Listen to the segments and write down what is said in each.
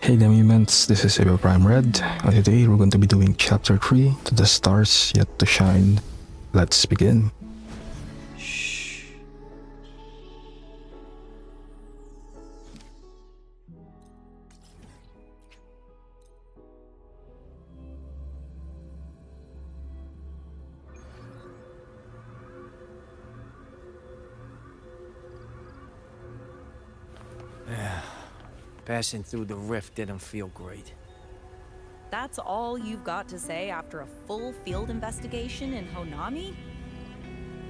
Hey there humans, this is Saber Prime Red, and today we're going to be doing Chapter 3, To the Stars Yet to Shine. Let's begin. Shh. Passing through the rift didn't feel great. That's all you've got to say after a full field investigation in Honami?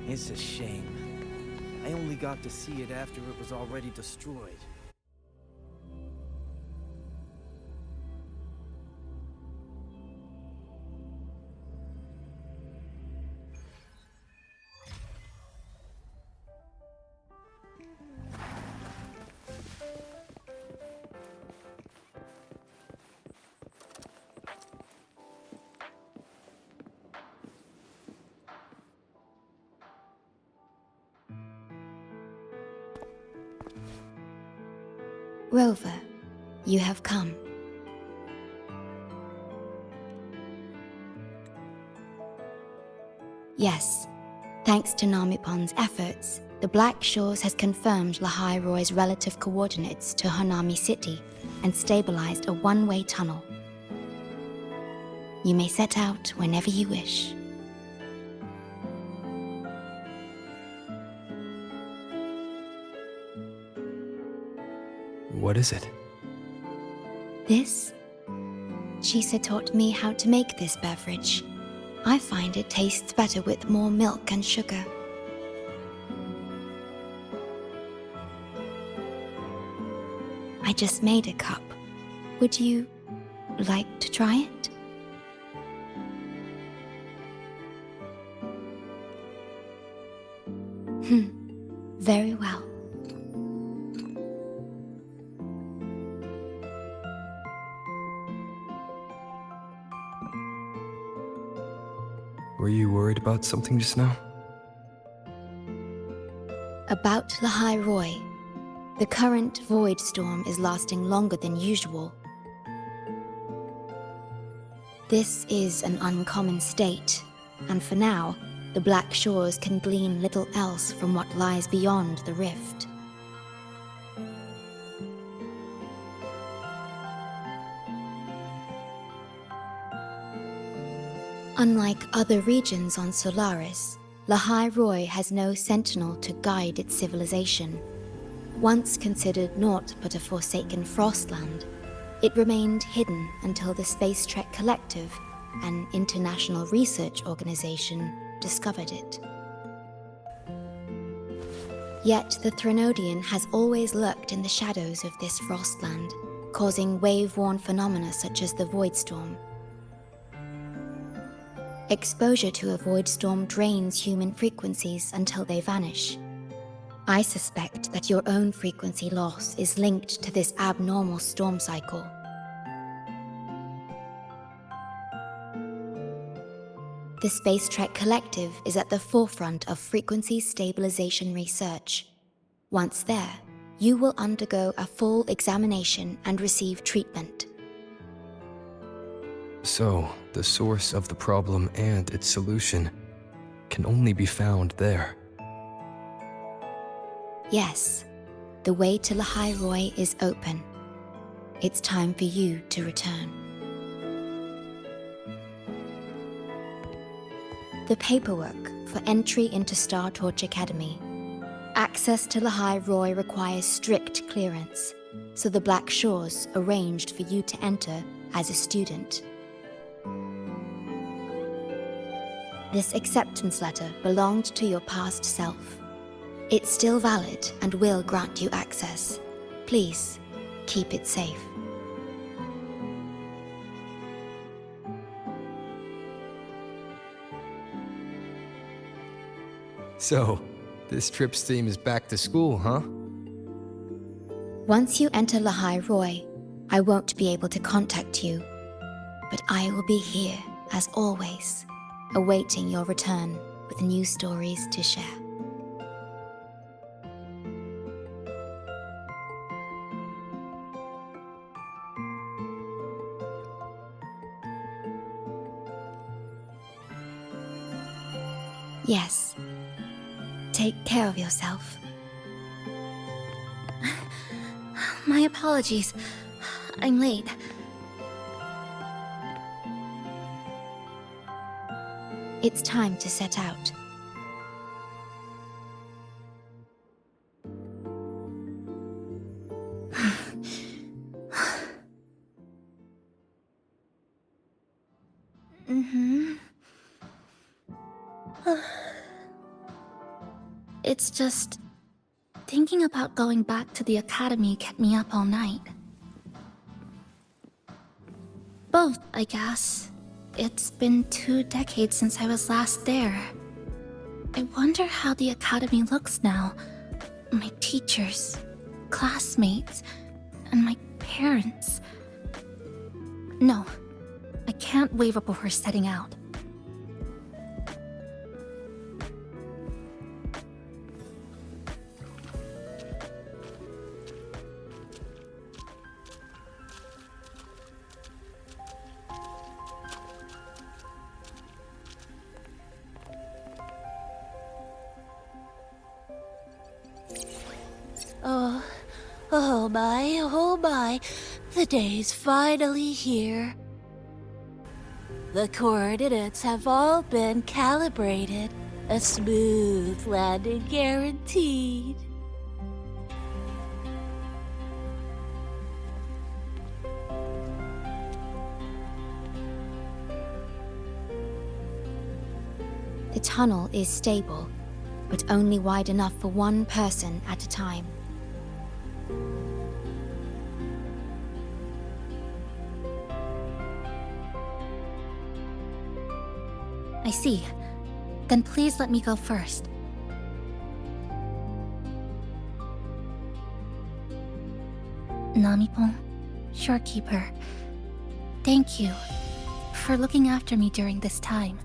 It's a shame. I only got to see it after it was already destroyed. Rover, you have come. Yes, thanks to Namipon's efforts, the Black Shores has confirmed Lynae Roy's relative coordinates to Honami City and stabilized a one-way tunnel. You may set out whenever you wish. What is it? This? Chisa taught me how to make this beverage. I find it tastes better with more milk and sugar. I just made a cup. Would you like to try it? Very well. Were you worried about something just now? About Lynae Roy. The current void storm is lasting longer than usual. This is an uncommon state, and for now, the Black Shores can glean little else from what lies beyond the rift. Unlike other regions on Solaris, Lynae Roy has no sentinel to guide its civilization. Once considered naught but a forsaken frostland, it remained hidden until the Space Trek Collective, an international research organization, discovered it. Yet the Threnodian has always lurked in the shadows of this frostland, causing wave-worn phenomena such as the void storm. Exposure to a void storm drains human frequencies until they vanish. I suspect that your own frequency loss is linked to this abnormal storm cycle. The Space Trek Collective is at the forefront of frequency stabilization research. Once there, you will undergo a full examination and receive treatment. So, the source of the problem and its solution can only be found there. Yes, the way to Lynae Roy is open. It's time for you to return. The paperwork for entry into Star Torch Academy. Access to Lynae Roy requires strict clearance, so the Black Shores arranged for you to enter as a student. This acceptance letter belonged to your past self. It's still valid and will grant you access. Please, keep it safe. So, this trip's theme is back to school, huh? Once you enter Lynae Roy, I won't be able to contact you, but I will be here, as always, awaiting your return with new stories to share. Yes. Take care of yourself. My apologies. I'm late. It's time to set out. It's just... thinking about going back to the academy kept me up all night. Both, I guess. It's been 2 decades since I was last there. I wonder how the academy looks now. My teachers, classmates, and my parents. No, I can't waver before setting out. Oh my, the day's finally here. The coordinates have all been calibrated. A smooth landing guaranteed. The tunnel is stable, but only wide enough for one person at a time. I see. Then please let me go first. Namipon, Shorekeeper, thank you for looking after me during this time.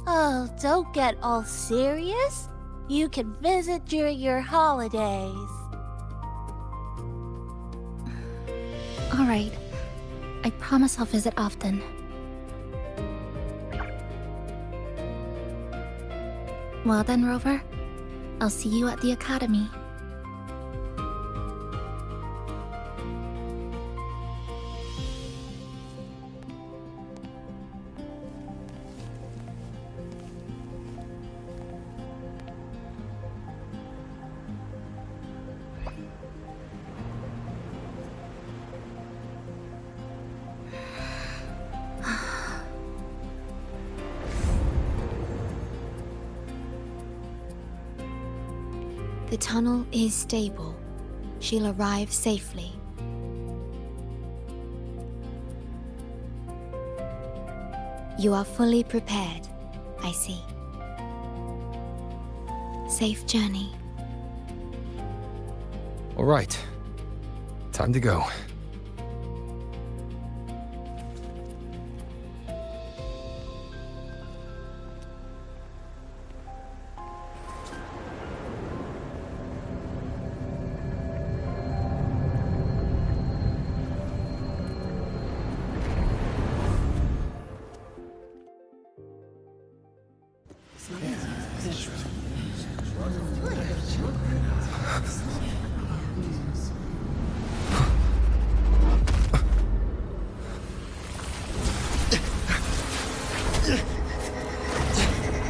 Oh, don't get all serious. You can visit during your holidays. All right. I promise I'll visit often. Well then, Rover. I'll see you at the academy. The tunnel is stable. She'll arrive safely. You are fully prepared, I see. Safe journey. All right. Time to go.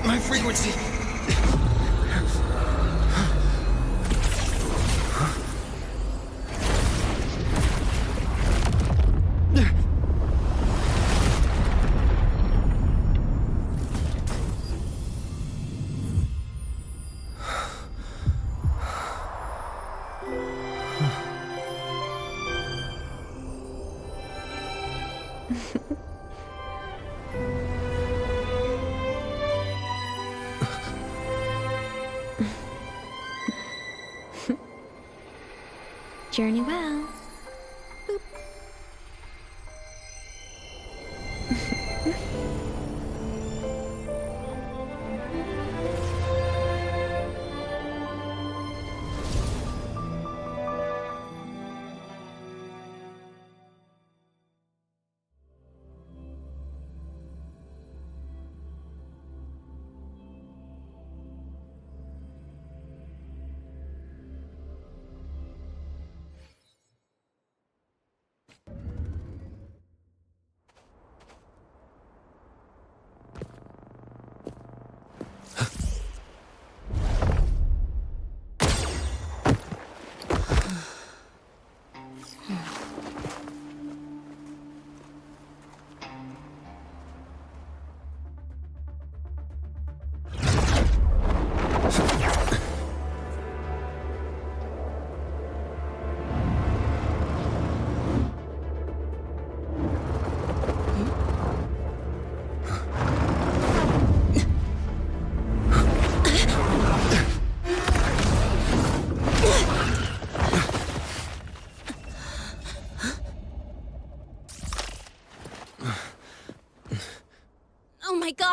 My frequency! Journey well. Boop.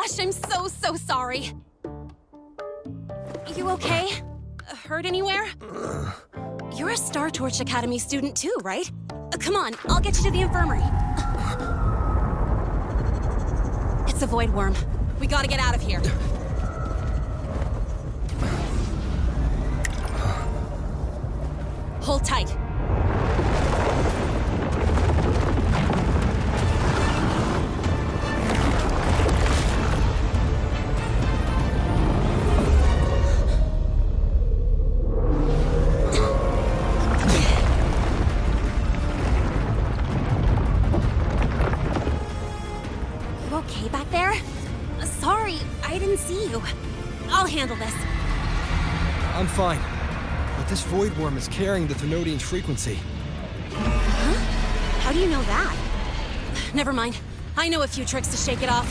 gosh, I'm so sorry. You okay? Hurt anywhere? You're a Star Torch Academy student too, right? Come on, I'll get you to the infirmary. It's a void worm. We gotta get out of here. Hold tight. You okay back there? Sorry, I didn't see you. I'll handle this. I'm fine. But this void worm is carrying the Thenodian's frequency. Huh? How do you know that? Never mind. I know a few tricks to shake it off.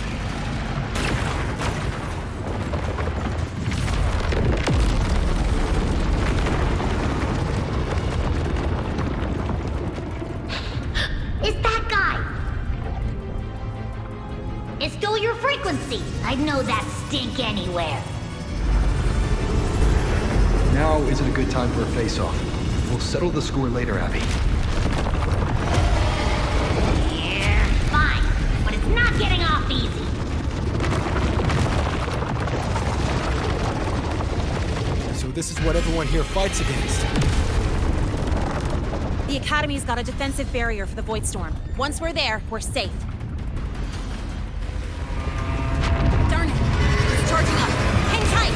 It's that guy! It stole your frequency! I'd know that stink anywhere. Now isn't a good time for a face-off. We'll settle the score later, Abby. Yeah, fine. But it's not getting off easy. So this is what everyone here fights against. The Academy's got a defensive barrier for the Void Storm. Once we're there, we're safe. Darn it! It's charging up. Hang tight!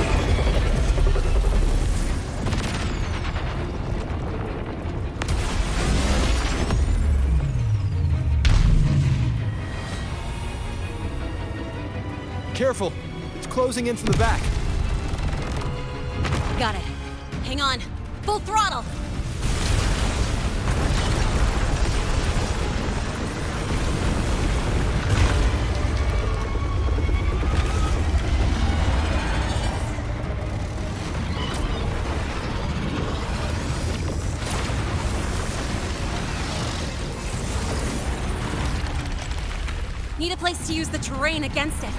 Careful! It's closing in from the back. Got it. Hang on. Full throttle! Need a place to use the terrain against it.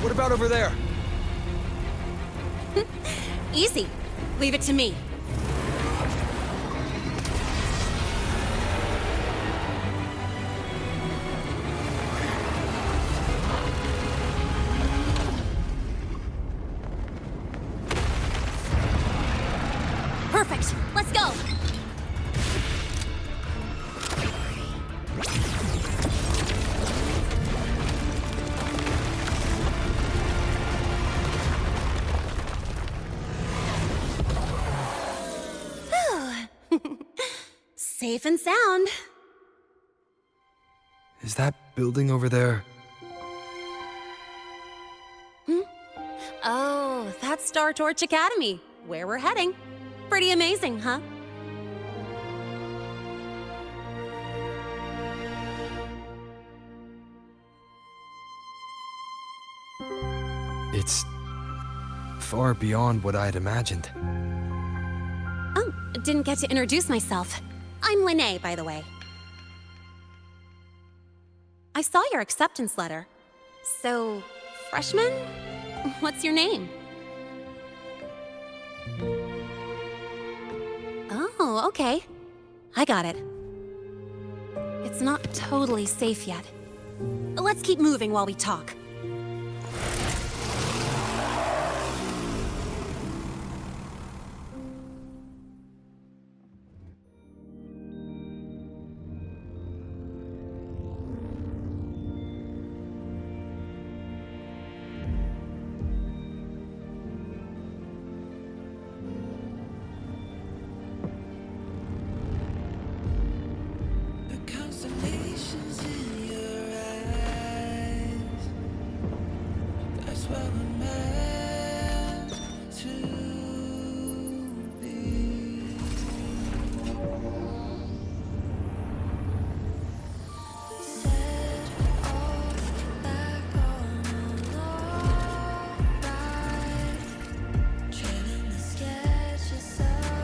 What about over there? Easy. Leave it to me. Perfect. Let's go. Safe and sound. Is that building over there? Oh, that's Star Torch Academy, where we're heading. Pretty amazing, huh? It's far beyond what I'd imagined. Oh, didn't get to introduce myself. I'm Lynae, by the way. I saw your acceptance letter. So, freshman? What's your name? Oh, okay. I got it. It's not totally safe yet. Let's keep moving while we talk. Constellations in your eyes. That's where we're meant to be. Set off back on a long ride, trailing the sketches of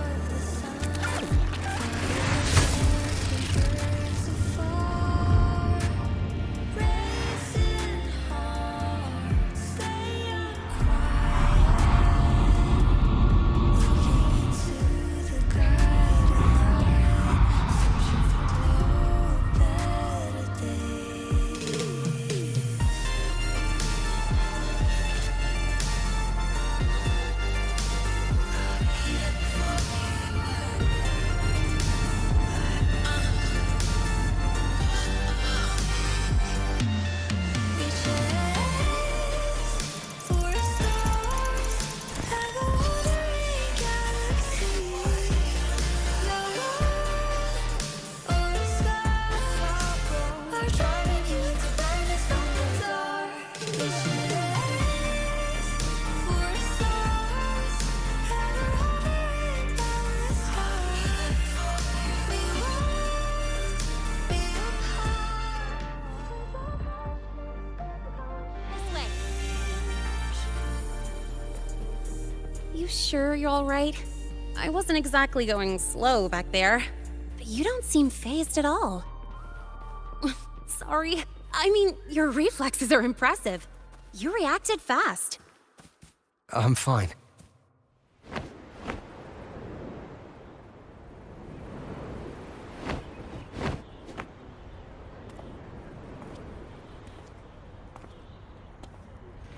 You sure you're alright? I wasn't exactly going slow back there, but you don't seem fazed at all. Sorry. I mean, your reflexes are impressive. You reacted fast. I'm fine.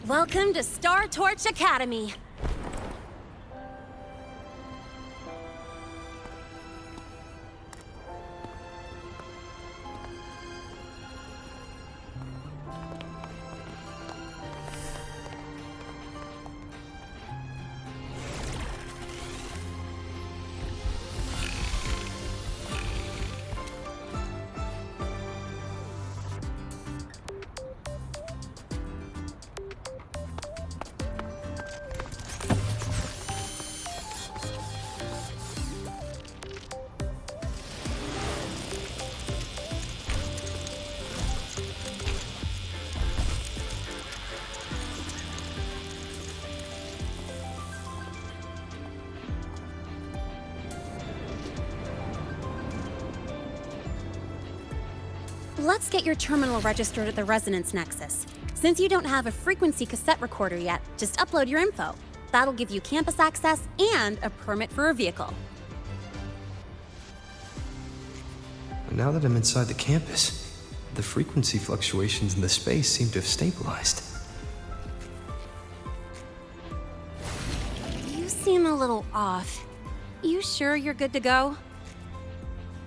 Welcome to Star Torch Academy. Let's get your terminal registered at the Resonance Nexus. Since you don't have a frequency cassette recorder yet, just upload your info. That'll give you campus access and a permit for a vehicle. Now that I'm inside the campus, the frequency fluctuations in the space seem to have stabilized. You seem a little off. You sure you're good to go?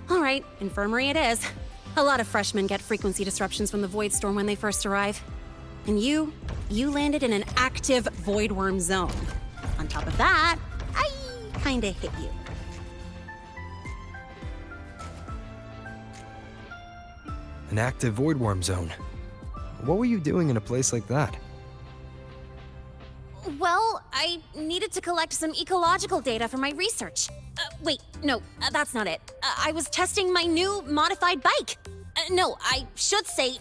All right, infirmary it is. A lot of freshmen get frequency disruptions from the Void Storm when they first arrive. And you landed in an active Void Worm zone. On top of that, I kinda hit you. An active void worm zone. What were you doing in a place like that? Well, I needed to collect some ecological data for my research. Wait, no, that's not it. I was testing my new modified bike. No, I should say...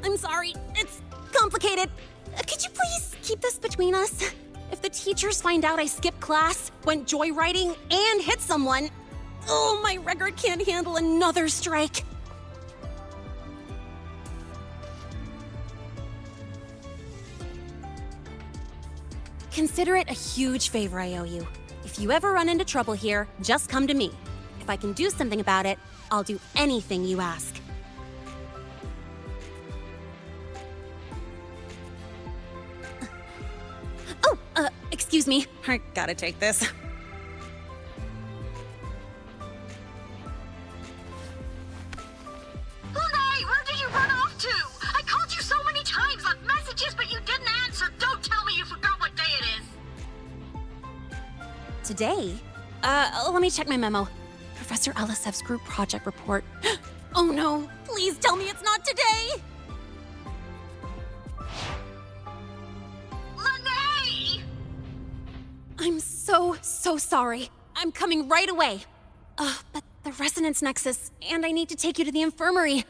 I'm sorry, it's complicated. Could you please keep this between us? If the teachers find out I skipped class, went joyriding, and hit someone, oh, my record can't handle another strike. Consider it a huge favor I owe you. If you ever run into trouble here, just come to me. If I can do something about it, I'll do anything you ask. Excuse me. I gotta take this. Lynae, where did you run off to? I called you so many times, left messages, but you didn't answer. Don't tell me you forgot what day it is. Today? Let me check my memo. Professor Alisev's group project report. Oh no, please tell me it's not today! Lynae! I'm so sorry. I'm coming right away. But the Resonance Nexus, and I need to take you to the infirmary.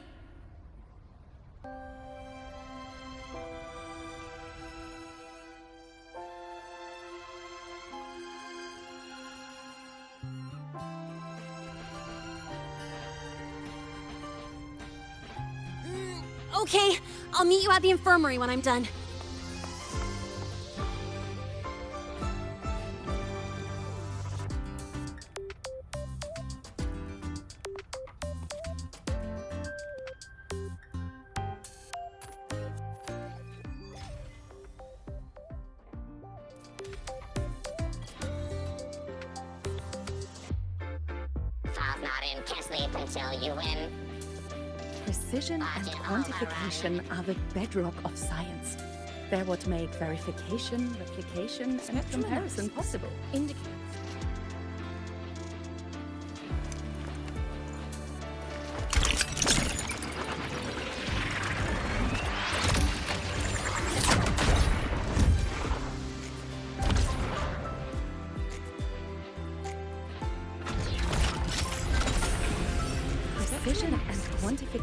Okay, I'll meet you at the infirmary when I'm done. File's not in. Can't sleep until you win. Precision and quantification are the bedrock of science. They're what make verification, replication, and comparison possible.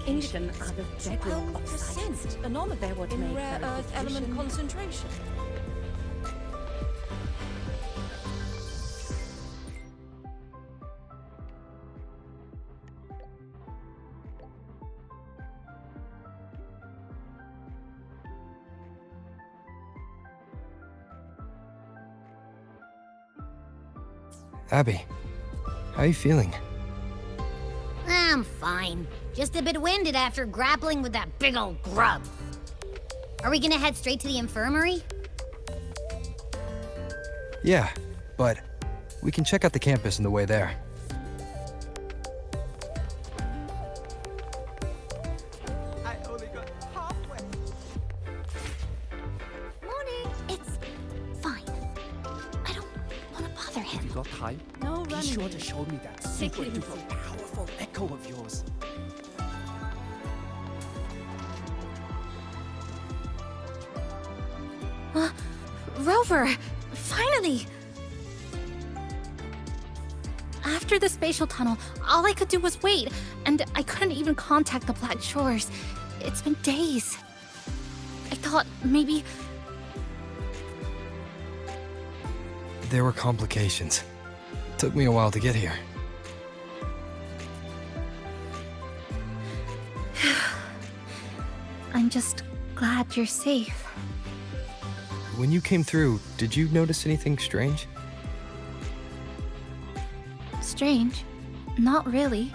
amplification are the bedrock of science. They're what in make rare earth element verification concentration. Abby, how are you feeling? I'm fine. Just a bit winded after grappling with that big old grub. Are we gonna head straight to the infirmary? Yeah, but we can check out the campus on the way there. I only got halfway. Morning. It's fine. I don't want to bother him. You got time? No Be running. sure to show me that super duper powerful echo of yours. Rover! Finally! After the spatial tunnel, all I could do was wait, and I couldn't even contact the Black Shores. It's been days. I thought maybe... There were complications. Took me a while to get here. I'm just glad you're safe. When you came through, did you notice anything strange? Strange? Not really.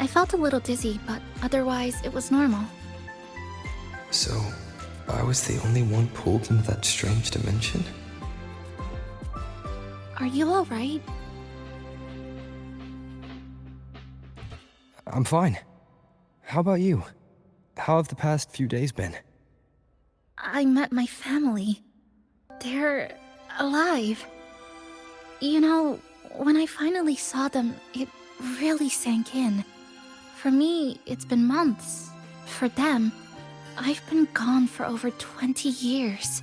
I felt a little dizzy, but otherwise it was normal. So, I was the only one pulled into that strange dimension? Are you alright? I'm fine. How about you? How have the past few days been? I met my family. They're alive. You know, when I finally saw them, it really sank in. For me, it's been months. For them, I've been gone for over 20 years.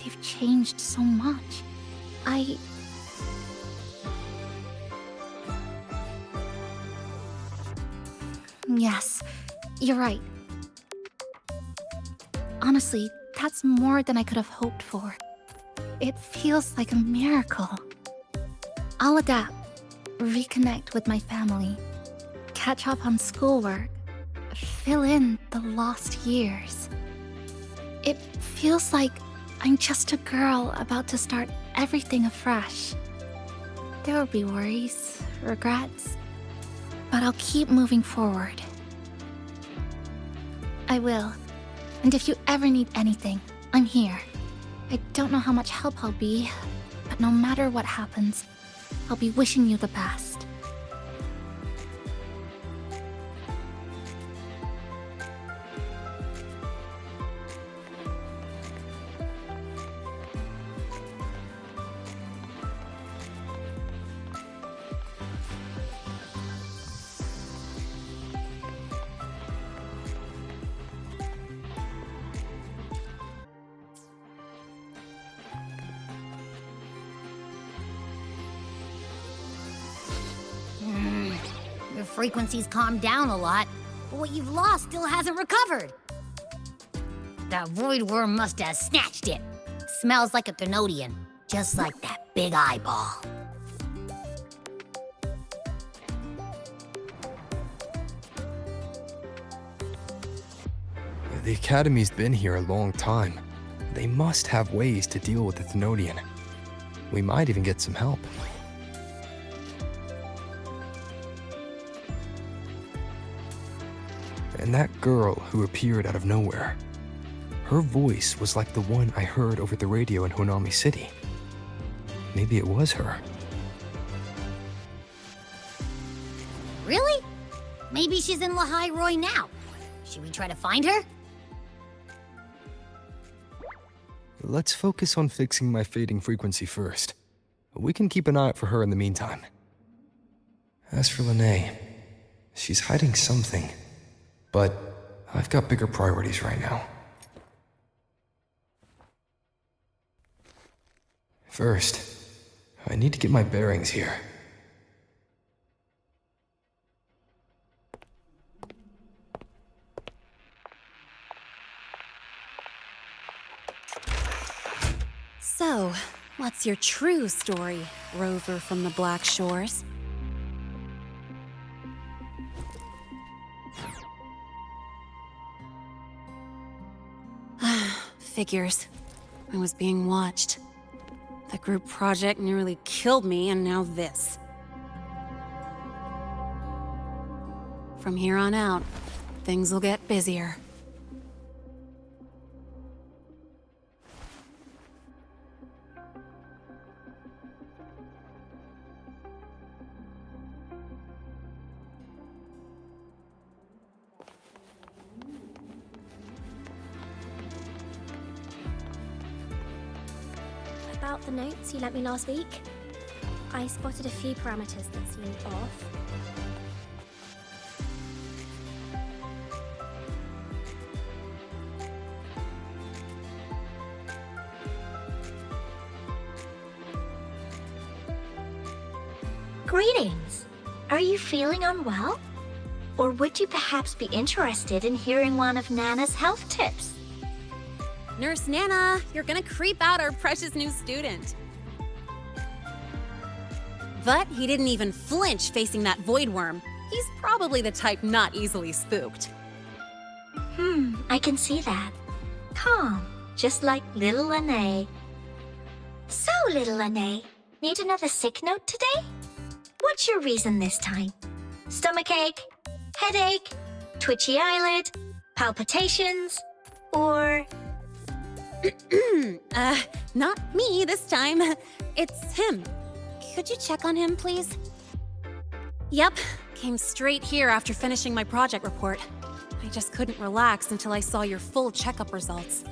They've changed so much. Yes, you're right. Honestly, that's more than I could have hoped for. It feels like a miracle. I'll adapt, reconnect with my family, catch up on schoolwork, fill in the lost years. It feels like I'm just a girl about to start everything afresh. There will be worries, regrets, but I'll keep moving forward. I will. And if you ever need anything, I'm here. I don't know how much help I'll be, but no matter what happens, I'll be wishing you the best. Your frequency's calmed down a lot, but what you've lost still hasn't recovered. That void worm must have snatched it. Smells like a Thenodian, just like that big eyeball. The Academy's been here a long time. They must have ways to deal with the Thenodian. We might even get some help. And that girl who appeared out of nowhere, her voice was like the one I heard over the radio in Honami City. Maybe it was her. Really? Maybe she's in Lynae Roy now. Should we try to find her? Let's focus on fixing my fading frequency first. We can keep an eye out for her in the meantime. As for Lynae, she's hiding something. But I've got bigger priorities right now. First, I need to get my bearings here. So, what's your true story, rover from the Black Shores? Figures. I was being watched. The group project nearly killed me, and now this. From here on out, things will get busier. About the notes you lent me last week, I spotted a few parameters that seemed off. Greetings! Are you feeling unwell? Or would you perhaps be interested in hearing one of Nana's health tips? Nurse Nana, you're gonna creep out our precious new student. But he didn't even flinch facing that void worm. He's probably the type not easily spooked. I can see that. Calm, just like little Lynae. So, little Lynae, need another sick note today? What's your reason this time? Stomachache? Headache? Twitchy eyelid? Palpitations? Or... Not me this time. It's him. Could you check on him, please? Yep, came straight here after finishing my project report. I just couldn't relax until I saw your full checkup results.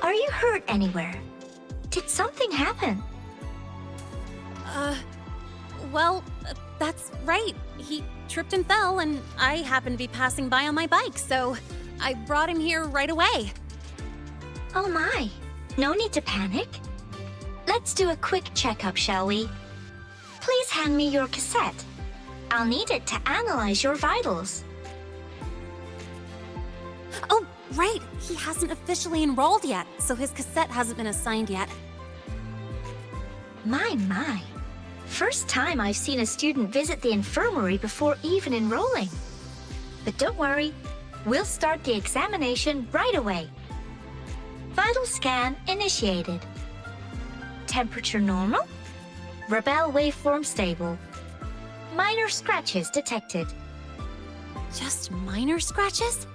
Are you hurt anywhere? Did something happen? Well, that's right. He tripped and fell, and I happened to be passing by on my bike, so I brought him here right away. Oh my, no need to panic. Let's do a quick checkup, shall we? Please hand me your cassette. I'll need it to analyze your vitals. Oh, right. He hasn't officially enrolled yet, so his cassette hasn't been assigned yet. My. First time I've seen a student visit the infirmary before even enrolling. But don't worry, we'll start the examination right away. Vital scan initiated. Temperature normal. Rebel waveform stable. Minor scratches detected. Just minor scratches?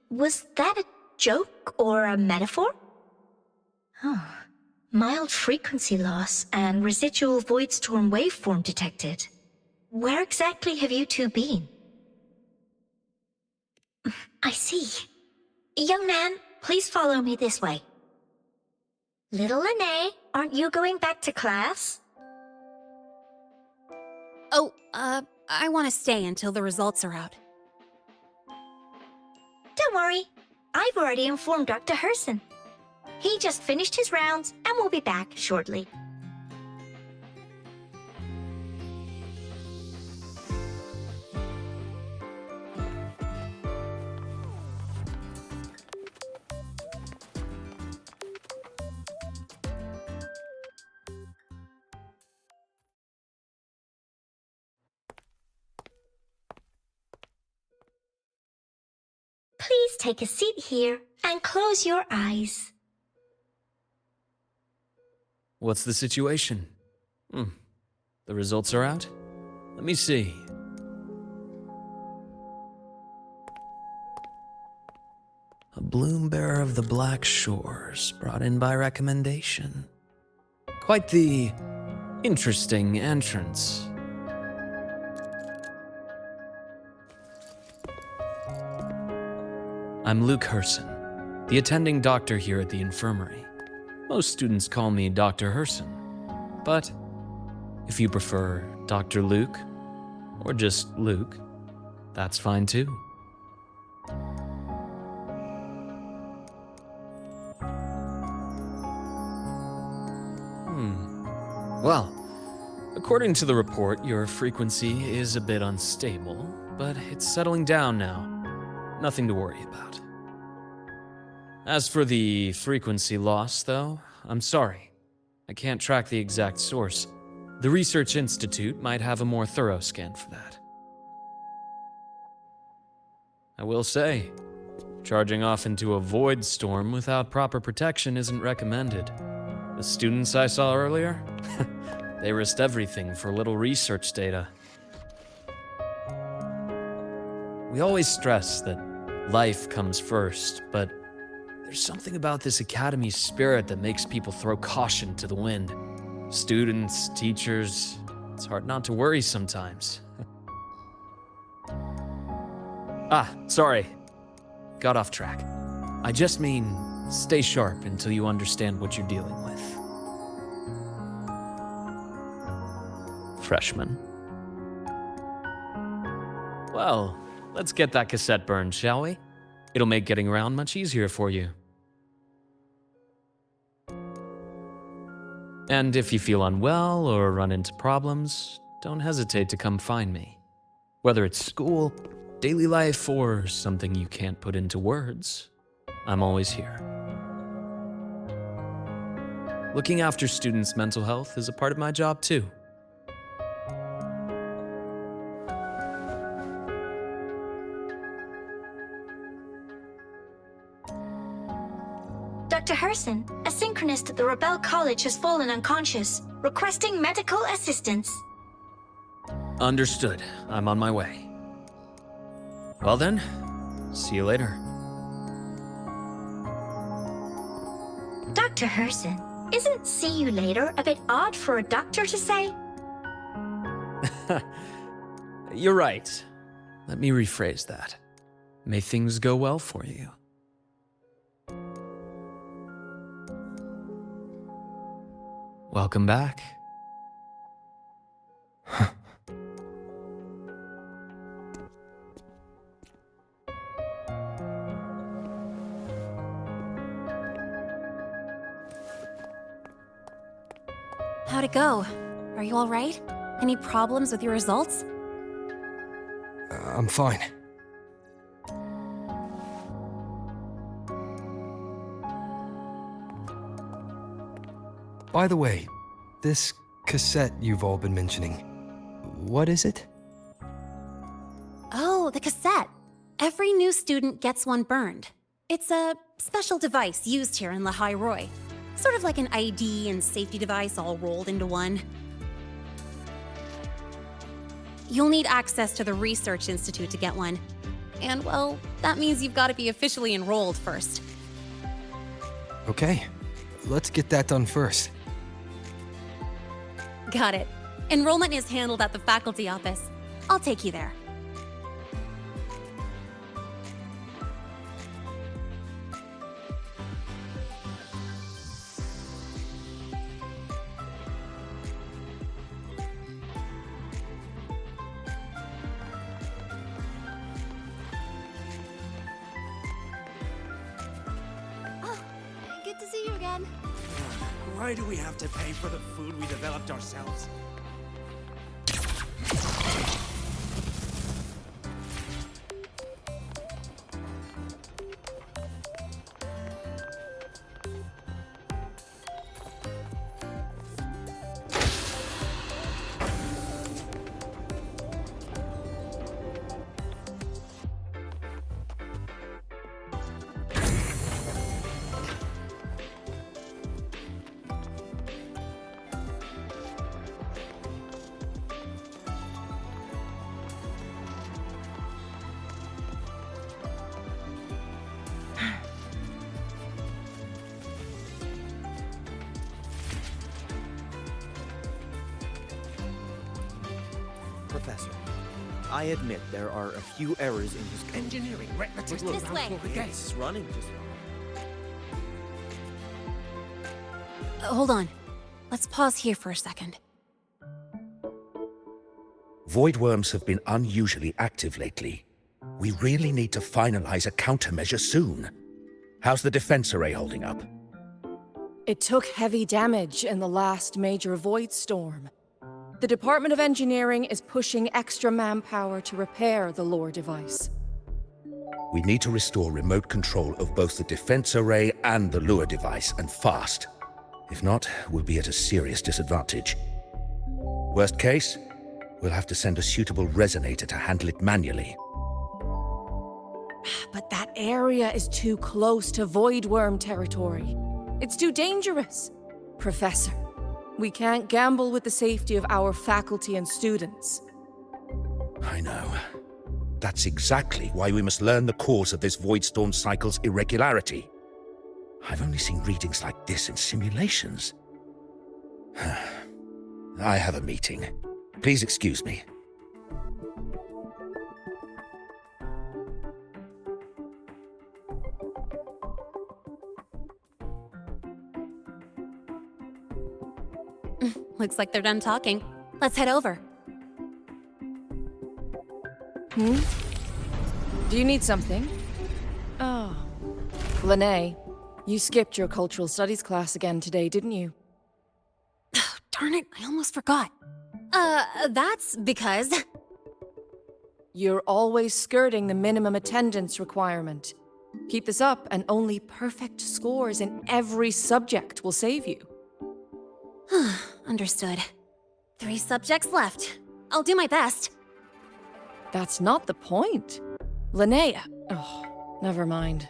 Was that a joke or a metaphor? Mild frequency loss and residual void storm waveform detected. Where exactly have you two been? I see. Young man, please follow me this way. Little Lynae, aren't you going back to class? Oh, I want to stay until the results are out. Don't worry. I've already informed Dr. Herson. He just finished his rounds and will be back shortly. Please take a seat here and close your eyes. What's the situation? The results are out? Let me see. A bloom bearer of the Black Shores, brought in by recommendation. Quite the interesting entrance. I'm Luke Herson, the attending doctor here at the infirmary. Most students call me Dr. Herson, but if you prefer Dr. Luke, or just Luke, that's fine too. Well, according to the report, your frequency is a bit unstable, but it's settling down now. Nothing to worry about. As for the frequency loss, though, I'm sorry. I can't track the exact source. The Research Institute might have a more thorough scan for that. I will say, charging off into a void storm without proper protection isn't recommended. The students I saw earlier, they risked everything for a little research data. We always stress that life comes first, but there's something about this academy's spirit that makes people throw caution to the wind. Students, teachers, it's hard not to worry sometimes. Sorry. Got off track. I just mean, stay sharp until you understand what you're dealing with. Freshman. Well, let's get that cassette burned, shall we? It'll make getting around much easier for you. And if you feel unwell or run into problems, don't hesitate to come find me. Whether it's school, daily life, or something you can't put into words, I'm always here. Looking after students' mental health is a part of my job too. Dr. Herson, a synchronist at the Rebel College has fallen unconscious, requesting medical assistance. Understood. I'm on my way. Well then, see you later. Dr. Herson, isn't see you later a bit odd for a doctor to say? You're right. Let me rephrase that. May things go well for you. Welcome back. How'd it go? Are you all right? Any problems with your results? I'm fine. By the way, this cassette you've all been mentioning, what is it? Oh, the cassette. Every new student gets one burned. It's a special device used here in Lynae Roy. Sort of like an ID and safety device all rolled into one. You'll need access to the Research Institute to get one. And, well, that means you've got to be officially enrolled first. Okay, let's get that done first. Got it. Enrollment is handled at the faculty office. I'll take you there. Good to see you again. Why do we have to pay for the food we developed ourselves? Professor, I admit there are a few errors in his code. Engineering, right? Let's look. This way. It's running just Hold on. Let's pause here for a second. Void worms have been unusually active lately. We really need to finalize a countermeasure soon. How's the defense array holding up? It took heavy damage in the last major void storm. The Department of Engineering is pushing extra manpower to repair the lore device. We need to restore remote control of both the defense array and the lure device, and fast. If not, we'll be at a serious disadvantage. Worst case, we'll have to send a suitable resonator to handle it manually. But that area is too close to Voidworm territory. It's too dangerous. Professor, we can't gamble with the safety of our faculty and students. I know. That's exactly why we must learn the cause of this Voidstorm cycle's irregularity. I've only seen readings like this in simulations. I have a meeting. Please excuse me. Looks like they're done talking. Let's head over. Do you need something? Oh. Lynae, you skipped your cultural studies class again today, didn't you? Darn it, I almost forgot. That's because... You're always skirting the minimum attendance requirement. Keep this up, and only perfect scores in every subject will save you. Understood. 3 subjects left. I'll do my best. That's not the point. Lynae... Oh, never mind.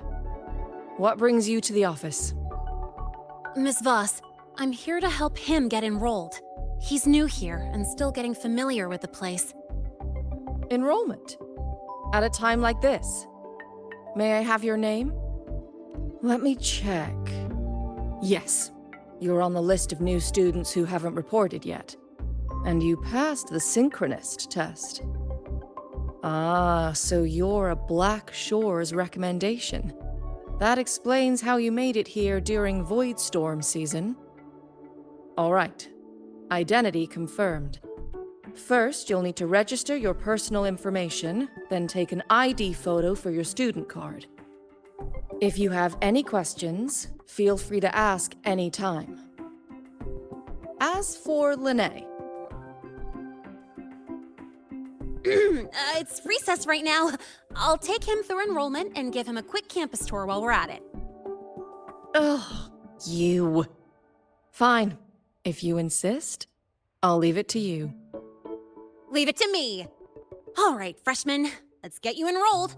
What brings you to the office? Miss Voss, I'm here to help him get enrolled. He's new here and still getting familiar with the place. Enrollment? At a time like this? May I have your name? Let me check. Yes, you're on the list of new students who haven't reported yet. And you passed the synchronist test. Ah, so you're a Black Shores recommendation. That explains how you made it here during Voidstorm season. All right. Identity confirmed. First, you'll need to register your personal information, then take an ID photo for your student card. If you have any questions, feel free to ask any time. As for Lynae... It's recess right now. I'll take him through enrollment and give him a quick campus tour while we're at it. Ugh, you. Fine. If you insist, I'll leave it to you. Leave it to me. All right, freshmen, let's get you enrolled.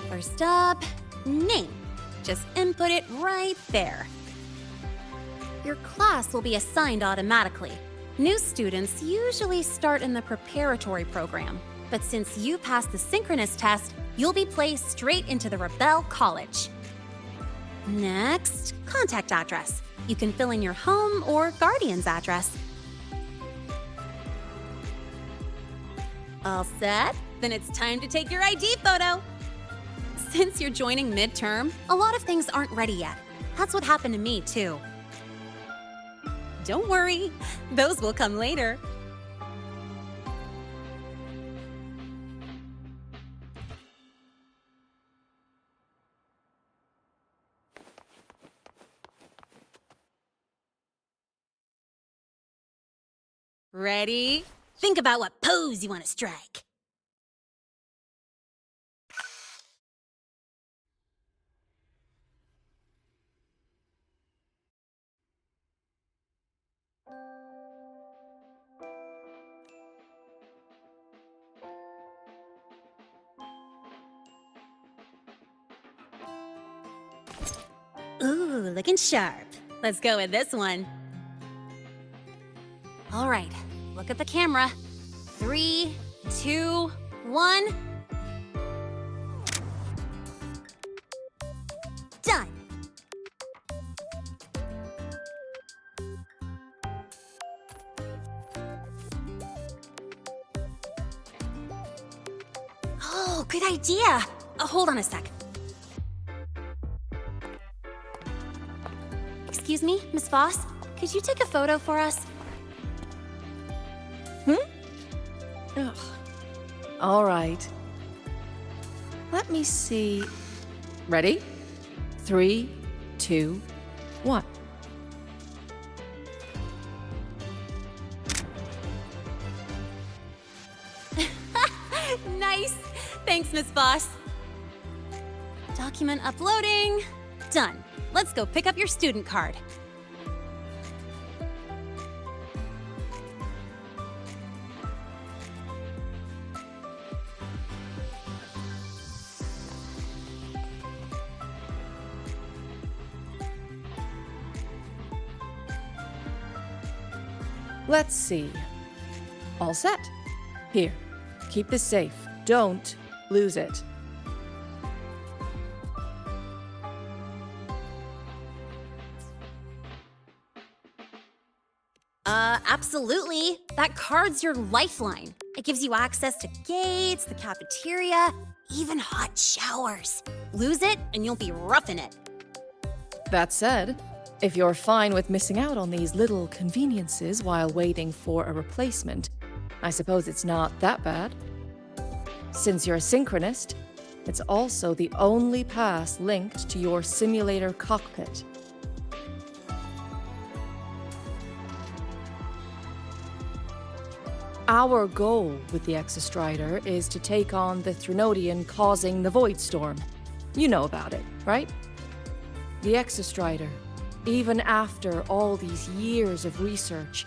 First up, name. Just input it right there. Your class will be assigned automatically. New students usually start in the preparatory program, but since you passed the synchronous test, you'll be placed straight into the Rebel College. Next, contact address. You can fill in your home or guardian's address. All set? Then it's time to take your ID photo. Since you're joining midterm, a lot of things aren't ready yet. That's what happened to me, too. Don't worry, those will come later. Ready? Think about what pose you want to strike. Ooh, looking sharp. Let's go with this one. All right, look at the camera. 3, 2, 1. Done. Oh, good idea. Hold on a sec. Excuse me, Miss Voss, could you take a photo for us? Ugh. All right. Let me see. Ready? 3, 2, 1. Nice! Thanks, Miss Boss. Document uploading. Done. Let's go pick up your student card. Let's see. All set. Here, keep this safe. Don't lose it. Absolutely. That card's your lifeline. It gives you access to gates, the cafeteria, even hot showers. Lose it, and you'll be roughing it. That said, if you're fine with missing out on these little conveniences while waiting for a replacement, I suppose it's not that bad. Since you're a synchronist, it's also the only pass linked to your simulator cockpit. Our goal with the Exostrider is to take on the Threnodian causing the Void Storm. You know about it, right? The Exostrider, even after all these years of research,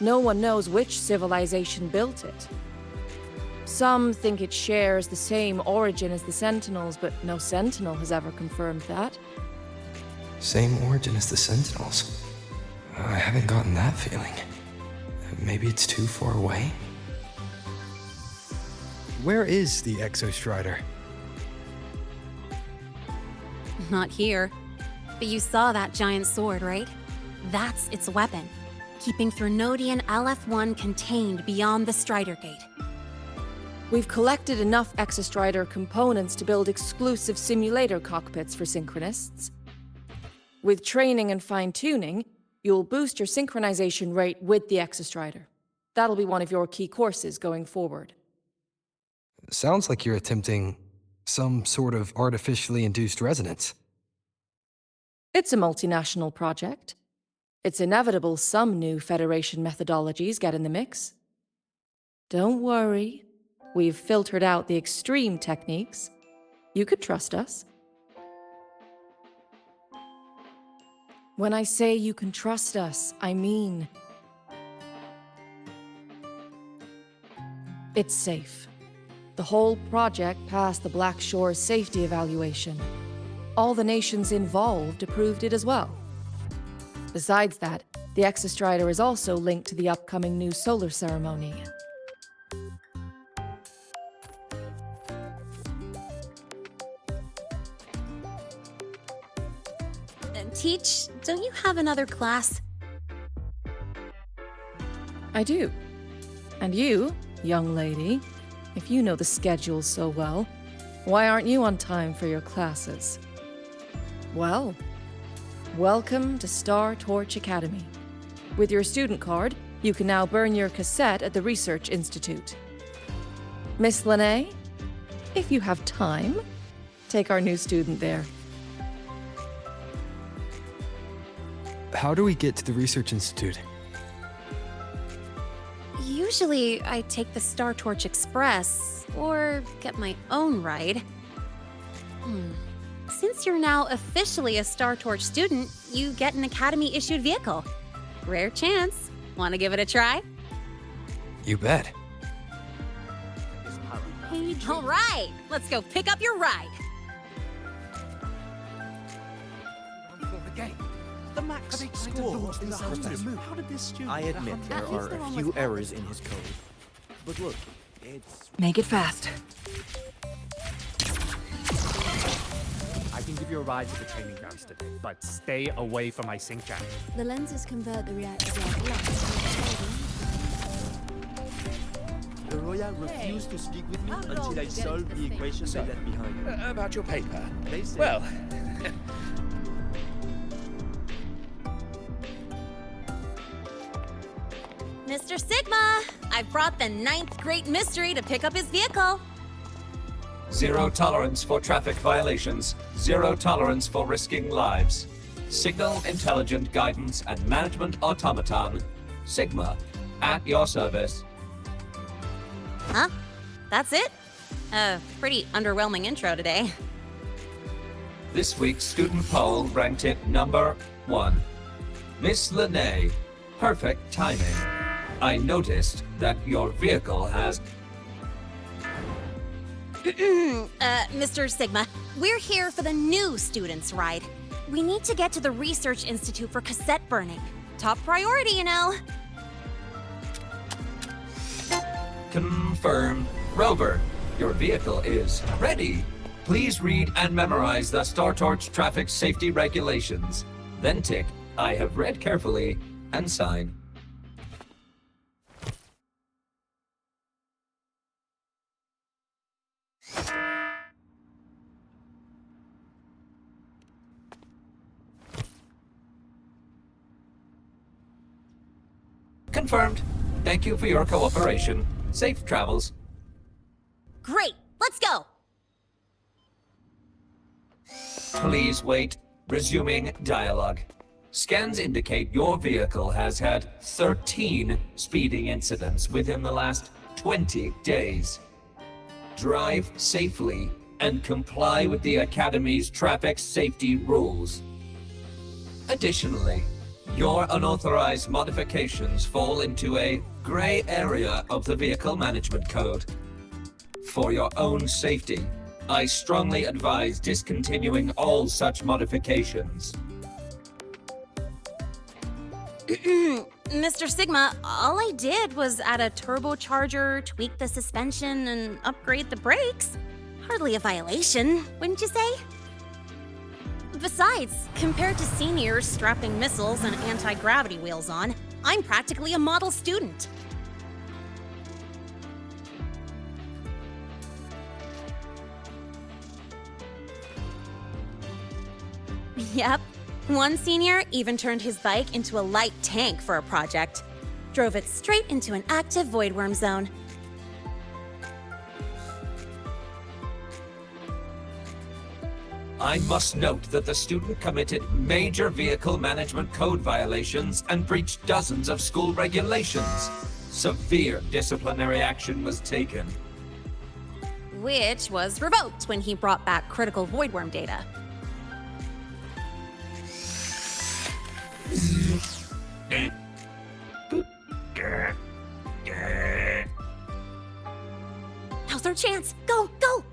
no one knows which civilization built it. Some think it shares the same origin as the Sentinels, but no Sentinel has ever confirmed that. Same origin as the Sentinels. I haven't gotten that feeling. Maybe it's too far away? Where is the Exostrider? Not here. But you saw that giant sword, right? That's its weapon, keeping Threnodian LF1 contained beyond the Strider Gate. We've collected enough Exostrider components to build exclusive simulator cockpits for synchronists. With training and fine-tuning, you'll boost your synchronization rate with the Exostrider. That'll be one of your key courses going forward. Sounds like you're attempting some sort of artificially induced resonance. It's a multinational project. It's inevitable some new Federation methodologies get in the mix. Don't worry. We've filtered out the extreme techniques. You could trust us. When I say you can trust us, I mean it's safe. The whole project passed the Black Shore's safety evaluation. All the nations involved approved it as well. Besides that, the Exostrider is also linked to the upcoming new solar ceremony. Teach, don't you have another class? I do. And you, young lady, if you know the schedule so well, why aren't you on time for your classes? Well, welcome to Star Torch Academy. With your student card, you can now burn your cassette at the Research Institute. Miss Lynae, if you have time, take our new student there. How do we get to the Research Institute? Usually, I take the Star Torch Express, or get my own ride. Since you're now officially a Star Torch student, you get an Academy-issued vehicle. Rare chance. Want to give it a try? You bet. All right, let's go pick up your ride. The max score in the room. How did this student? I admit there are a few errors in his code. But look, it's... Make it fast. I can give you a ride to the training grounds today, but stay away from my sync jack. The lenses convert the reactor's light. The Royal refused to speak with me until I solved the equation they left behind. About your paper. They say... Well... Mr. Sigma, I've brought the 9th Great Mystery to pick up his vehicle. Zero tolerance for traffic violations. Zero tolerance for risking lives. Signal Intelligent Guidance and Management Automaton. Sigma, at your service. Huh? That's it? Pretty underwhelming intro today. This week's student poll ranked it number 1. Miss Lynae, perfect timing. I noticed that your vehicle has... Mr. Sigma, we're here for the new students' ride. We need to get to the Research Institute for cassette burning. Top priority, you know. Confirmed. Rover, your vehicle is ready. Please read and memorize the Star Torch traffic safety regulations. Then tick, I have read carefully, and sign. Confirmed. Thank you for your cooperation. Safe travels. Great, let's go. Please wait. Resuming dialogue. Scans indicate your vehicle has had 13 speeding incidents within the last 20 days. Drive safely and comply with the Academy's traffic safety rules. Additionally, your unauthorized modifications fall into a gray area of the Vehicle Management Code. For your own safety, I strongly advise discontinuing all such modifications. Mr. Sigma, all I did was add a turbocharger, tweak the suspension, and upgrade the brakes. Hardly a violation, wouldn't you say? Besides, compared to seniors strapping missiles and anti-gravity wheels on, I'm practically a model student. Yep. One senior even turned his bike into a light tank for a project. Drove it straight into an active void worm zone. I must note that the student committed major vehicle management code violations and breached dozens of school regulations. Severe disciplinary action was taken. Which was revoked when he brought back critical void worm data. Now's our chance. Go, go!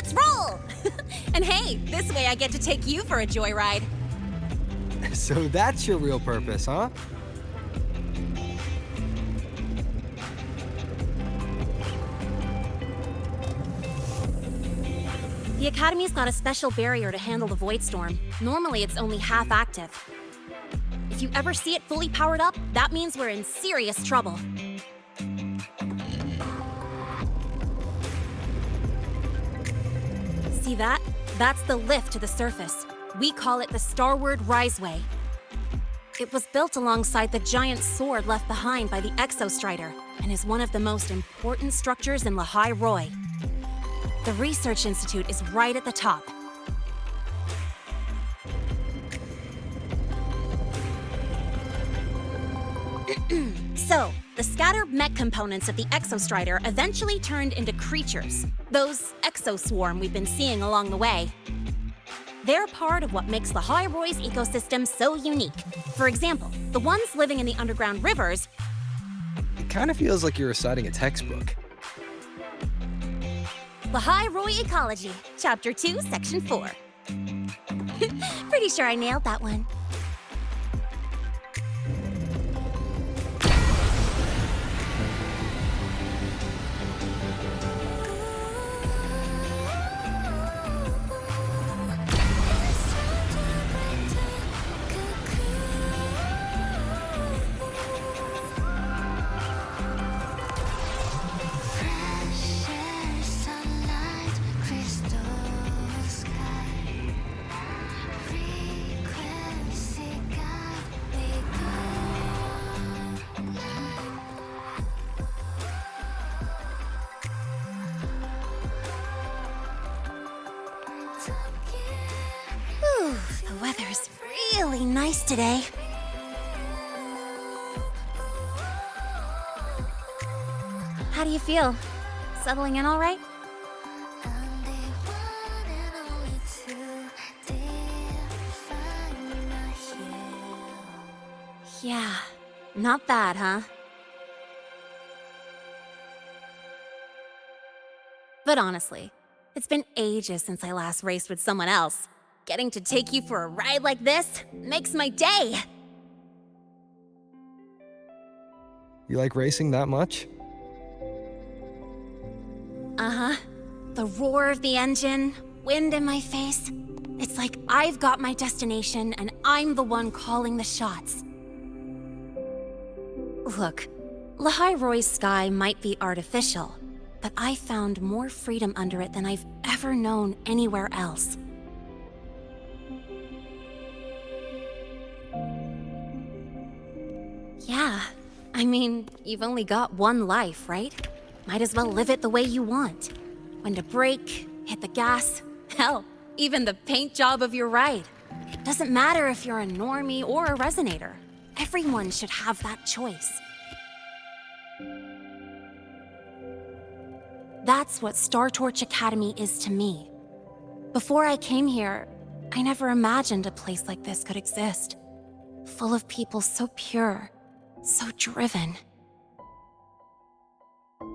Let's roll! And hey, this way I get to take you for a joyride. So that's your real purpose, huh? The Academy's got a special barrier to handle the Void Storm. Normally, it's only half active. If you ever see it fully powered up, that means we're in serious trouble. See that? That's the lift to the surface. We call it the Starward Riseway. It was built alongside the giant sword left behind by the Exostrider, and is one of the most important structures in Lynae Roy. The Research Institute is right at the top. So, the scattered mech components of the Exostrider eventually turned into creatures, those exoswarm we've been seeing along the way. They're part of what makes Lynae Roy's ecosystem so unique. For example, the ones living in the underground rivers. It kind of feels like you're reciting a textbook. Lynae Roy Ecology, Chapter 2, Section 4. Pretty sure I nailed that one. The weather's really nice today. How do you feel? Settling in all right? Yeah, not bad, huh? But honestly, it's been ages since I last raced with someone else. Getting to take you for a ride like this makes my day! You like racing that much? Uh-huh. The roar of the engine, wind in my face. It's like I've got my destination and I'm the one calling the shots. Look, Lynae Roy's sky might be artificial, but I found more freedom under it than I've ever known anywhere else. Yeah, I mean, you've only got one life, right? Might as well live it the way you want. When to brake, hit the gas, hell, even the paint job of your ride. Doesn't matter if you're a normie or a resonator. Everyone should have that choice. That's what Star Torch Academy is to me. Before I came here, I never imagined a place like this could exist. Full of people so pure, so driven.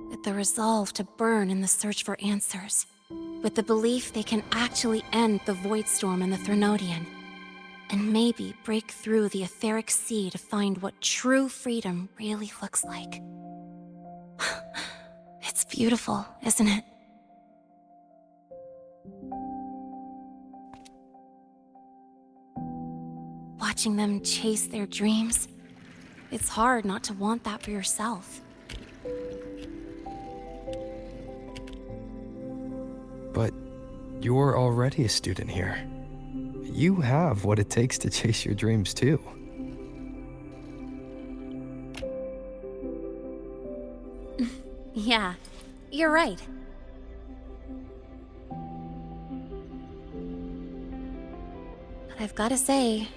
With the resolve to burn in the search for answers. With the belief they can actually end the Void Storm and the Threnodian. And maybe break through the etheric sea to find what true freedom really looks like. It's beautiful, isn't it? Watching them chase their dreams. It's hard not to want that for yourself. But you're already a student here. You have what it takes to chase your dreams too. Yeah, you're right. But I've gotta say,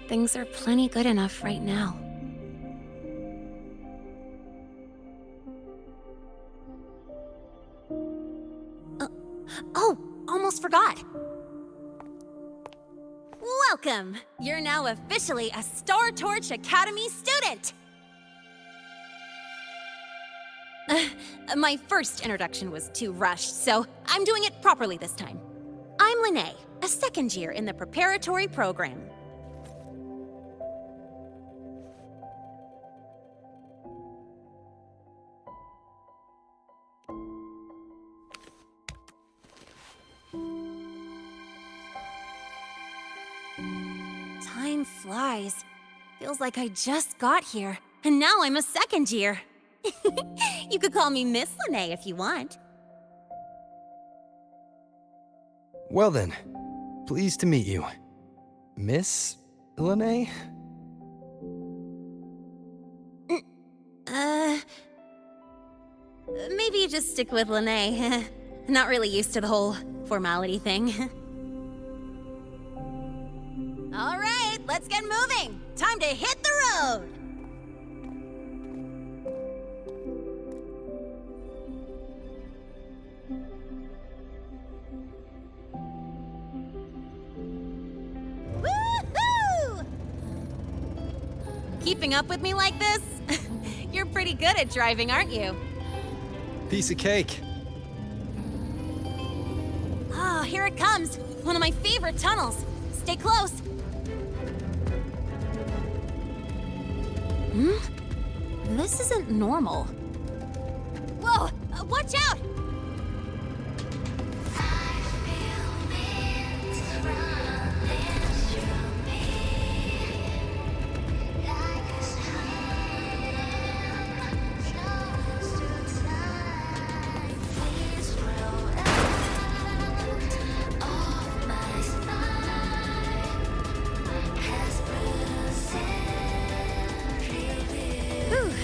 things are plenty good enough right now. Oh, almost forgot. Welcome! You're now officially a Star Torch Academy student! My first introduction was too rushed, so I'm doing it properly this time. I'm Lynae, a second year in the preparatory program. Time flies. Feels like I just got here, and now I'm a second year. You could call me Miss Lynae if you want. Well then, pleased to meet you. Miss Lynae? Maybe just stick with Lynae. Not really used to the whole formality thing. All right, let's get moving. Time to hit the road. Woohoo! Keeping up with me like this? You're pretty good at driving, aren't you? Piece of cake. Oh, here it comes. One of my favorite tunnels. Stay close. This isn't normal. Whoa! Watch out!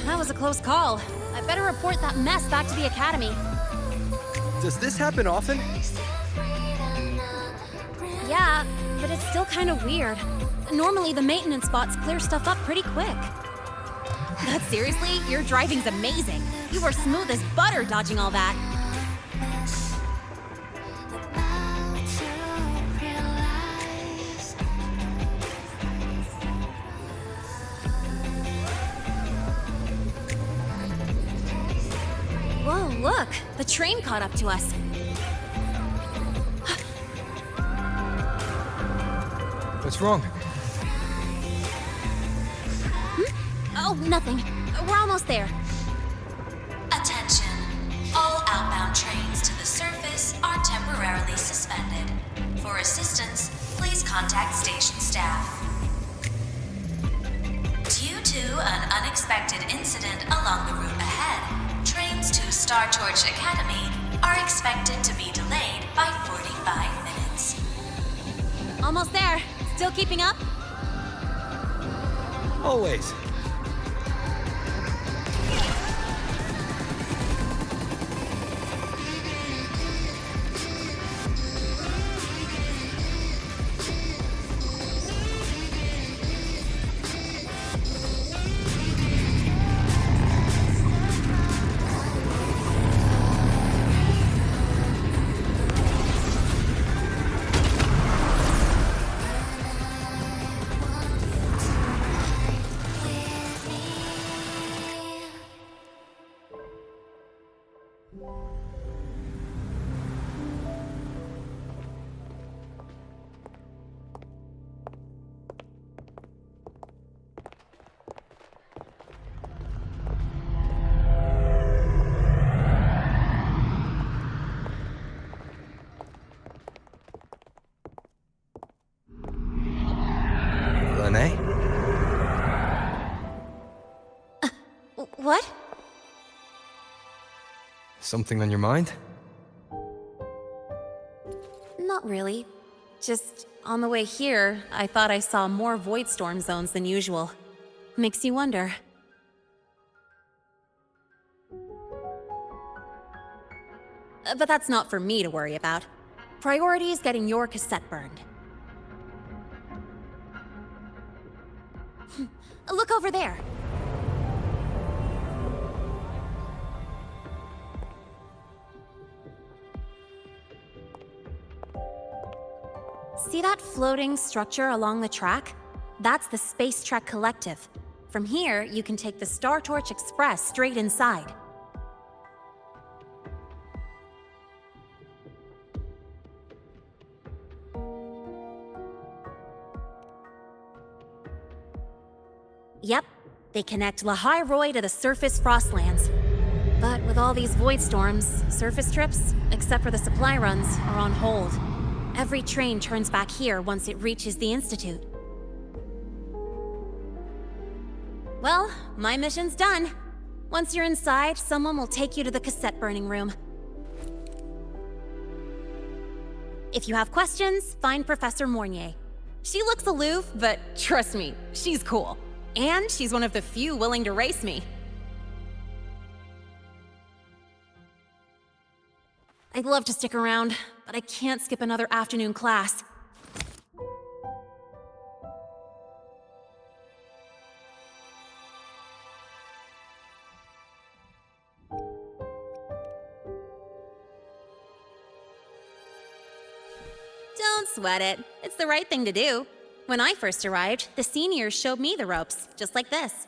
That was a close call. I better report that mess back to the academy. Does this happen often? Yeah, but it's still kind of weird. Normally the maintenance bots clear stuff up pretty quick. But seriously, your driving's amazing. You were smooth as butter dodging all that. Whoa, look! The train caught up to us. What's wrong? Oh, nothing. We're almost there. Attention. All outbound trains to the surface are temporarily suspended. For assistance, please contact station staff. Due to an unexpected incident along the route ahead, trains to Star Torch Academy are expected to be delayed by 45 minutes. Almost there. Still keeping up? Always. Lynae? What? Something on your mind? Not really. Just on the way here, I thought I saw more void storm zones than usual. Makes you wonder. But that's not for me to worry about. Priority is getting your cassette burned. Look over there. See that floating structure along the track? That's the Space Trek Collective. From here, you can take the Star Torch Express straight inside. Yep, they connect Lynae Roy to the surface Frostlands. But with all these void storms, surface trips, except for the supply runs, are on hold. Every train turns back here once it reaches the Institute. Well, my mission's done. Once you're inside, someone will take you to the cassette burning room. If you have questions, find Professor Mornier. She looks aloof, but trust me, she's cool. And she's one of the few willing to race me. I'd love to stick around, but I can't skip another afternoon class. Don't sweat it. It's the right thing to do. When I first arrived, the seniors showed me the ropes, just like this.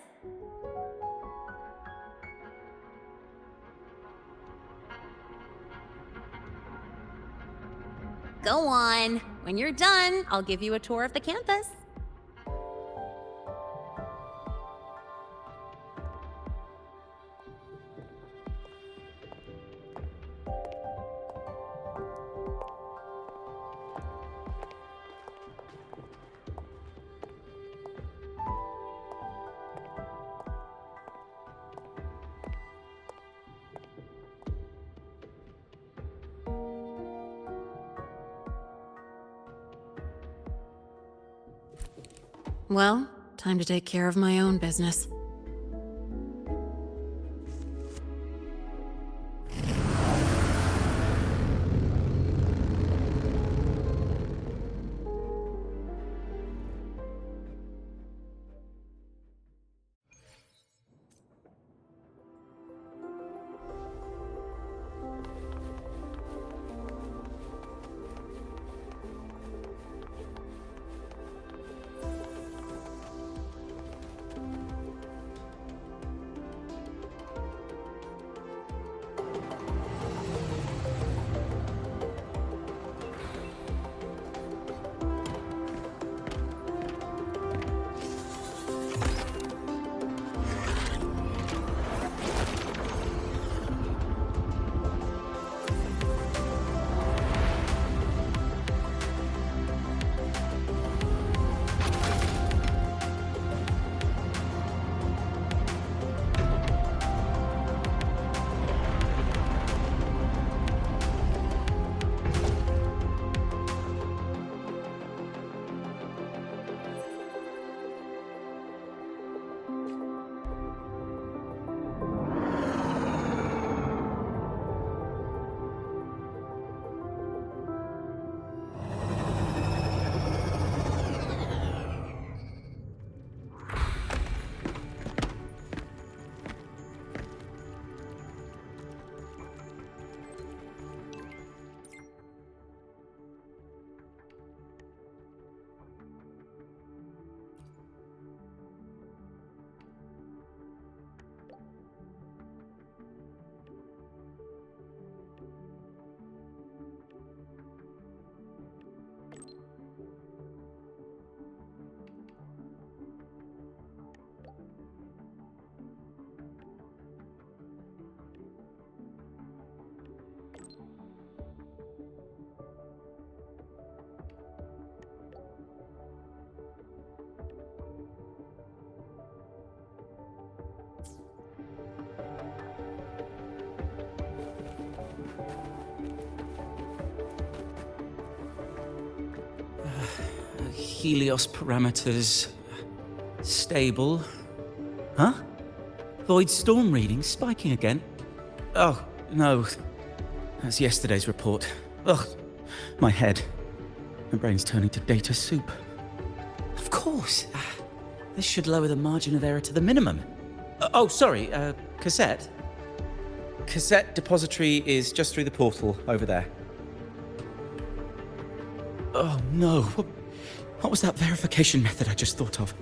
Go on. When you're done, I'll give you a tour of the campus. Well, time to take care of my own business. Helios parameters stable. Huh? Void storm readings spiking again? Oh, no. That's yesterday's report. Ugh, my head. My brain's turning to data soup. Of course. This should lower the margin of error to the minimum. Oh, sorry, cassette. Cassette depository is just through the portal over there. Oh no, what was that verification method I just thought of?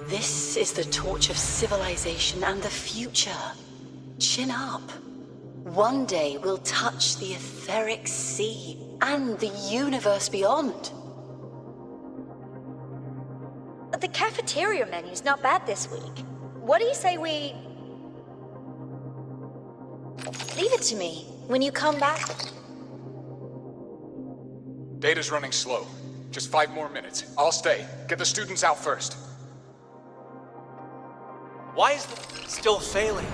This is the torch of civilization and the future. Chin up. One day we'll touch the etheric sea and the universe beyond. The cafeteria menu's not bad this week. What do you say we... Leave it to me. When you come back... Data's running slow. Just 5 more minutes. I'll stay. Get the students out first. Why is the... still failing?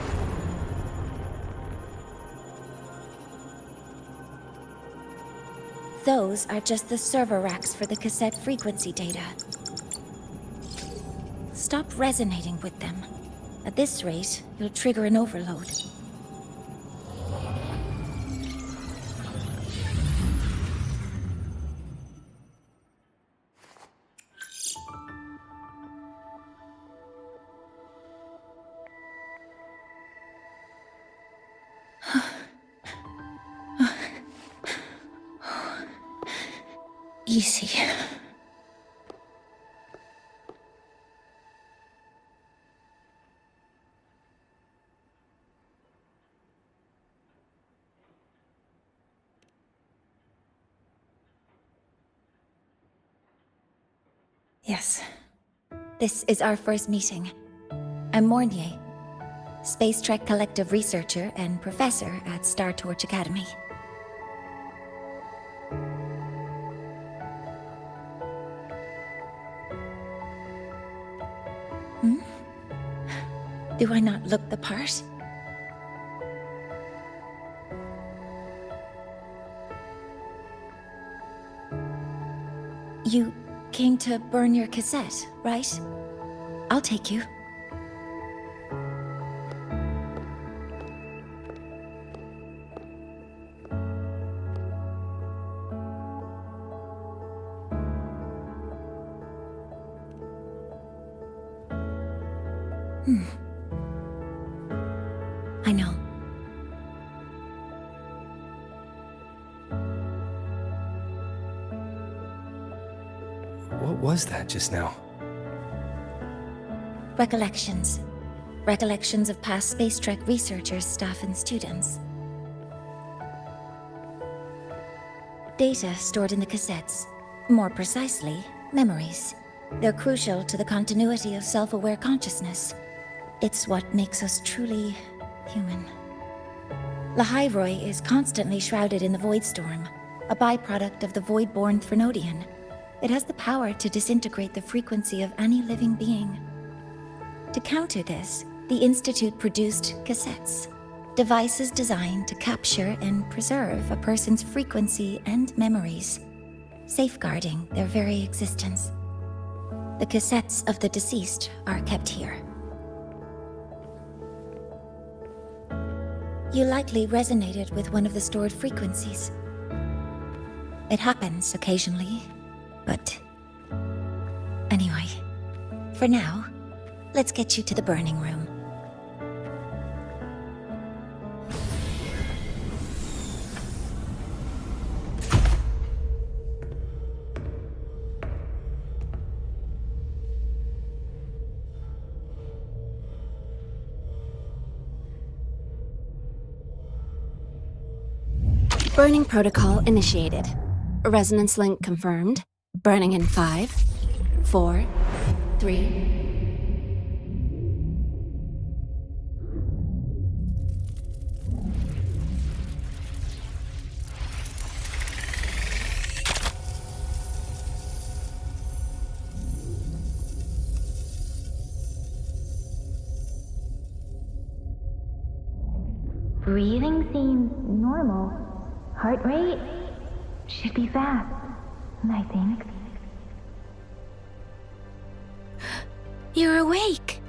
Those are just the server racks for the cassette frequency data. Stop resonating with them. At this rate, you'll trigger an overload. Easy. Yes. This is our first meeting. I'm Mornier, Space Trek Collective researcher and professor at Star Torch Academy. Do I not look the part? You came to burn your cassette, right? I'll take you. I know. What was that just now? Recollections. Recollections of past Space Trek researchers, staff, and students. Data stored in the cassettes. More precisely, memories. They're crucial to the continuity of self-aware consciousness. It's what makes us truly human. Lynae is constantly shrouded in the Void Storm, a byproduct of the Void-born Threnodian. It has the power to disintegrate the frequency of any living being. To counter this, the Institute produced cassettes, devices designed to capture and preserve a person's frequency and memories, safeguarding their very existence. The cassettes of the deceased are kept here. You likely resonated with one of the stored frequencies. It happens occasionally, but... Anyway, for now, let's get you to the burning room. Burning protocol initiated. Resonance link confirmed. Burning in 5, 4, 3... Breathing seems normal. Heart rate should be fast, I think. You're awake!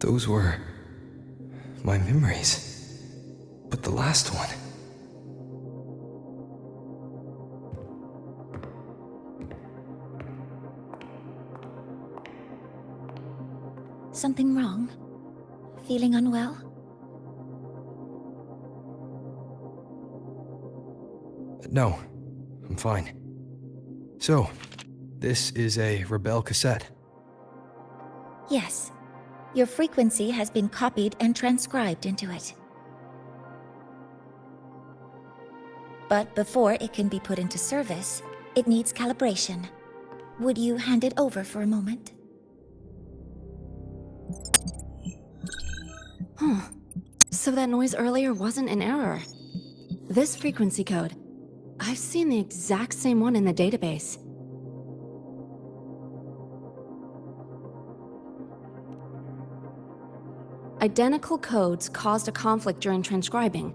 Those were my memories. But the last one... Something wrong? Feeling unwell? No, I'm fine. So, this is a Rebel cassette. Yes. Your frequency has been copied and transcribed into it. But before it can be put into service, it needs calibration. Would you hand it over for a moment? Huh. So that noise earlier wasn't an error. This frequency code, I've seen the exact same one in the database. Identical codes caused a conflict during transcribing.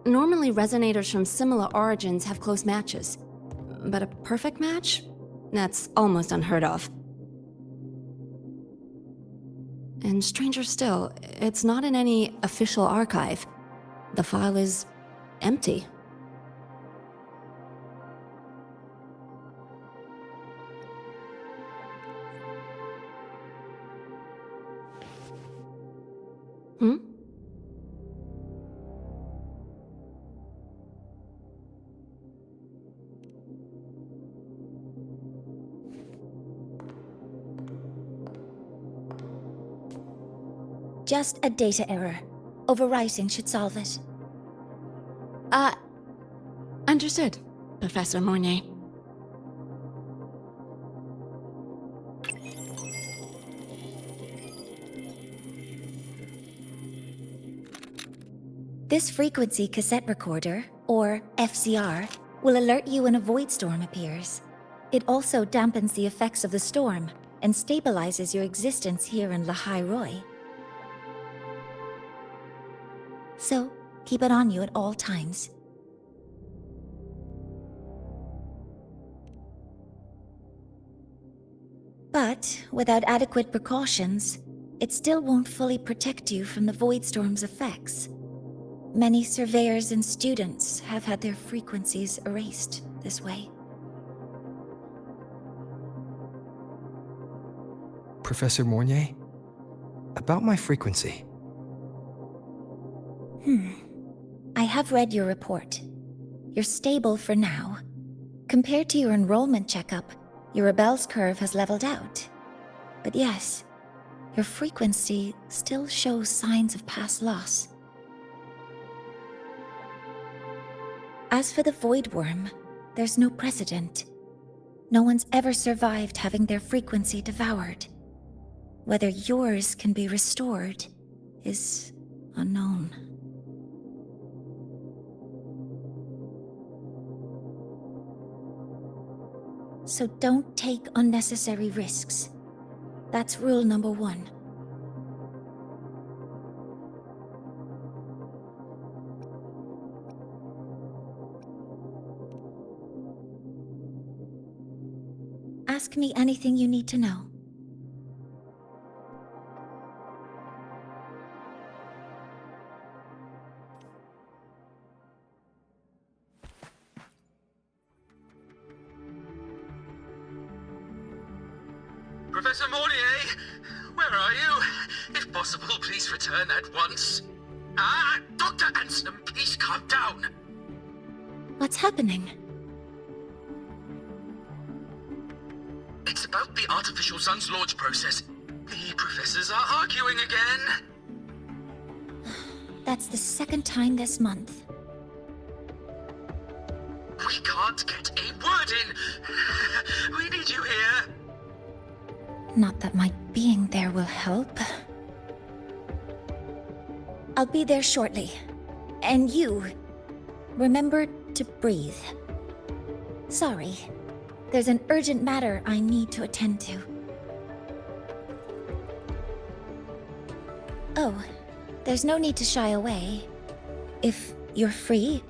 Normally, resonators from similar origins have close matches. But a perfect match? That's almost unheard of. And stranger still, it's not in any official archive. The file is empty. Hmm? Just a data error. Overwriting should solve it. Understood, Professor Mornay. This frequency cassette recorder, or FCR, will alert you when a void storm appears. It also dampens the effects of the storm and stabilizes your existence here in Lynae Roy. So, keep it on you at all times. But, without adequate precautions, it still won't fully protect you from the void storm's effects. Many surveyors and students have had their frequencies erased this way. Professor Mornay? About my frequency. I have read your report. You're stable for now. Compared to your enrollment checkup, your rebel's curve has leveled out. But yes, your frequency still shows signs of past loss. As for the Void Worm, there's no precedent. No one's ever survived having their frequency devoured. Whether yours can be restored is unknown. So don't take unnecessary risks. That's rule number 1. Ask me anything you need to know. Professor Mornier, where are you? If possible, please return at once. Dr. Anson, please calm down. What's happening? It's about the artificial sun's launch process. The professors are arguing again. That's the second time this month. We can't get a word in. We need you here. Not that my being there will help. I'll be there shortly. And you, remember to breathe. Sorry, there's an urgent matter I need to attend to. Oh, there's no need to shy away. If you're free,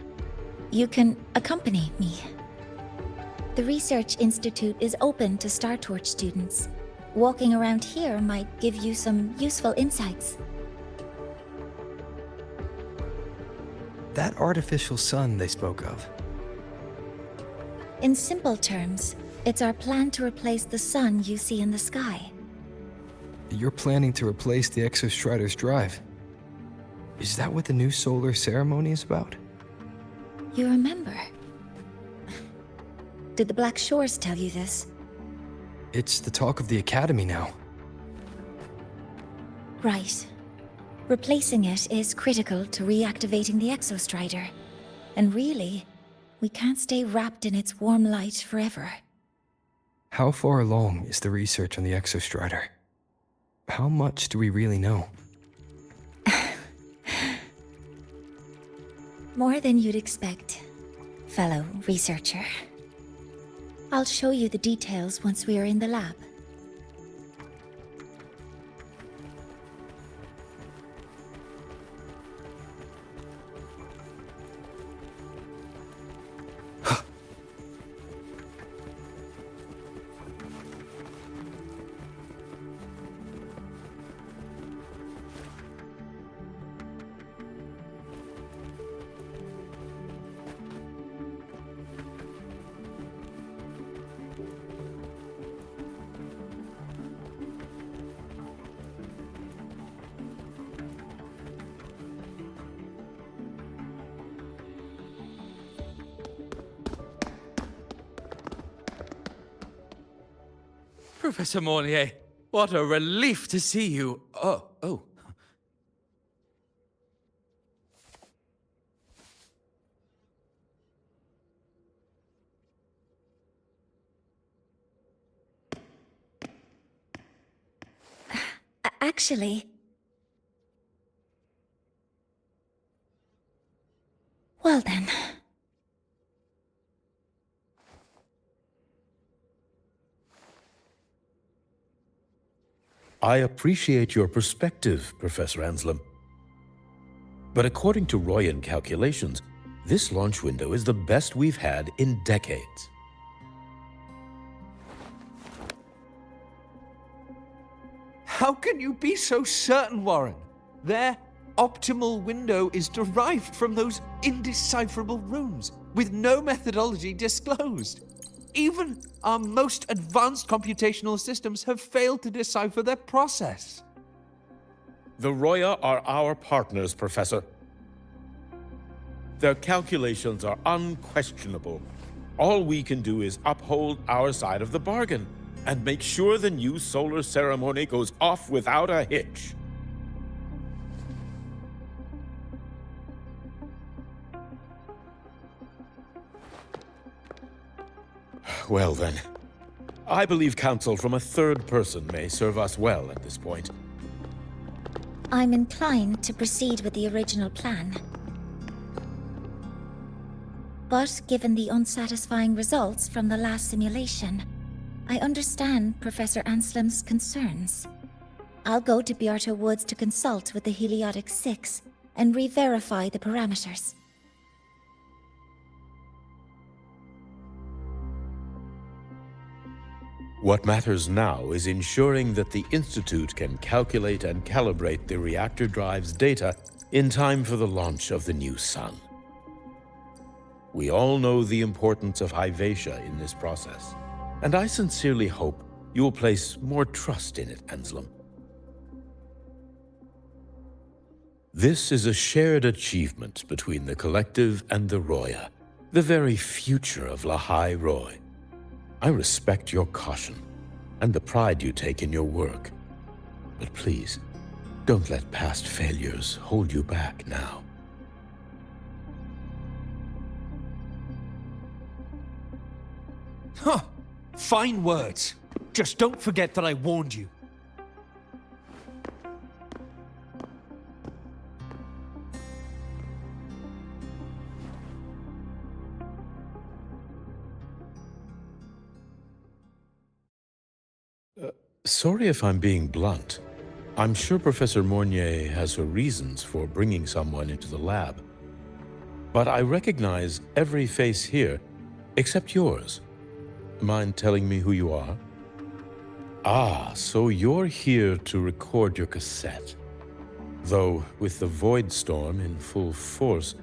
you can accompany me. The Research Institute is open to Star Torch students. Walking around here might give you some useful insights. That artificial sun they spoke of. In simple terms, it's our plan to replace the sun you see in the sky. You're planning to replace the Exostrider's drive. Is that what the new solar ceremony is about? You remember? Did the Black Shores tell you this? It's the talk of the Academy now. Right. Replacing it is critical to reactivating the Exostrider. And really, we can't stay wrapped in its warm light forever. How far along is the research on the Exostrider? How much do we really know? More than you'd expect, fellow researcher. I'll show you the details once we are in the lab. Professor Mornier, what a relief to see you. Oh. Actually... Well then... I appreciate your perspective, Professor Anselm. But according to Royan calculations, this launch window is the best we've had in decades. How can you be so certain, Warren? Their optimal window is derived from those indecipherable runes, with no methodology disclosed. Even our most advanced computational systems have failed to decipher their process. The Roya are our partners, Professor. Their calculations are unquestionable. All we can do is uphold our side of the bargain and make sure the new solar ceremony goes off without a hitch. Well then, I believe counsel from a third person may serve us well at this point. I'm inclined to proceed with the original plan. But given the unsatisfying results from the last simulation, I understand Professor Anselm's concerns. I'll go to Bearto Woods to consult with the Heliotic Six and re-verify the parameters. What matters now is ensuring that the Institute can calculate and calibrate the reactor drive's data in time for the launch of the new sun. We all know the importance of Hyvatia in this process, and I sincerely hope you will place more trust in it, Anselm. This is a shared achievement between the Collective and the Roya, the very future of Lahai Roy. I respect your caution and the pride you take in your work, but please, don't let past failures hold you back now. Huh! Fine words. Just don't forget that I warned you. Sorry if I'm being blunt. I'm sure Professor Mornier has her reasons for bringing someone into the lab. But I recognize every face here, except yours. Mind telling me who you are? Ah, so you're here to record your cassette. Though, with the Void Storm in full force...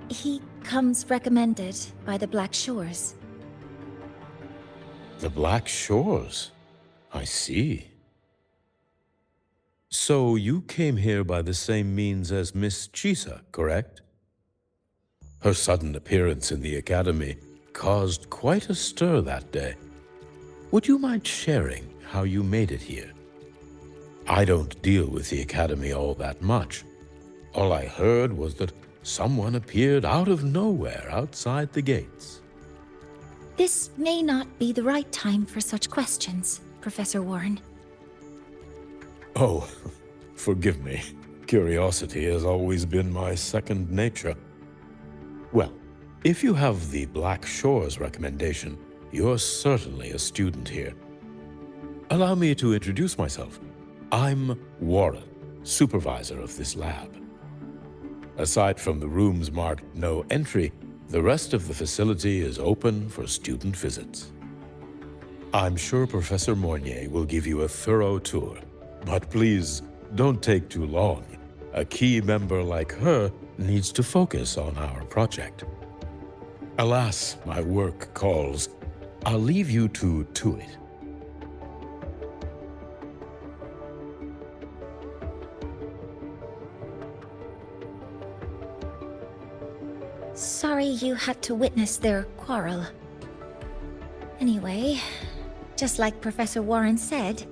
He comes recommended by the Black Shores. The Black Shores? I see. So you came here by the same means as Miss Chisa, correct? Her sudden appearance in the Academy caused quite a stir that day. Would you mind sharing how you made it here? I don't deal with the Academy all that much. All I heard was that someone appeared out of nowhere outside the gates. This may not be the right time for such questions, Professor Warren. Oh, forgive me. Curiosity has always been my second nature. Well, if you have the Black Shores recommendation, you're certainly a student here. Allow me to introduce myself. I'm Warren, supervisor of this lab. Aside from the rooms marked no entry, the rest of the facility is open for student visits. I'm sure Professor Mornier will give you a thorough tour, but please don't take too long. A key member like her needs to focus on our project. Alas, my work calls. I'll leave you to it. Sorry you had to witness their quarrel. Anyway, just like Professor Warren said,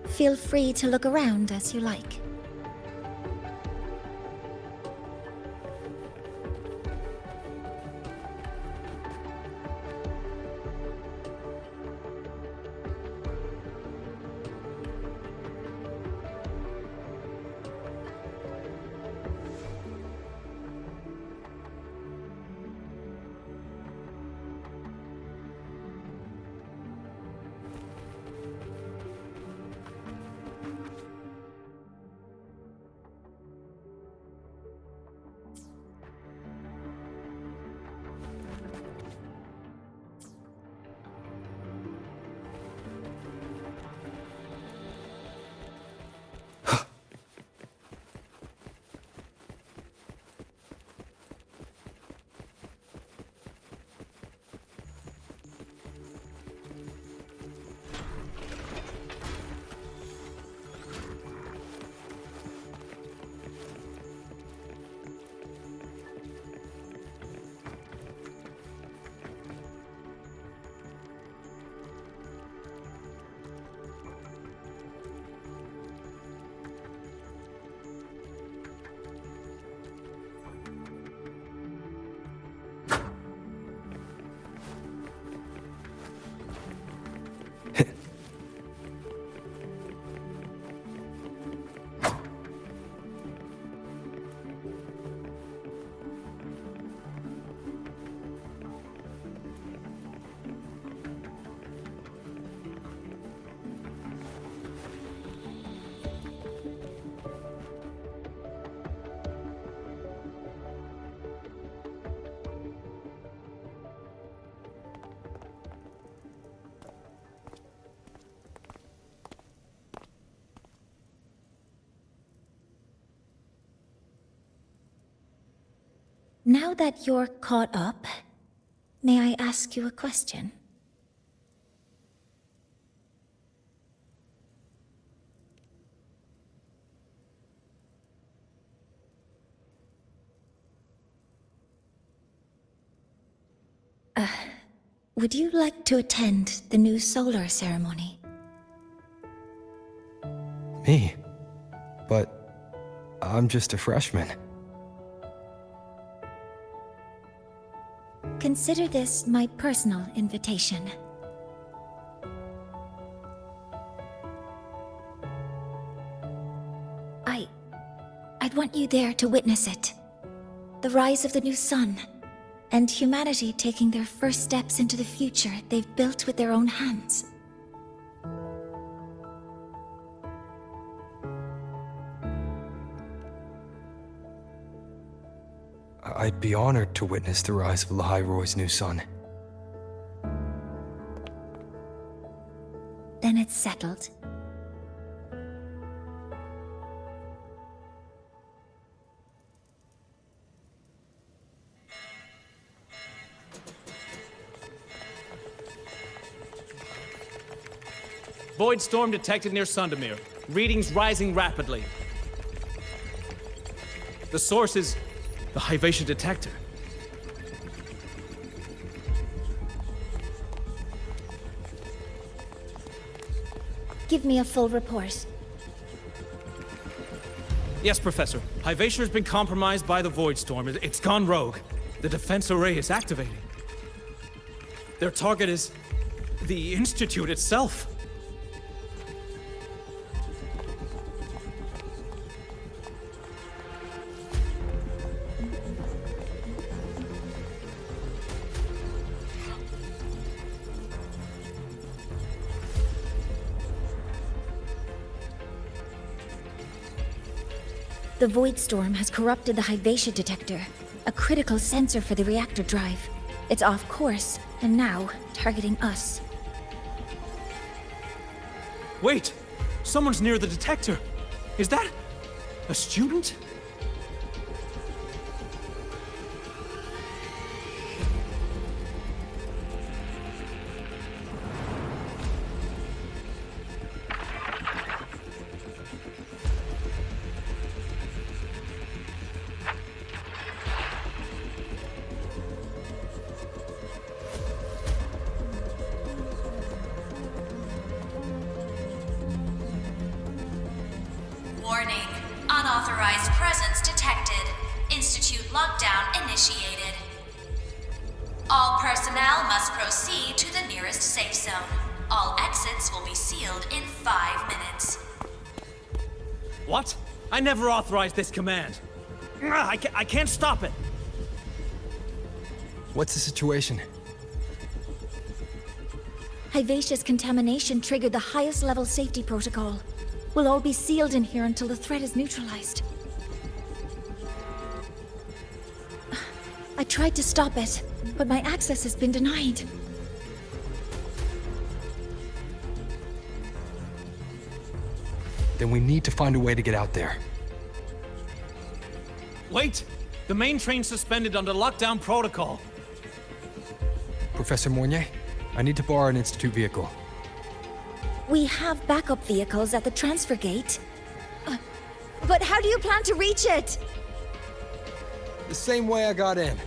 feel free to look around as you like. Now that you're caught up, may I ask you a question? Would you like to attend the new solar ceremony? Me? But I'm just a freshman. Consider this my personal invitation. I'd want you there to witness it. The rise of the new sun, and humanity taking their first steps into the future they've built with their own hands. I'd be honored to witness the rise of Lynae's new sun. Then it's settled. Void storm detected near Sundamir. Readings rising rapidly. The source is the Hyvatia detector. Give me a full report. Yes, Professor. Hyvatia has been compromised by the Void Storm. It's gone rogue. The defense array is activating. Their target is the Institute itself. The Void Storm has corrupted the Hyvatia detector, a critical sensor for the reactor drive. It's off course, and now targeting us. Wait! Someone's near the detector! Is that a student? Warning. Unauthorized presence detected. Institute lockdown initiated. All personnel must proceed to the nearest safe zone. All exits will be sealed in 5 minutes. What? I never authorized this command. I can't stop it. What's the situation? Hyvatia's contamination triggered the highest level safety protocol. We'll all be sealed in here until the threat is neutralized. I tried to stop it, but my access has been denied. Then we need to find a way to get out there. Wait! The main train's suspended under lockdown protocol. Professor Mornier, I need to borrow an Institute vehicle. We have backup vehicles at the transfer gate. But how do you plan to reach it? The same way I got in.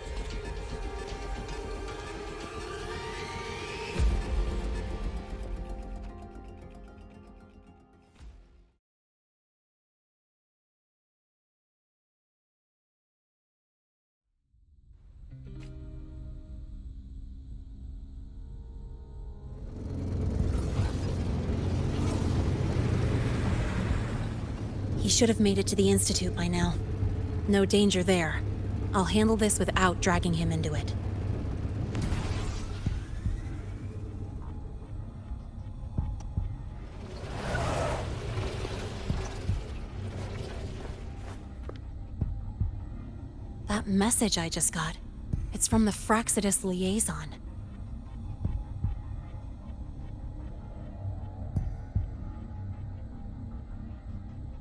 He should have made it to the Institute by now. No danger there. I'll handle this without dragging him into it. That message I just got, it's from the Fraxidus liaison.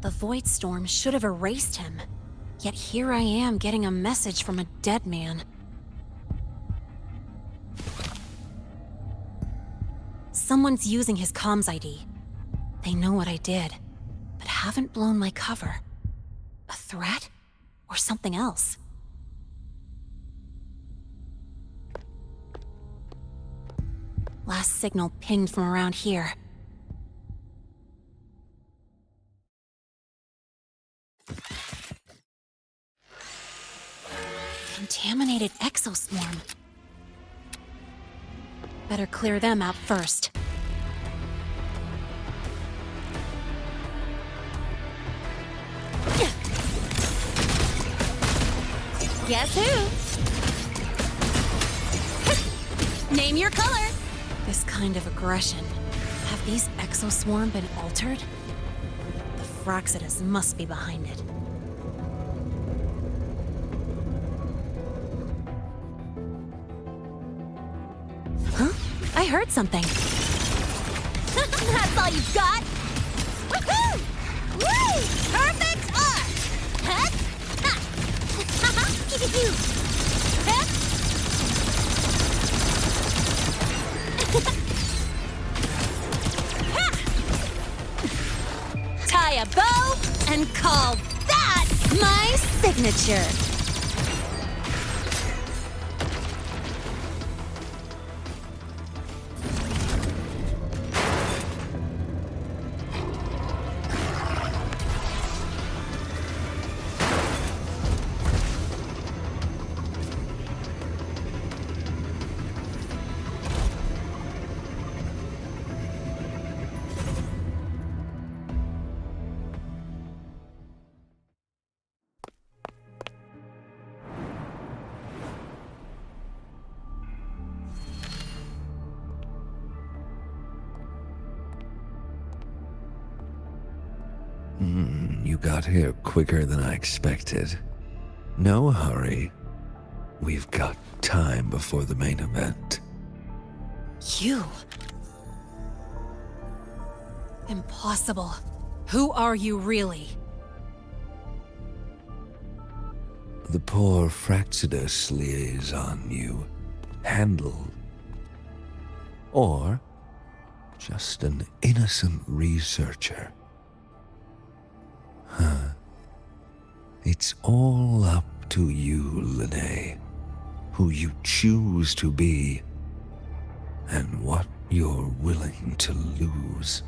The Void Storm should have erased him. Yet here I am getting a message from a dead man. Someone's using his comms ID. They know what I did, but haven't blown my cover. A threat? Or something else? Last signal pinged from around here. Contaminated exoswarm. Better clear them out first. Guess who? Name your color! This kind of aggression. Have these exoswarm been altered? The Fraxidus must be behind it. Huh? I heard something. That's all you've got? Woohoo! Woo! Perfect arc! Huh? Ha! Ha-ha! Pew-pew-pew! Huh? Ha! Tie a bow and call that my signature. You got here quicker than I expected. No hurry. We've got time before the main event. You? Impossible. Who are you really? The poor Fraxidus liaison you handled. Or just an innocent researcher. It's all up to you, Lynae, who you choose to be, and what you're willing to lose.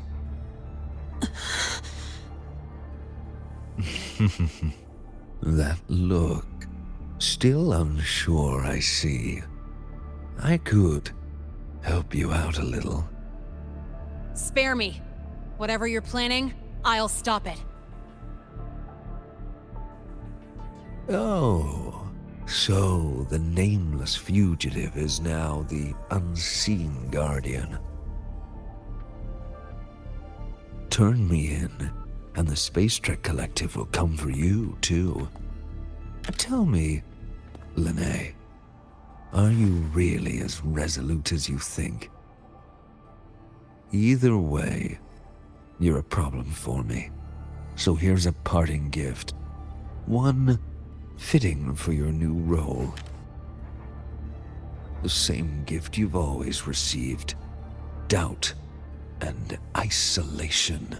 That look, still unsure, I see. I could help you out a little. Spare me. Whatever you're planning, I'll stop it. Oh, so the nameless fugitive is now the unseen guardian. Turn me in, and the Space Trek Collective will come for you, too. Tell me, Lynae, are you really as resolute as you think? Either way, you're a problem for me. So here's a parting gift. One fitting for your new role. The same gift you've always received. Doubt and isolation.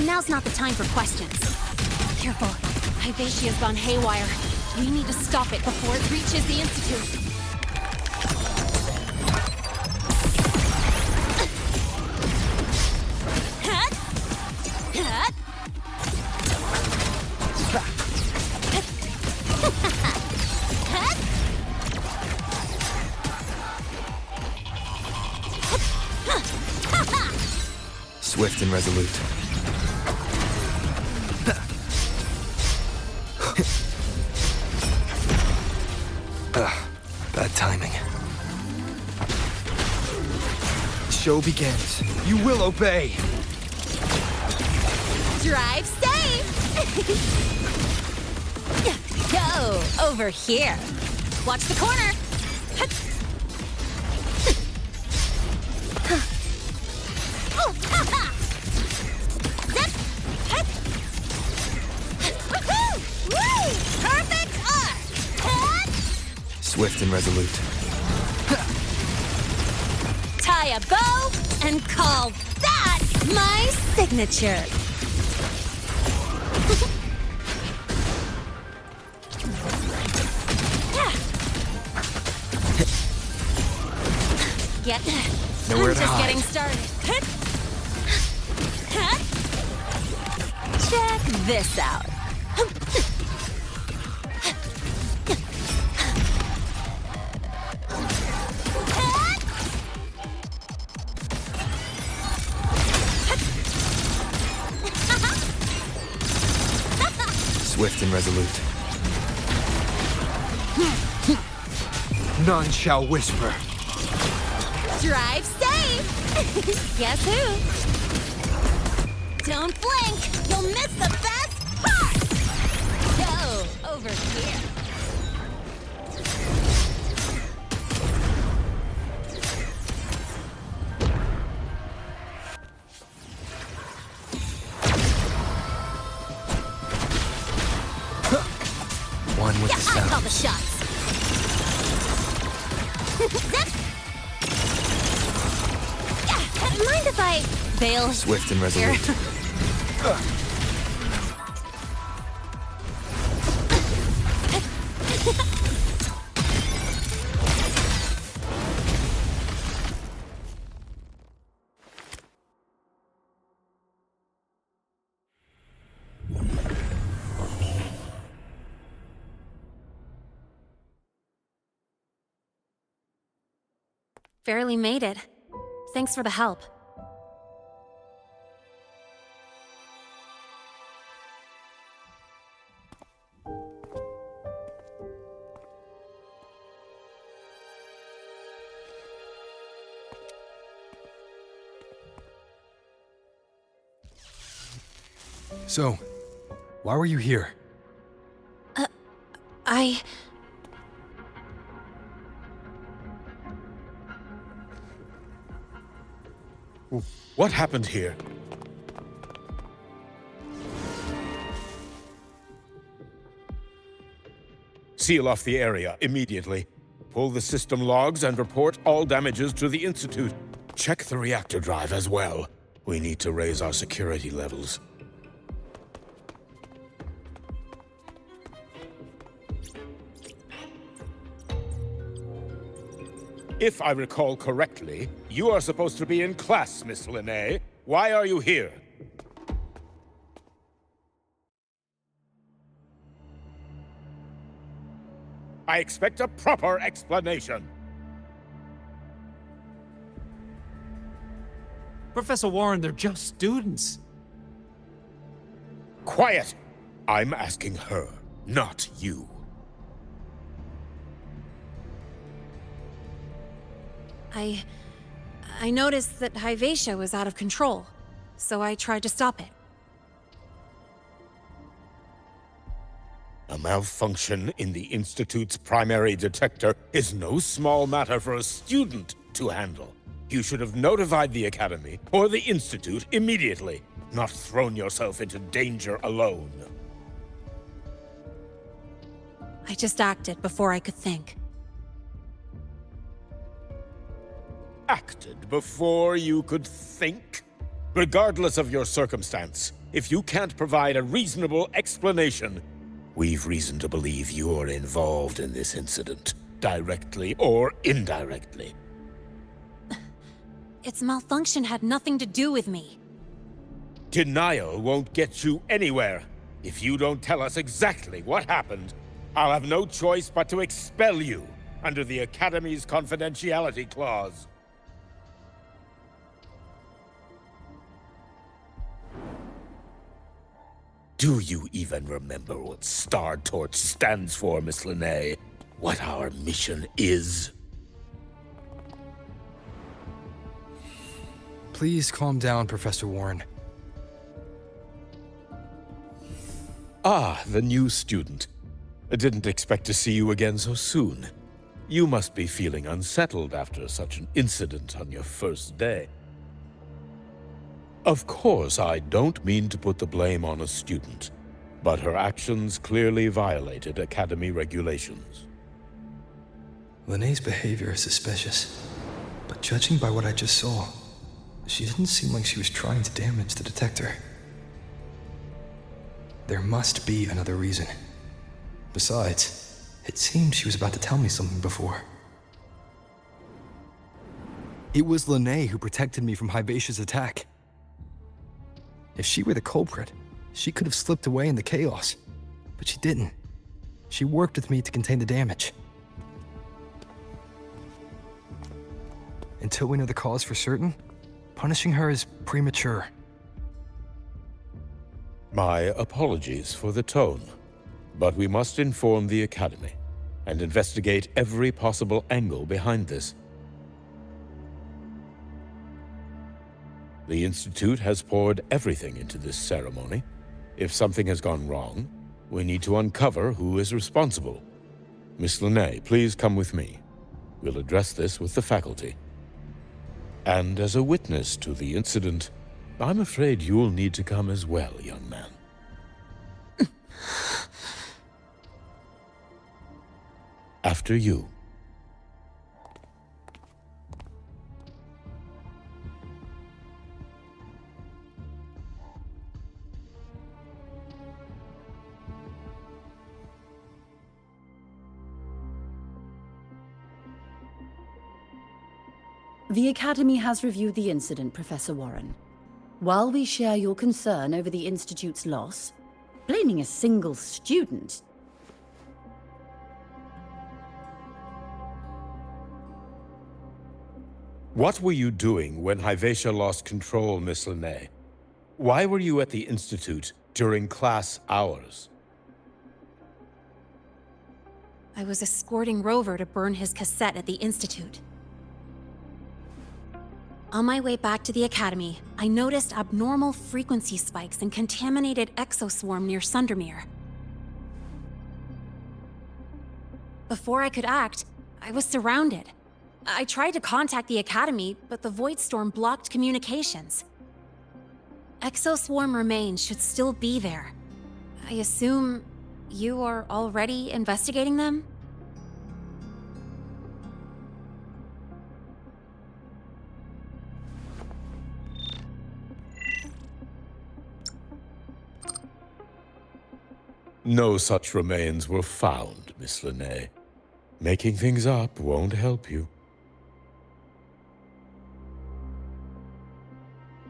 Now's not the time for questions. Careful. Hyvatia's gone haywire. We need to stop it before it reaches the Institute. Swift and resolute. Bad timing. Show begins. You will obey. Drive safe! Go over here. Watch the corner. Perfect arc! Swift and resolute. Tie a bow and call that my signature. Nowhere I'm to just hide. getting started. Check this out. Swift and resolute. None shall whisper. Drive safe! Guess who? Don't blink! You'll miss the best part! Go over here. One with the I call the sounds. shots. Mind if I bail? Swift and resolute. Barely made it. Thanks for the help. So, why were you here? What happened here? Seal off the area immediately. Pull the system logs and report all damages to the Institute. Check the reactor drive as well. We need to raise our security levels. If I recall correctly, you are supposed to be in class, Miss Lynae. Why are you here? I expect a proper explanation. Professor Warren, they're just students. Quiet! I'm asking her, not you. I noticed that Hyvatia was out of control, so I tried to stop it. A malfunction in the Institute's primary detector is no small matter for a student to handle. You should have notified the Academy or the Institute immediately, not thrown yourself into danger alone. I just acted before I could think. Acted before you could think? Regardless of your circumstance, if you can't provide a reasonable explanation, we've reason to believe you're involved in this incident, directly or indirectly. Its malfunction had nothing to do with me. Denial won't get you anywhere. If you don't tell us exactly what happened, I'll have no choice but to expel you under the Academy's confidentiality clause. Do you even remember what Star Torch stands for, Miss Lynae? What our mission is? Please calm down, Professor Warren. Ah, the new student. I didn't expect to see you again so soon. You must be feeling unsettled after such an incident on your first day. Of course, I don't mean to put the blame on a student, but her actions clearly violated Academy regulations. Lynae's behavior is suspicious, but judging by what I just saw, she didn't seem like she was trying to damage the detector. There must be another reason. Besides, it seemed she was about to tell me something before. It was Lynae who protected me from Hibacia's attack. If she were the culprit, she could have slipped away in the chaos. But she didn't. She worked with me to contain the damage. Until we know the cause for certain, punishing her is premature. My apologies for the tone, but we must inform the Academy and investigate every possible angle behind this. The Institute has poured everything into this ceremony. If something has gone wrong, we need to uncover who is responsible. Miss Lynae, please come with me. We'll address this with the faculty. And as a witness to the incident, I'm afraid you'll need to come as well, young man. After you. The Academy has reviewed the incident, Professor Warren. While we share your concern over the Institute's loss, blaming a single student... What were you doing when Hibacia lost control, Miss Lynae? Why were you at the Institute during class hours? I was escorting Rover to burn his cassette at the Institute. On my way back to the Academy, I noticed abnormal frequency spikes and contaminated exoswarm near Sundermere. Before I could act, I was surrounded. I tried to contact the Academy, but the Void Storm blocked communications. Exoswarm remains should still be there. I assume you are already investigating them? No such remains were found, Miss Lynae. Making things up won't help you.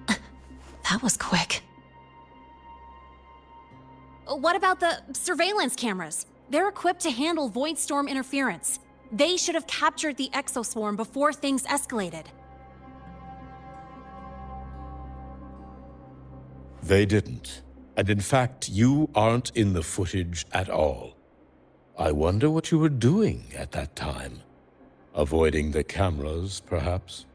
That was quick. What about the surveillance cameras? They're equipped to handle Void Storm interference. They should have captured the exoswarm before things escalated. They didn't. And in fact, you aren't in the footage at all. I wonder what you were doing at that time. Avoiding the cameras, perhaps?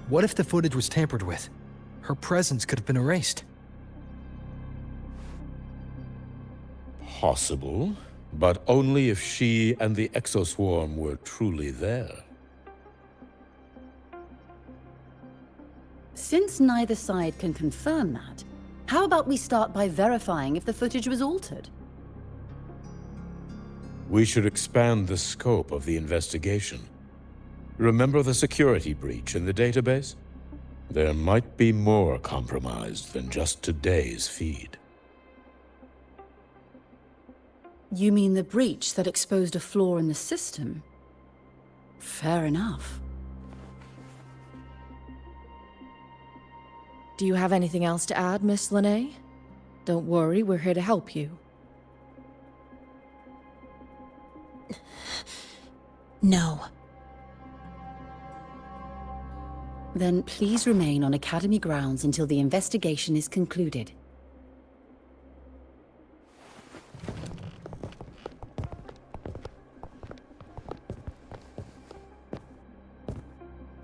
What if the footage was tampered with? Her presence could have been erased. Possible, but only if she and the exoswarm were truly there. Since neither side can confirm that, how about we start by verifying if the footage was altered? We should expand the scope of the investigation. Remember the security breach in the database? There might be more compromised than just today's feed. You mean the breach that exposed a flaw in the system? Fair enough. Do you have anything else to add, Miss Lynae? Don't worry, we're here to help you. No. Then please remain on Academy grounds until the investigation is concluded.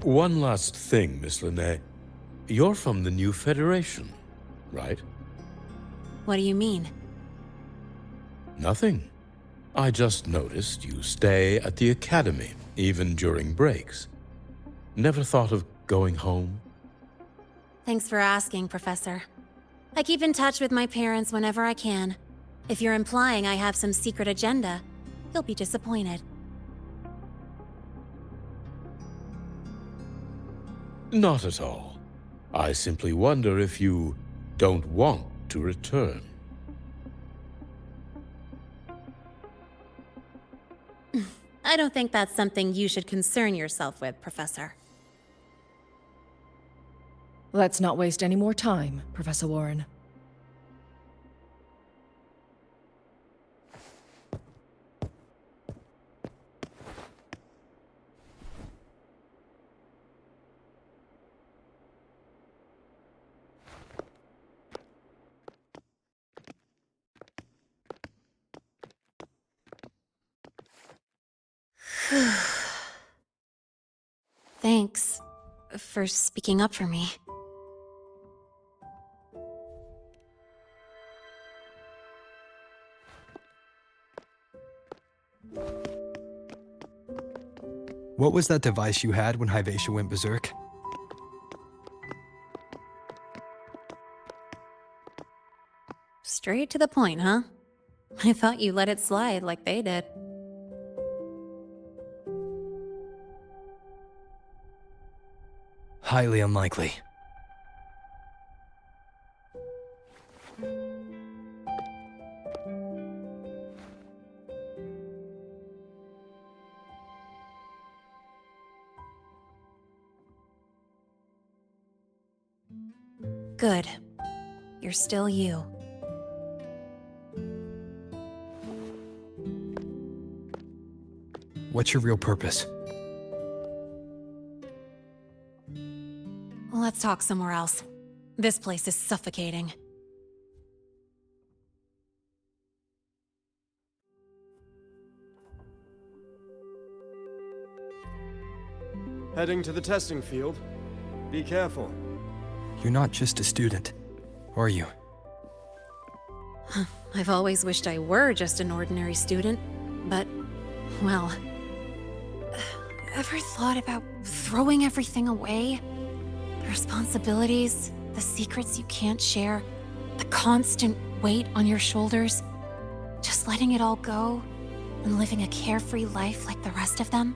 One last thing, Miss Lynae. You're from the new Federation, right? What do you mean? Nothing. I just noticed you stay at the Academy, even during breaks. Never thought of going home? Thanks for asking, Professor. I keep in touch with my parents whenever I can. If you're implying I have some secret agenda, you'll be disappointed. Not at all. I simply wonder if you don't want to return. I don't think that's something you should concern yourself with, Professor. Let's not waste any more time, Professor Warren. Thanks for speaking up for me. What was that device you had when Hyvatia went berserk? Straight to the point, huh? I thought you let it slide like they did. Highly unlikely. Good. You're still you. What's your real purpose? Let's talk somewhere else. This place is suffocating. Heading to the testing field. Be careful. You're not just a student, are you? I've always wished I were just an ordinary student, but, well... Ever thought about throwing everything away? The responsibilities, the secrets you can't share, the constant weight on your shoulders. Just letting it all go and living a carefree life like the rest of them?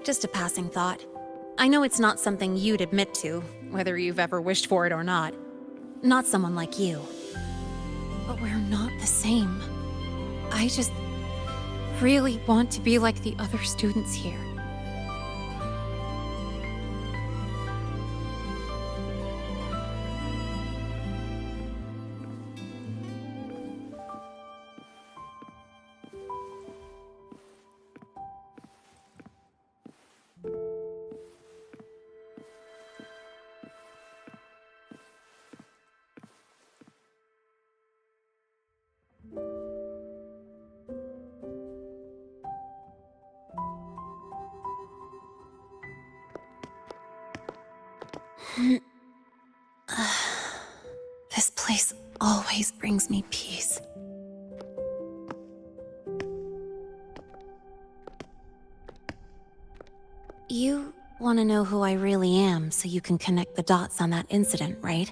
Just a passing thought. I know it's not something you'd admit to, whether you've ever wished for it or not. Not someone like you. But we're not the same. I just really want to be like the other students here. This place always brings me peace. Want to know who I really am so you can connect the dots on that incident, right?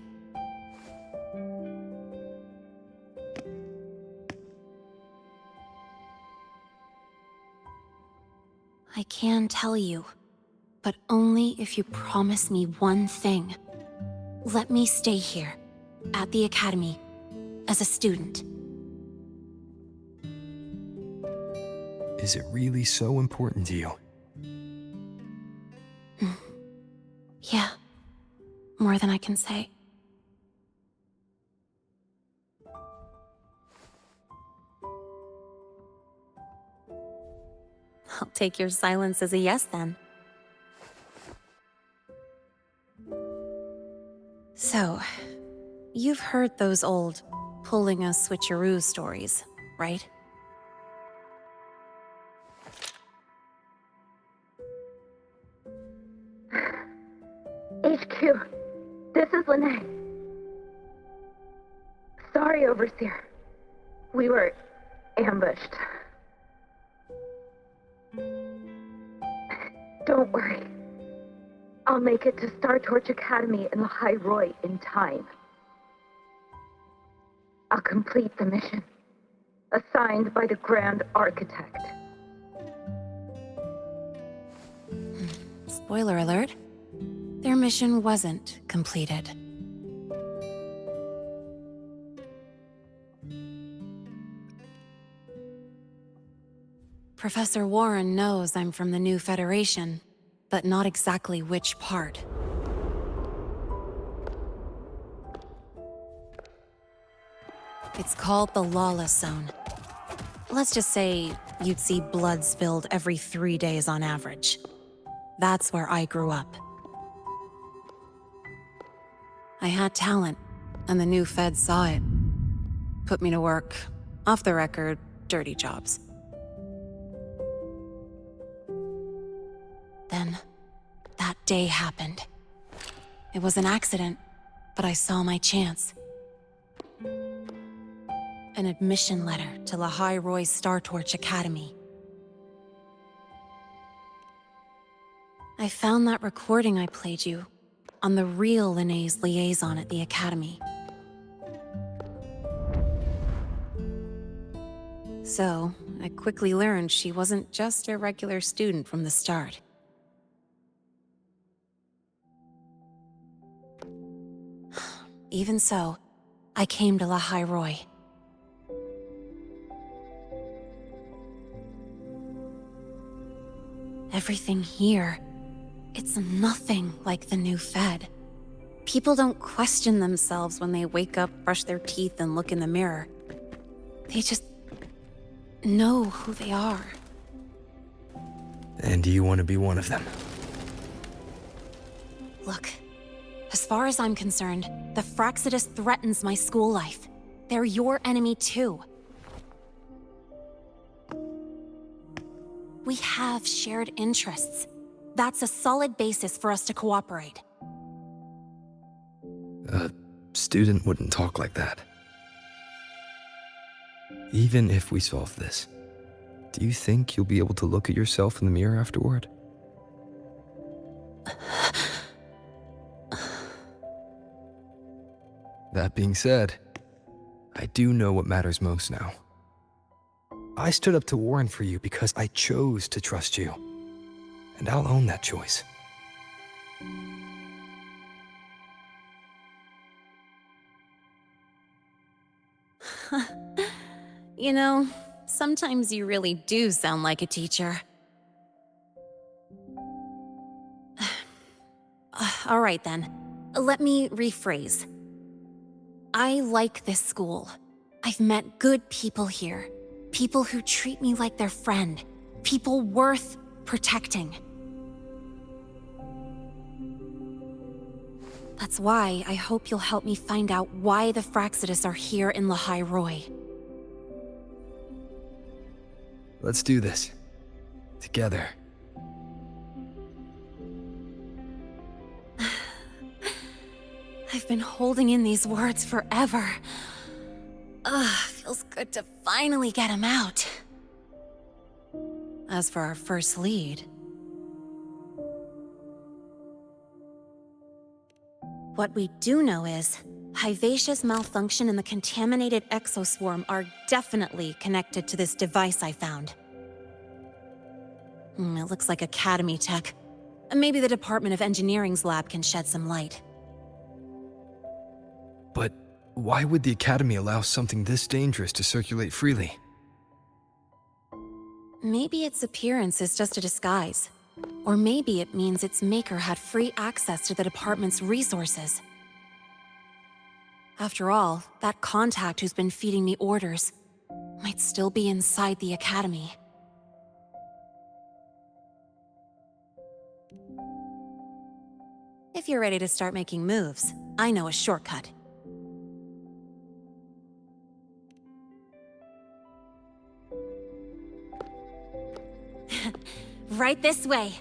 I can tell you, but only if you promise me one thing. Let me stay here, at the Academy, as a student. Is it really so important to you? Yeah, more than I can say. I'll take your silence as a yes then. So, you've heard those old pulling a switcheroo stories, right? HQ, this is Lynae. Sorry, Overseer. We were ambushed. Don't worry. I'll make it to Star Torch Academy in the High Roy in time. I'll complete the mission, assigned by the Grand Architect. Spoiler alert. Their mission wasn't completed. Professor Warren knows I'm from the new Federation, but not exactly which part. It's called the Lawless Zone. Let's just say you'd see blood spilled every 3 days on average. That's where I grew up. I had talent, and the new feds saw it. Put me to work, off the record, dirty jobs. Then, that day happened. It was an accident, but I saw my chance. An admission letter to La High Roy Star Torch Academy. I found that recording I played you on the real Lynae's liaison at the Academy. So, I quickly learned she wasn't just a regular student from the start. Even so, I came to La High Roy. Everything here, it's nothing like the new Fed. People don't question themselves when they wake up, brush their teeth, and look in the mirror. They just know who they are. And do you want to be one of them? Look, as far as I'm concerned, the Fraxidus threatens my school life. They're your enemy too. We have shared interests. That's a solid basis for us to cooperate. A student wouldn't talk like that. Even if we solve this, do you think you'll be able to look at yourself in the mirror afterward? That being said, I do know what matters most now. I stood up to Warren for you because I chose to trust you. And I'll own that choice. You know, sometimes you really do sound like a teacher. All right then, let me rephrase. I like this school. I've met good people here. People who treat me like their friend. People worth protecting. That's why I hope you'll help me find out why the Fraxidus are here in La High Roy. Let's do this. Together. I've been holding in these words forever. Feels good to finally get him out. As for our first lead, What we do know is, Hivacia's malfunction and the contaminated exoswarm are definitely connected to this device I found. It looks like Academy tech. Maybe the Department of Engineering's lab can shed some light. But why would the Academy allow something this dangerous to circulate freely? Maybe its appearance is just a disguise. Or maybe it means its maker had free access to the department's resources. After all, that contact who's been feeding me orders might still be inside the Academy. If you're ready to start making moves, I know a shortcut. Right this way.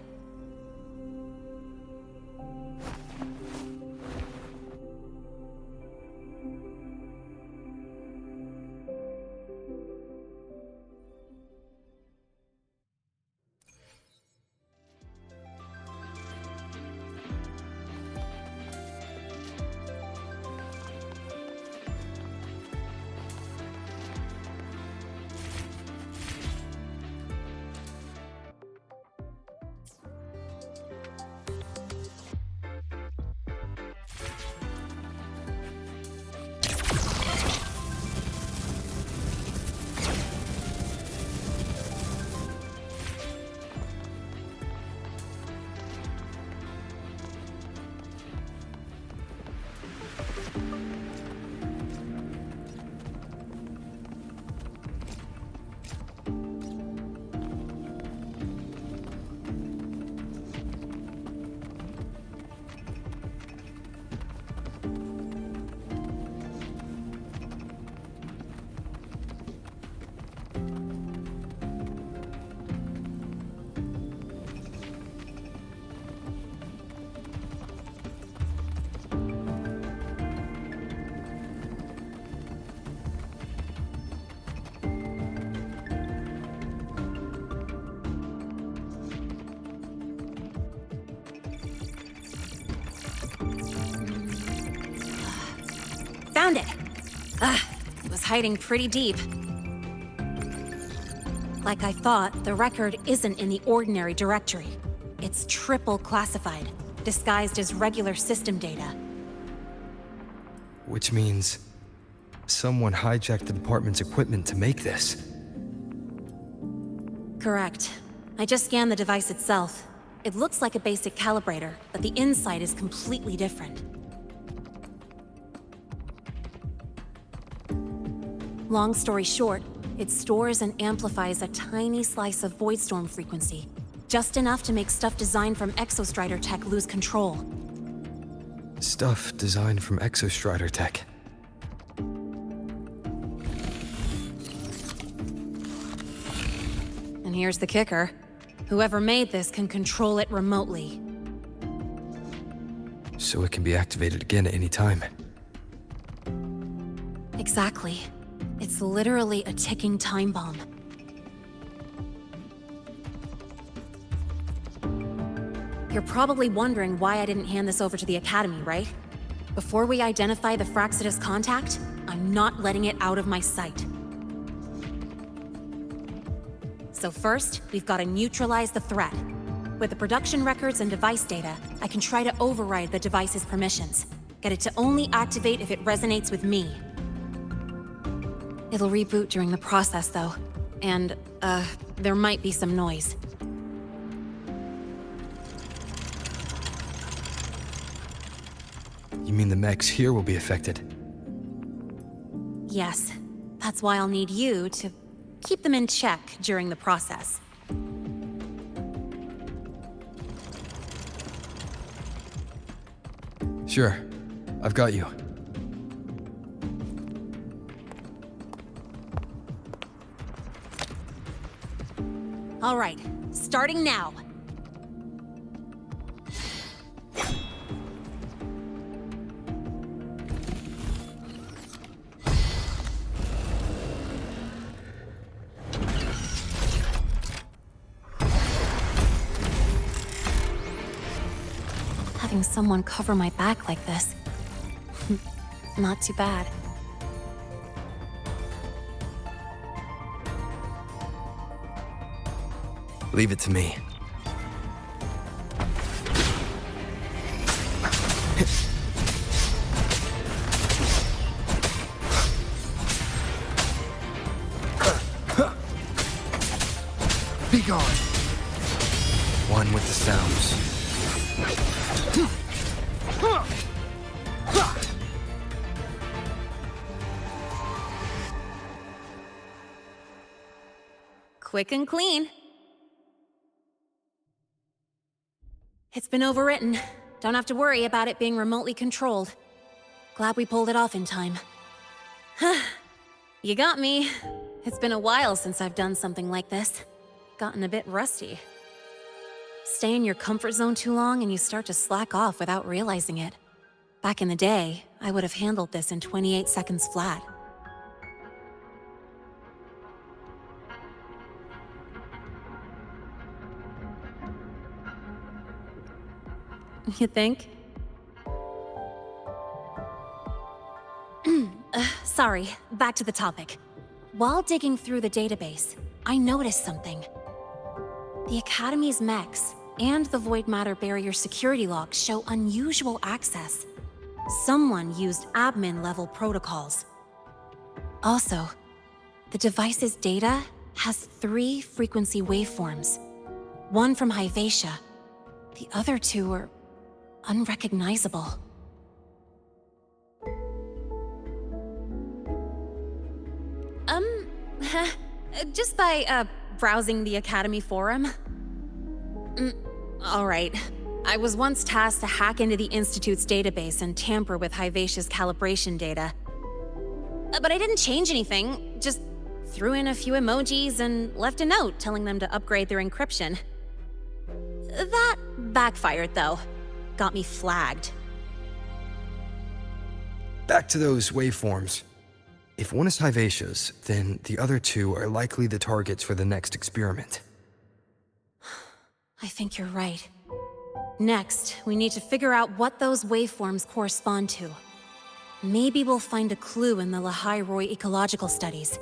Found it! It was hiding pretty deep. Like I thought, the record isn't in the ordinary directory. It's triple classified, disguised as regular system data. Which means someone hijacked the department's equipment to make this. Correct. I just scanned the device itself. It looks like a basic calibrator, but the inside is completely different. Long story short, it stores and amplifies a tiny slice of Voidstorm frequency, just enough to make stuff designed from Exostrider tech lose control. Stuff designed from Exostrider tech. And here's the kicker. Whoever made this can control it remotely. So it can be activated again at any time. Exactly. It's literally a ticking time bomb. You're probably wondering why I didn't hand this over to the Academy, right? Before we identify the Fraxidus contact, I'm not letting it out of my sight. So first, we've got to neutralize the threat. With the production records and device data, I can try to override the device's permissions. Get it to only activate if it resonates with me. It'll reboot during the process, though. And, there might be some noise. You mean the mechs here will be affected? Yes. That's why I'll need you to keep them in check during the process. Sure. I've got you. All right, starting now. Having someone cover my back like this, Not too bad. Leave it to me. Be gone. One with the sounds. Quick and clean. It's been overwritten. Don't have to worry about it being remotely controlled. Glad we pulled it off in time. You got me. It's been a while since I've done something like this. Gotten a bit rusty. Stay in your comfort zone too long and you start to slack off without realizing it. Back in the day, I would have handled this in 28 seconds flat. You think? Sorry, back to the topic. While digging through the database, I noticed something. The Academy's mechs and the Void Matter Barrier security logs show unusual access. Someone used admin-level protocols. Also, the device's data has 3 frequency waveforms. One from Hyvatia. The other 2 are unrecognizable. Just by, browsing the Academy forum. Alright. I was once tasked to hack into the Institute's database and tamper with Hyvatia's calibration data. But I didn't change anything, just threw in a few emojis and left a note telling them to upgrade their encryption. That backfired, though. Got me flagged. Back to those waveforms. If one is Hyvatia's, then the other 2 are likely the targets for the next experiment. I think you're right. Next, we need to figure out what those waveforms correspond to. Maybe we'll find a clue in the Lynae ecological studies.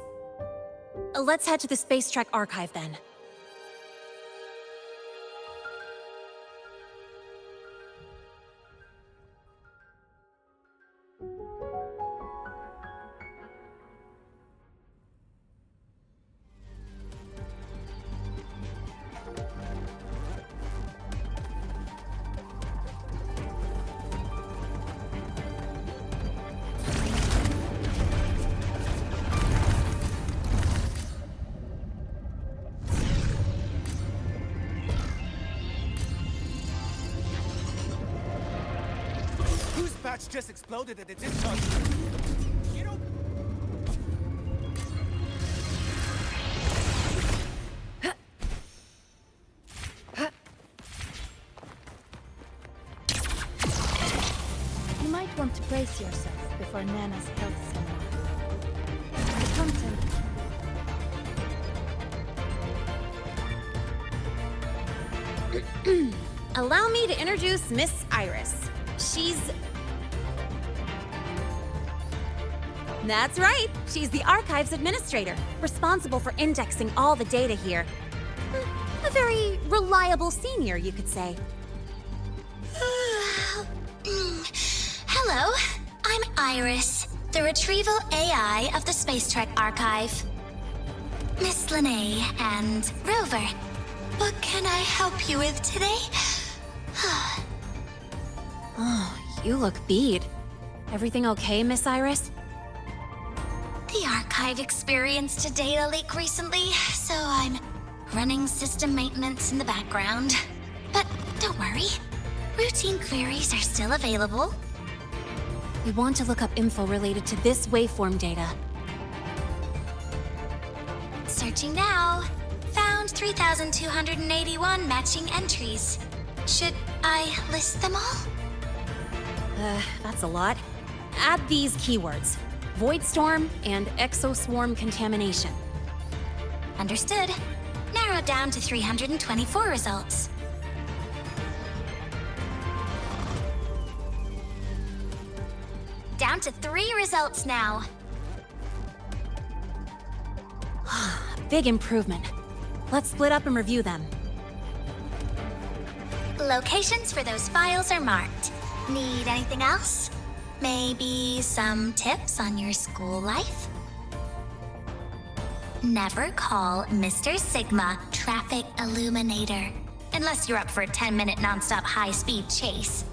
Let's head to the Space Trek archive then. Just exploded at the discharge. You know. You might want to brace yourself before Nana's health seminar. The content. Allow me to introduce Miss Iris. That's right! She's the Archives Administrator, responsible for indexing all the data here. A very reliable senior, you could say. Hello, I'm Iris, the retrieval AI of the Space Trek Archive. Miss Lynae and Rover, what can I help you with today? Oh, you look beat. Everything okay, Miss Iris? The Archive experienced a data leak recently, so I'm running system maintenance in the background. But don't worry, routine queries are still available. We want to look up info related to this waveform data. Searching now. Found 3,281 matching entries. Should I list them all? That's a lot. Add these keywords. Void Storm and Exoswarm Contamination. Understood. Narrowed down to 324 results. Down to 3 results now. Big improvement. Let's split up and review them. Locations for those files are marked. Need anything else? Maybe some tips on your school life? Never call Mr. Sigma Traffic Illuminator, unless you're up for a 10-minute nonstop high-speed chase.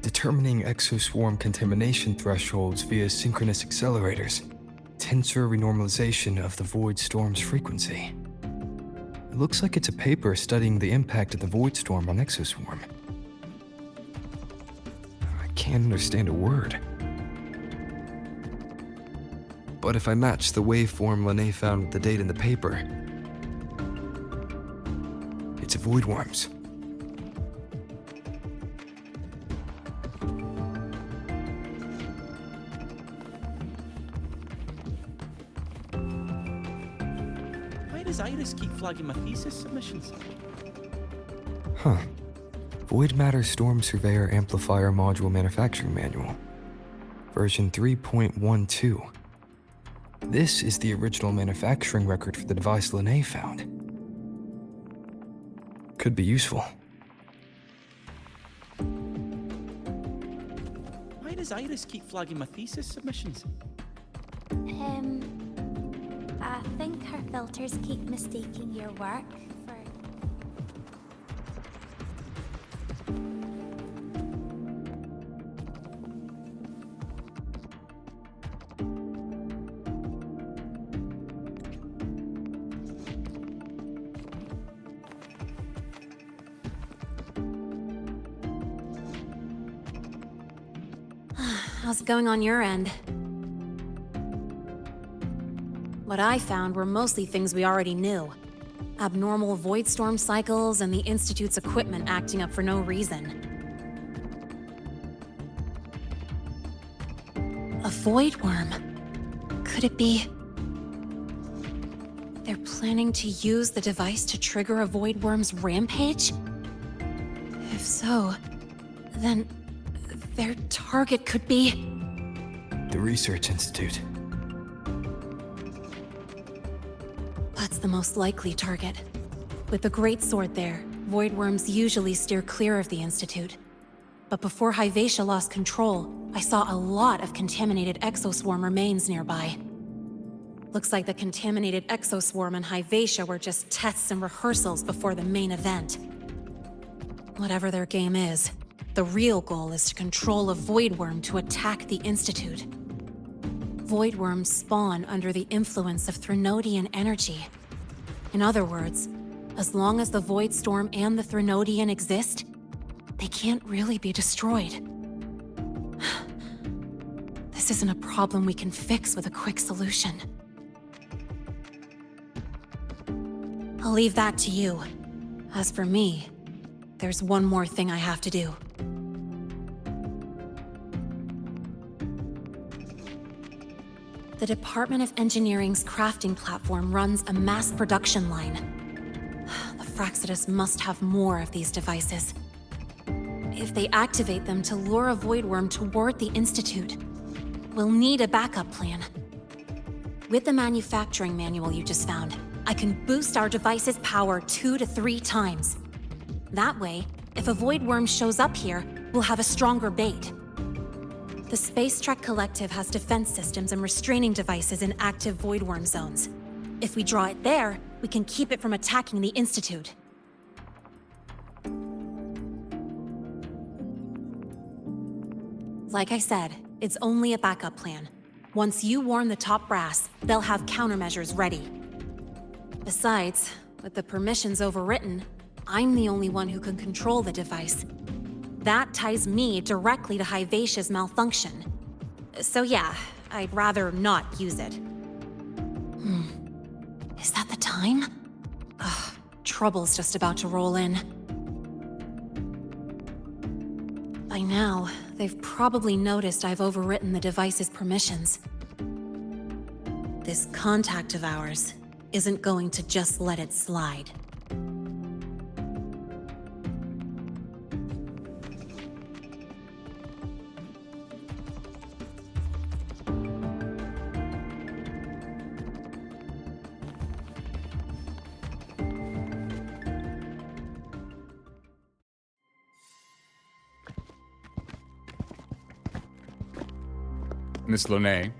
Determining exoswarm contamination thresholds via synchronous accelerators. Tensor renormalization of the void storm's frequency. It looks like it's a paper studying the impact of the void storm on exoswarm. I can't understand a word. But if I match the waveform Lynae found with the data in the paper, it's a void worms. Does Iris keep flagging my thesis submissions? Huh. Void Matter Storm Surveyor Amplifier Module Manufacturing Manual. Version 3.12. This is the original manufacturing record for the device Lynae found. Could be useful. Why does Iris keep flagging my thesis submissions? I think her filters keep mistaking your work for... How's it going on your end? What I found were mostly things we already knew. Abnormal void storm cycles and the Institute's equipment acting up for no reason. A void worm. Could it be... they're planning to use the device to trigger a void worm's rampage? If so, then their target could be... the Research Institute. That's the most likely target. With the Great Sword there, void worms usually steer clear of the Institute. But before Hyvatia lost control, I saw a lot of contaminated exoswarm remains nearby. Looks like the contaminated exoswarm and Hyvatia were just tests and rehearsals before the main event. Whatever their game is, the real goal is to control a void worm to attack the Institute. Void worms spawn under the influence of Threnodian energy. In other words, as long as the Void Storm and the Threnodian exist, they can't really be destroyed. This isn't a problem we can fix with a quick solution. I'll leave that to you. As for me, there's one more thing I have to do. The Department of Engineering's crafting platform runs a mass production line. The Fraxidus must have more of these devices. If they activate them to lure a void worm toward the Institute, we'll need a backup plan. With the manufacturing manual you just found, I can boost our device's power 2 to 3 times. That way, if a void worm shows up here, we'll have a stronger bait. The Space Trek Collective has defense systems and restraining devices in active void worm zones. If we draw it there, we can keep it from attacking the Institute. Like I said, it's only a backup plan. Once you warn the top brass, they'll have countermeasures ready. Besides, with the permissions overwritten, I'm the only one who can control the device. That ties me directly to Hyvatia's malfunction. So yeah, I'd rather not use it. Is that the time? Ugh, trouble's just about to roll in. By now, they've probably noticed I've overwritten the device's permissions. This contact of ours isn't going to just let it slide. Miss Lynae,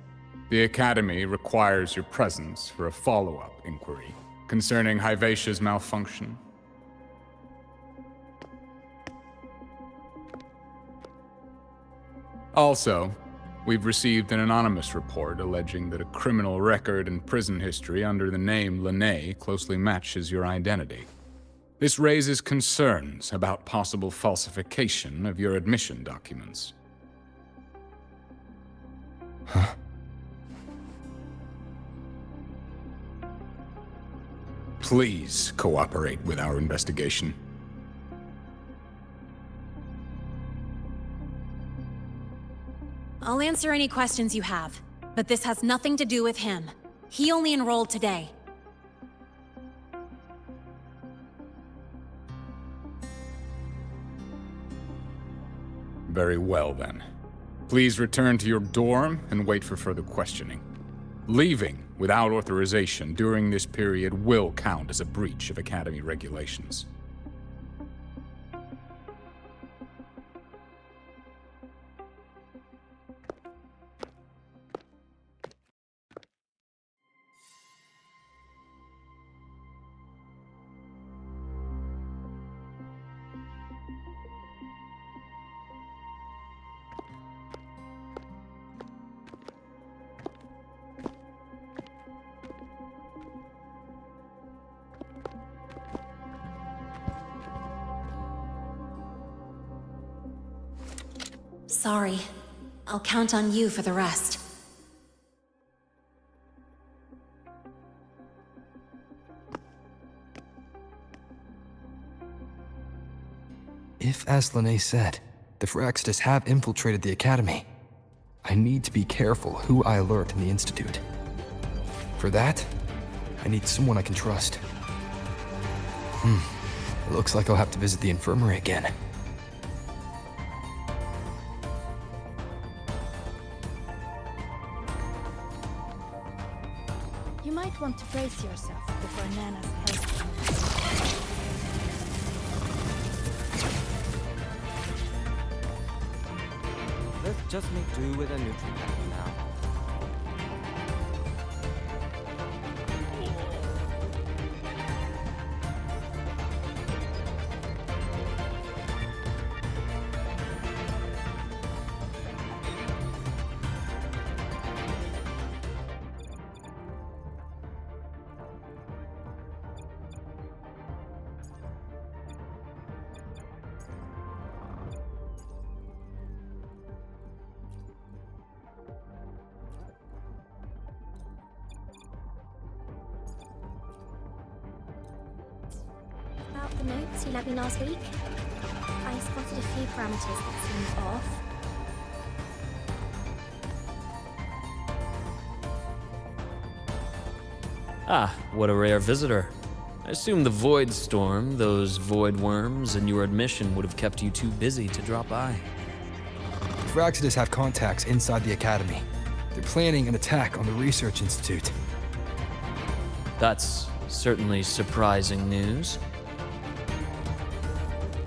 the Academy requires your presence for a follow-up inquiry concerning Hivacia's malfunction. Also, we've received an anonymous report alleging that a criminal record and prison history under the name Lynae closely matches your identity. This raises concerns about possible falsification of your admission documents. Huh? Please cooperate with our investigation. I'll answer any questions you have, but this has nothing to do with him. He only enrolled today. Very well, then. Please return to your dorm and wait for further questioning. Leaving without authorization during this period will count as a breach of Academy regulations. Sorry. I'll count on you for the rest. If, as Lynae said, the Phyrexidus have infiltrated the Academy, I need to be careful who I alert in the Institute. For that, I need someone I can trust. It looks like I'll have to visit the infirmary again. You might want to brace yourself before Nana's health. Let's just make do with a neutral pack now. About the notes you lent me last week, I spotted a few parameters that seemed off. Ah, what a rare visitor. I assume the Void Storm, those void worms, and your admission would have kept you too busy to drop by. The Phyrexidus have contacts inside the Academy. They're planning an attack on the Research Institute. That's certainly surprising news.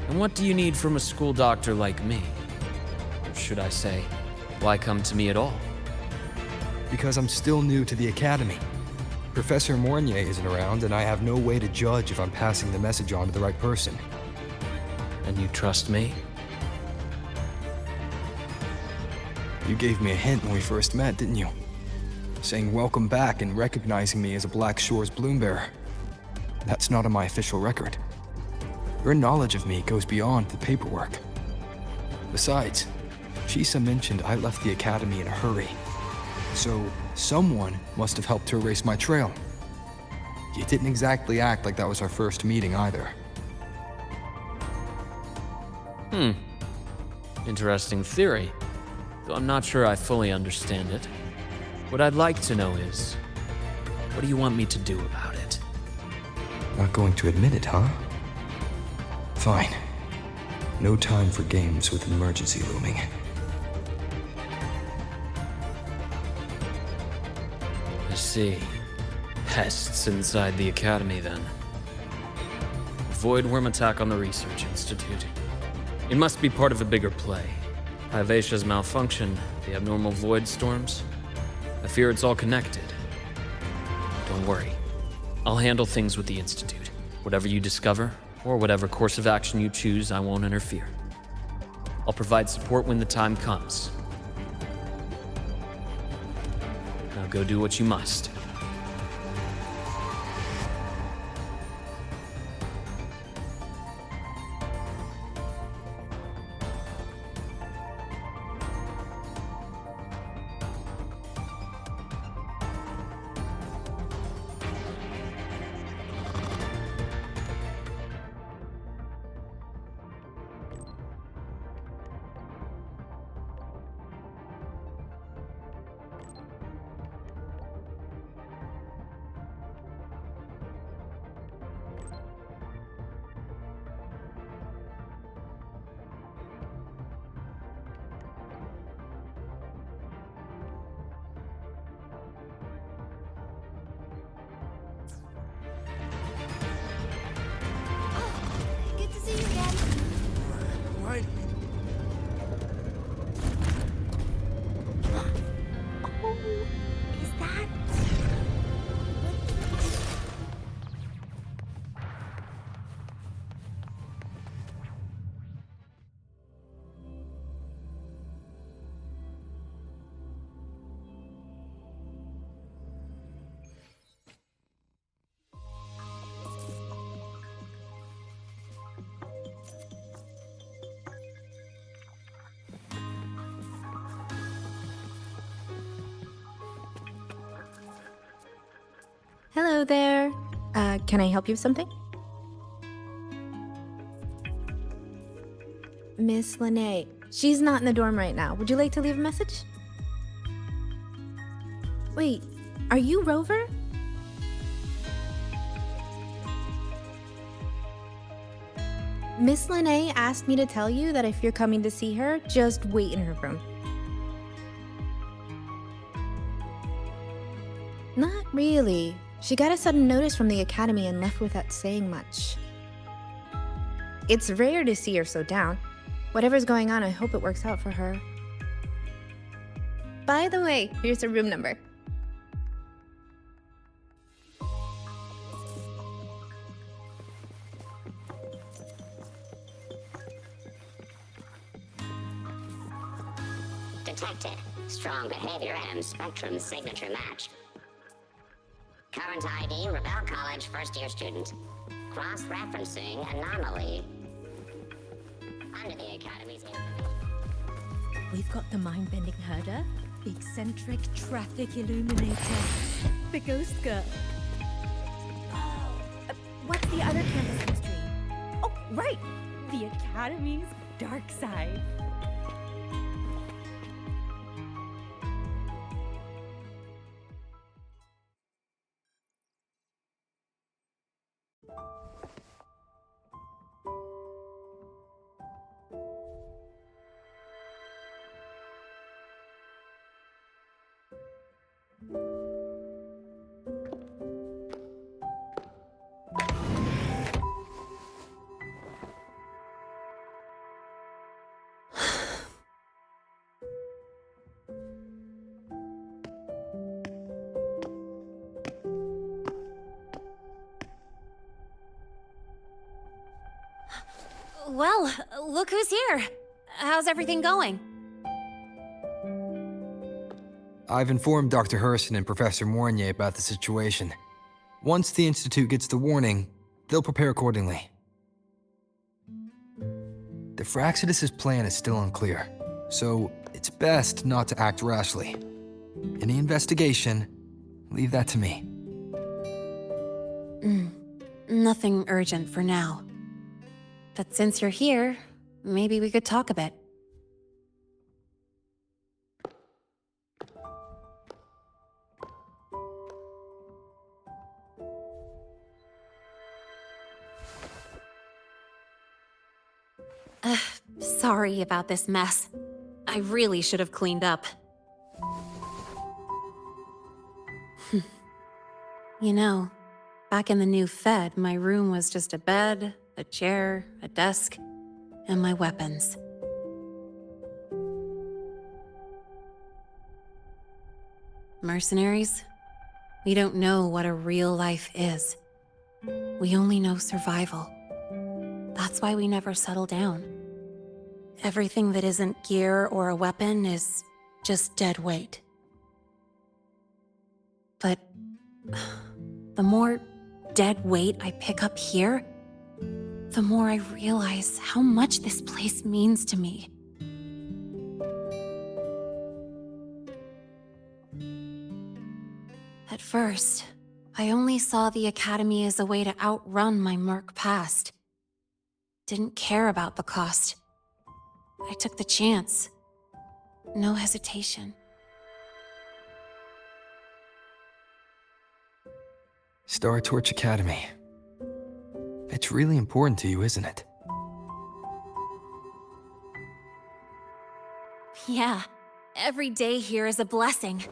And what do you need from a school doctor like me? Or should I say, why come to me at all? Because I'm still new to the Academy. Professor Mornier isn't around, and I have no way to judge if I'm passing the message on to the right person. And you trust me? You gave me a hint when we first met, didn't you? Saying welcome back and recognizing me as a Black Shores Bloombearer. That's not on my official record. Your knowledge of me goes beyond the paperwork. Besides, Chisa mentioned I left the Academy in a hurry. So, someone must have helped to erase my trail. You didn't exactly act like that was our first meeting either. Interesting theory, though I'm not sure I fully understand it. What I'd like to know is, what do you want me to do about it? Not going to admit it, huh? Fine. No time for games with an emergency looming. I see. Pests inside the Academy, then. Voidworm attack on the Research Institute. It must be part of a bigger play. Vivacia's malfunction, the abnormal void storms. I fear it's all connected. Don't worry. I'll handle things with the Institute. Whatever you discover, or whatever course of action you choose, I won't interfere. I'll provide support when the time comes. Now go do what you must. Good to see you again. Right. Oh, is that... Hello there. Can I help you with something? Miss Lynae. She's not in the dorm right now. Would you like to leave a message? Wait, are you Rover? Miss Lynae asked me to tell you that if you're coming to see her, just wait in her room. Not really. She got a sudden notice from the Academy and left without saying much. It's rare to see her so down. Whatever's going on, I hope it works out for her. By the way, here's her room number. Detected. Strong behavior and spectrum signature match. Current ID, Rebel College first-year student. Cross-referencing anomaly. Under the Academy's information. We've got the mind-bending herder, the eccentric traffic illuminator, the ghost girl. Oh, what's the other campus mystery? Oh, right! The Academy's dark side. Well, look who's here. How's everything going? I've informed Dr. Hurston and Professor Mornier about the situation. Once the Institute gets the warning, they'll prepare accordingly. The Fraxidus' plan is still unclear, so it's best not to act rashly. Any investigation, leave that to me. Nothing urgent for now. But since you're here, maybe we could talk a bit. Sorry about this mess. I really should have cleaned up. You know, back in the new Fed, my room was just a bed, a chair, a desk, and my weapons. Mercenaries? We don't know what a real life is. We only know survival. That's why we never settle down. Everything that isn't gear or a weapon is just dead weight. But the more dead weight I pick up here, the more I realize how much this place means to me. At first, I only saw the Academy as a way to outrun my merc past. Didn't care about the cost. I took the chance. No hesitation. Star Torch Academy. It's really important to you, isn't it? Yeah, every day here is a blessing.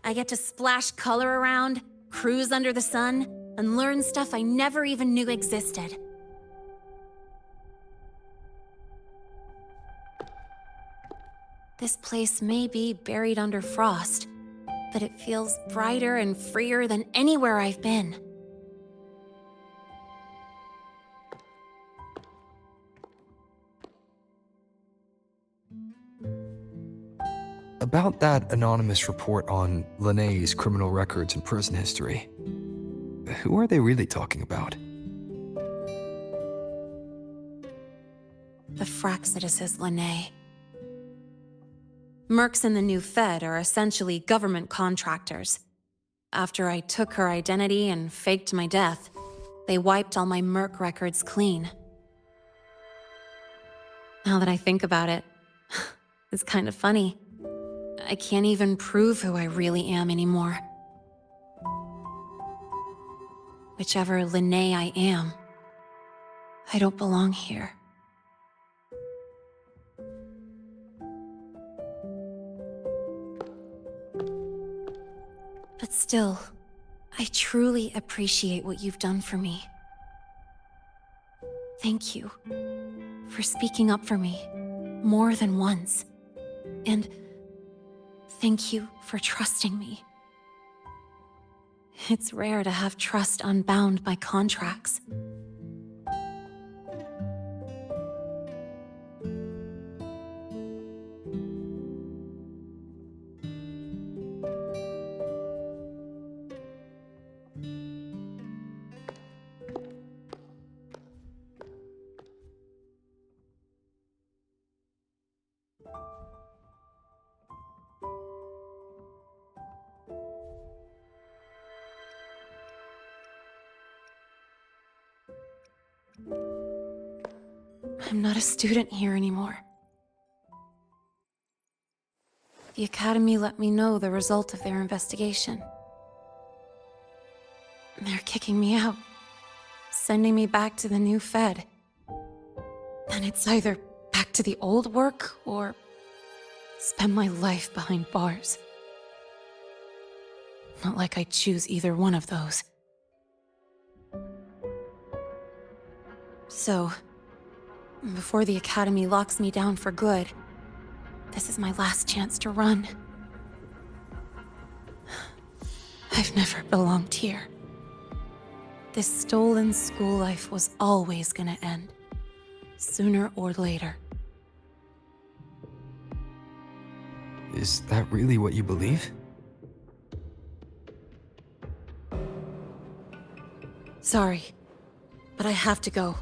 I get to splash color around, cruise under the sun, and learn stuff I never even knew existed. This place may be buried under frost, but it feels brighter and freer than anywhere I've been. About that anonymous report on Lynae's criminal records and prison history, who are they really talking about? The Fraxidus' Lynae. Mercs in the new Fed are essentially government contractors. After I took her identity and faked my death, they wiped all my merc records clean. Now that I think about it, it's kind of funny. I can't even prove who I really am anymore. Whichever Lynae I am, I don't belong here. But still, I truly appreciate what you've done for me. Thank you for speaking up for me more than once. And thank you for trusting me. It's rare to have trust unbound by contracts. I'm not a student here anymore. The Academy let me know the result of their investigation. They're kicking me out, sending me back to the new Fed. And it's either back to the old work or spend my life behind bars. Not like I choose either one of those. So, before the Academy locks me down for good, this is my last chance to run. I've never belonged here. This stolen school life was always gonna end, sooner or later. Is that really what you believe? Sorry, but I have to go.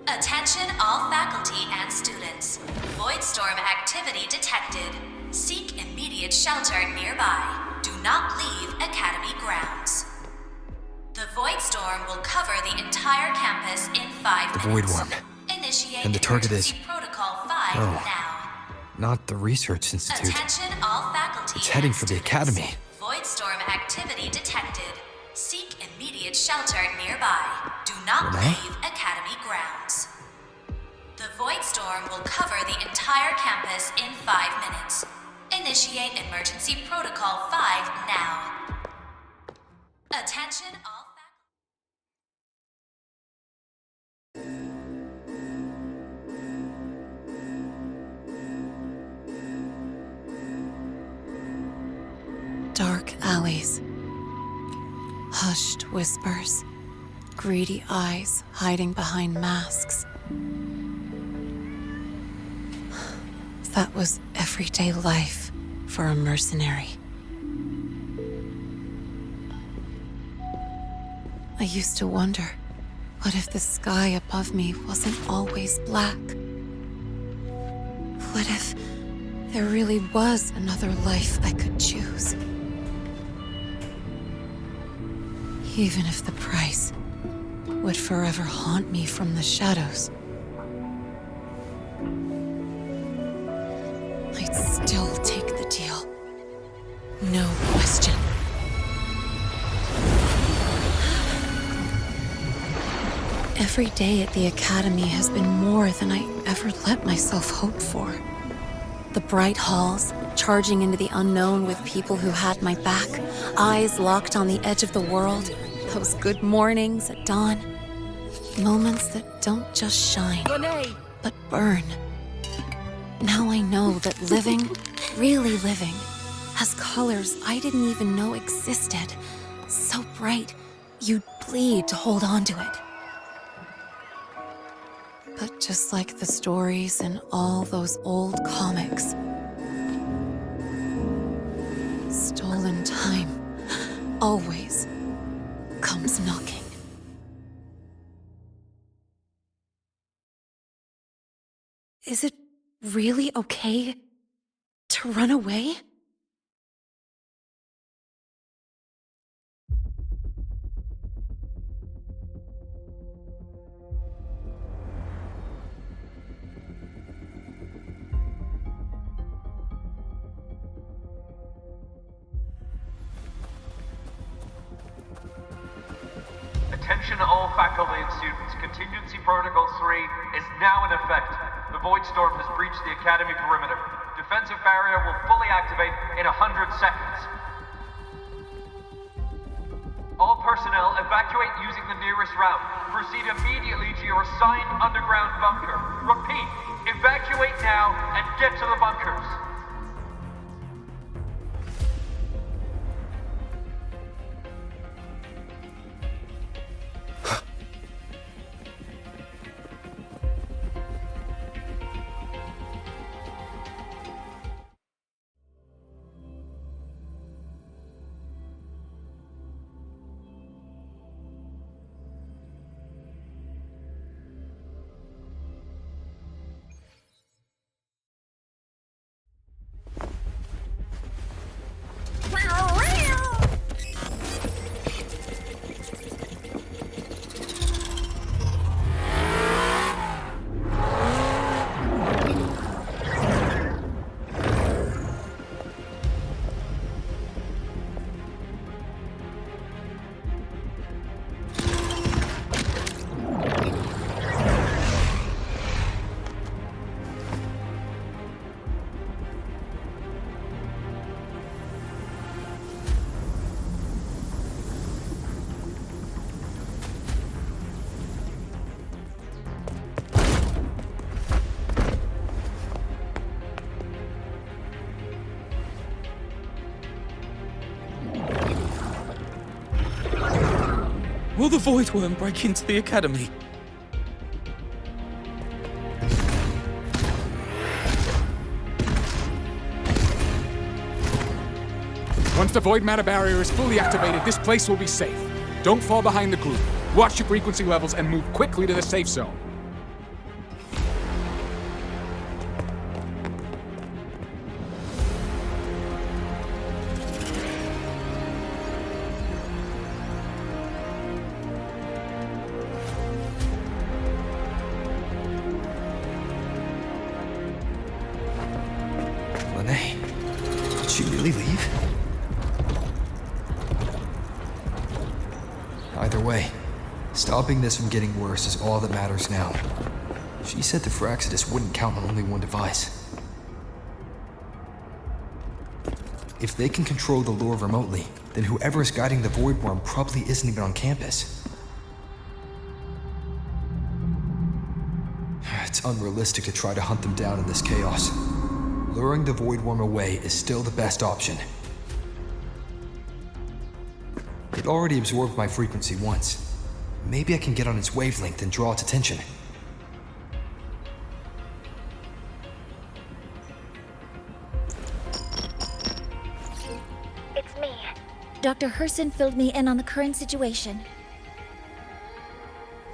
Attention all faculty and students. Voidstorm activity detected. Seek immediate shelter nearby. Do not leave Academy grounds. The Voidstorm will cover the entire campus in 5 The minutes. Void Worm. Initiate And the target is... emergency protocol 5 Oh. now. Not the Research Institute. Attention all faculty It's heading and for the students. Academy. Voidstorm activity detected. Seek sheltered nearby. Do not Lynae? leave Academy grounds. The Void Storm will cover the entire campus in 5 minutes. Initiate Emergency Protocol 5 now. Attention all Dark alleys. Hushed whispers. Greedy eyes hiding behind masks. That was everyday life for a mercenary. I used to wonder, what if the sky above me wasn't always black? What if there really was another life I could choose? Even if the price would forever haunt me from the shadows, I'd still take the deal. No question. Every day at the Academy has been more than I ever let myself hope for. The bright halls, charging into the unknown with people who had my back, eyes locked on the edge of the world, those good mornings at dawn. Moments that don't just shine, but burn. Now I know that living, really living, has colors I didn't even know existed. So bright, you'd bleed to hold on to it. But just like the stories in all those old comics, stolen time always comes knocking. Is it really okay to run away? Attention all faculty and students. Contingency Protocol 3 is now in effect. The Void Storm has breached the Academy perimeter. Defensive barrier will fully activate in 100 seconds. All personnel evacuate using the nearest route. Proceed immediately to your assigned underground bunker. Repeat, evacuate now and get to the bunkers. Will the Void Worm break into the Academy? Once the Void Matter Barrier is fully activated, this place will be safe. Don't fall behind the group. Watch your frequency levels and move quickly to the safe zone. Lynae, did she really leave? Either way, stopping this from getting worse is all that matters now. She said the Fraxidus wouldn't count on only one device. If they can control the lure remotely, then whoever is guiding the Void Worm probably isn't even on campus. It's unrealistic to try to hunt them down in this chaos. Luring the Void Worm away is still the best option. It already absorbed my frequency once. Maybe I can get on its wavelength and draw its attention. It's me. Dr. Herson filled me in on the current situation.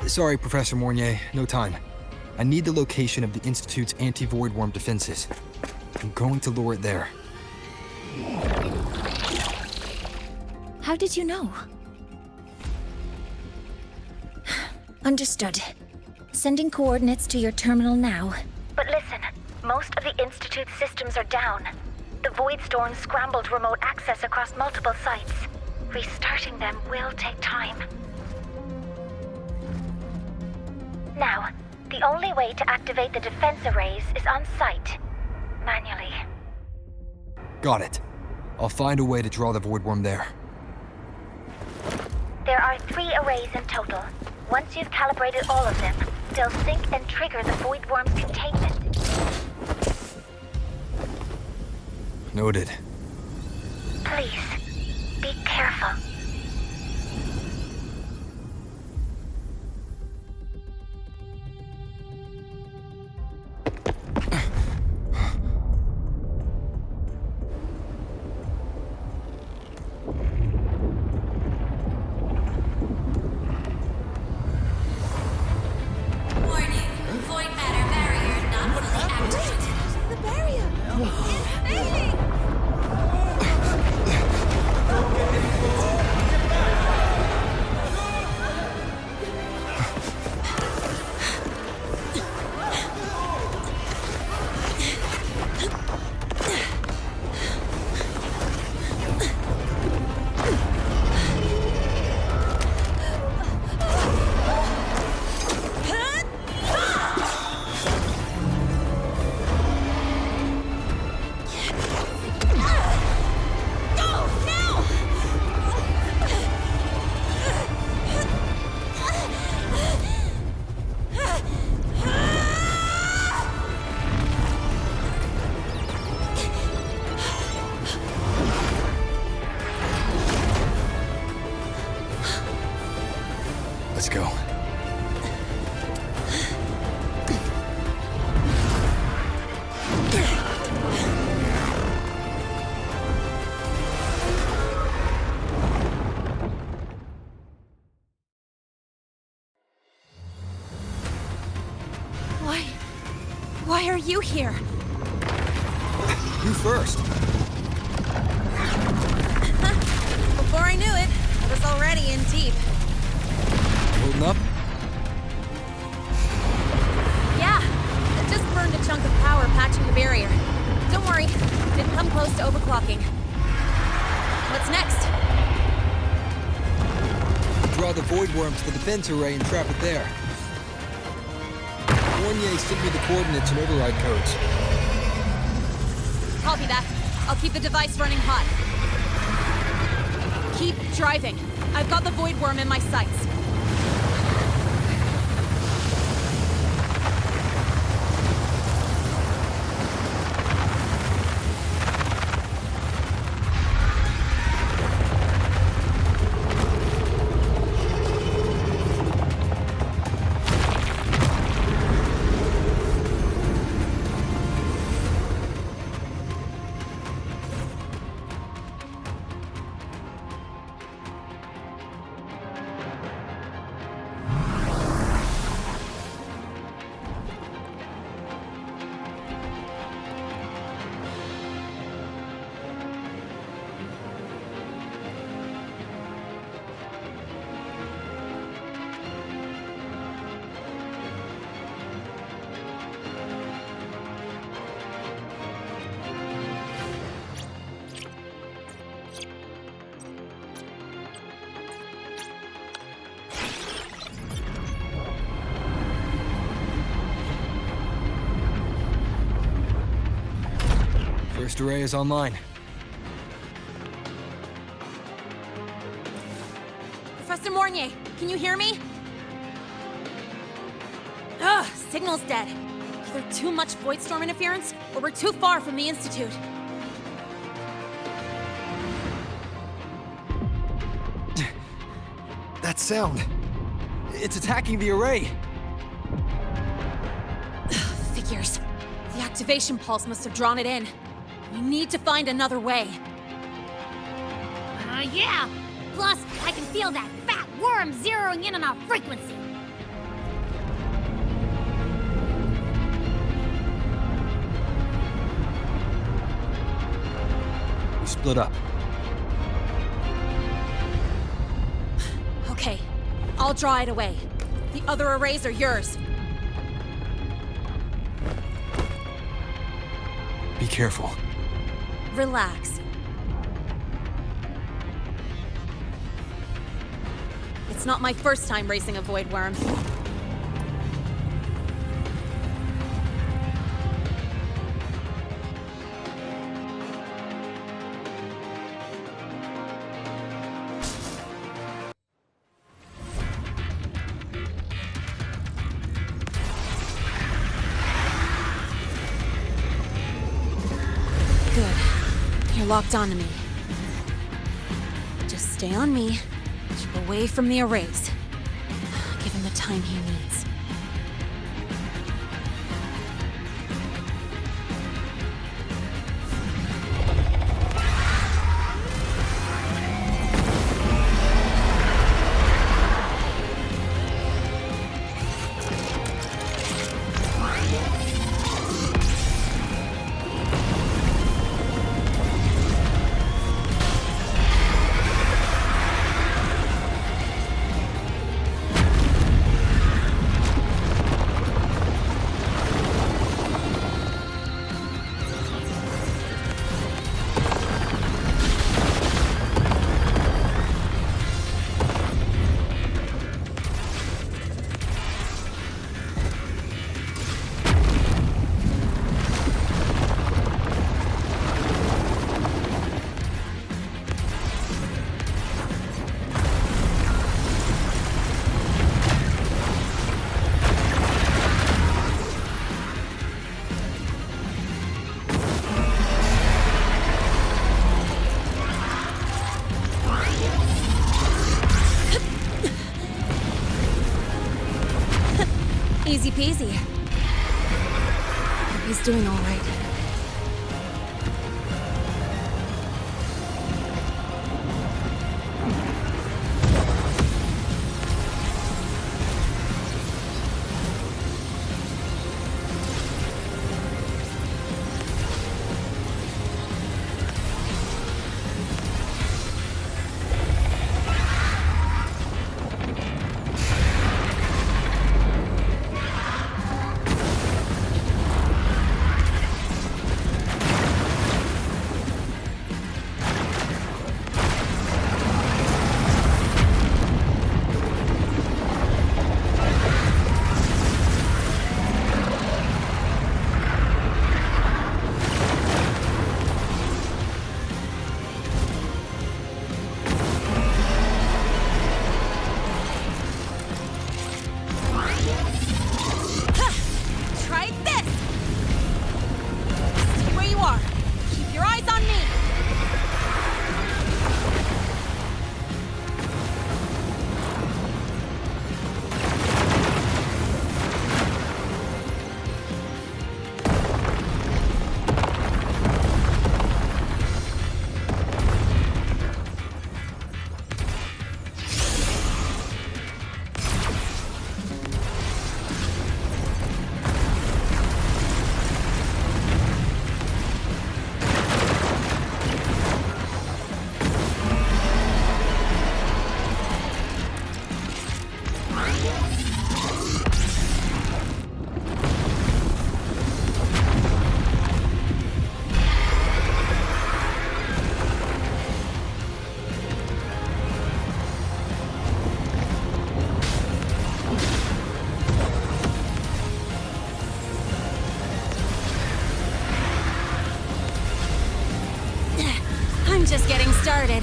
Sorry, Professor Mornier, no time. I need the location of the Institute's anti-Void Worm defenses. I'm going to lure it there. How did you know? Understood. Sending coordinates to your terminal now. But listen, most of the Institute's systems are down. The Void Storm scrambled remote access across multiple sites. Restarting them will take time. Now, the only way to activate the defense arrays is on site, manually. Got it. I'll find a way to draw the Void Worm there. There are 3 arrays in total. Once you've calibrated all of them, they'll sync and trigger the Void Worm's containment. Noted. Please, be careful. Let's go. Why are you here? You first. Before I knew it, I was already in deep. Holding up? Yeah, I just burned a chunk of power patching the barrier. Don't worry, didn't come close to overclocking. What's next? Draw the Void Worm to the defense array and trap it there. Mornier sent me the coordinates and override codes. Copy that. I'll keep the device running hot. Keep driving. I've got the Void Worm in my sights. First array is online. Professor Mornier, can you hear me? Ugh, signal's dead. Either too much void storm interference, or we're too far from the Institute. That sound. It's attacking the array. Figures. The activation pulse must have drawn it in. We need to find another way. Yeah! Plus, I can feel that fat worm zeroing in on our frequency. We split up. Okay, I'll draw it away. The other arrays are yours. Be careful. Relax. It's not my first time racing a void worm. Good. You're locked onto me. Just stay on me. Keep away from the arrays. Give him the time he needs. Easy peasy. He's doing all right. getting started.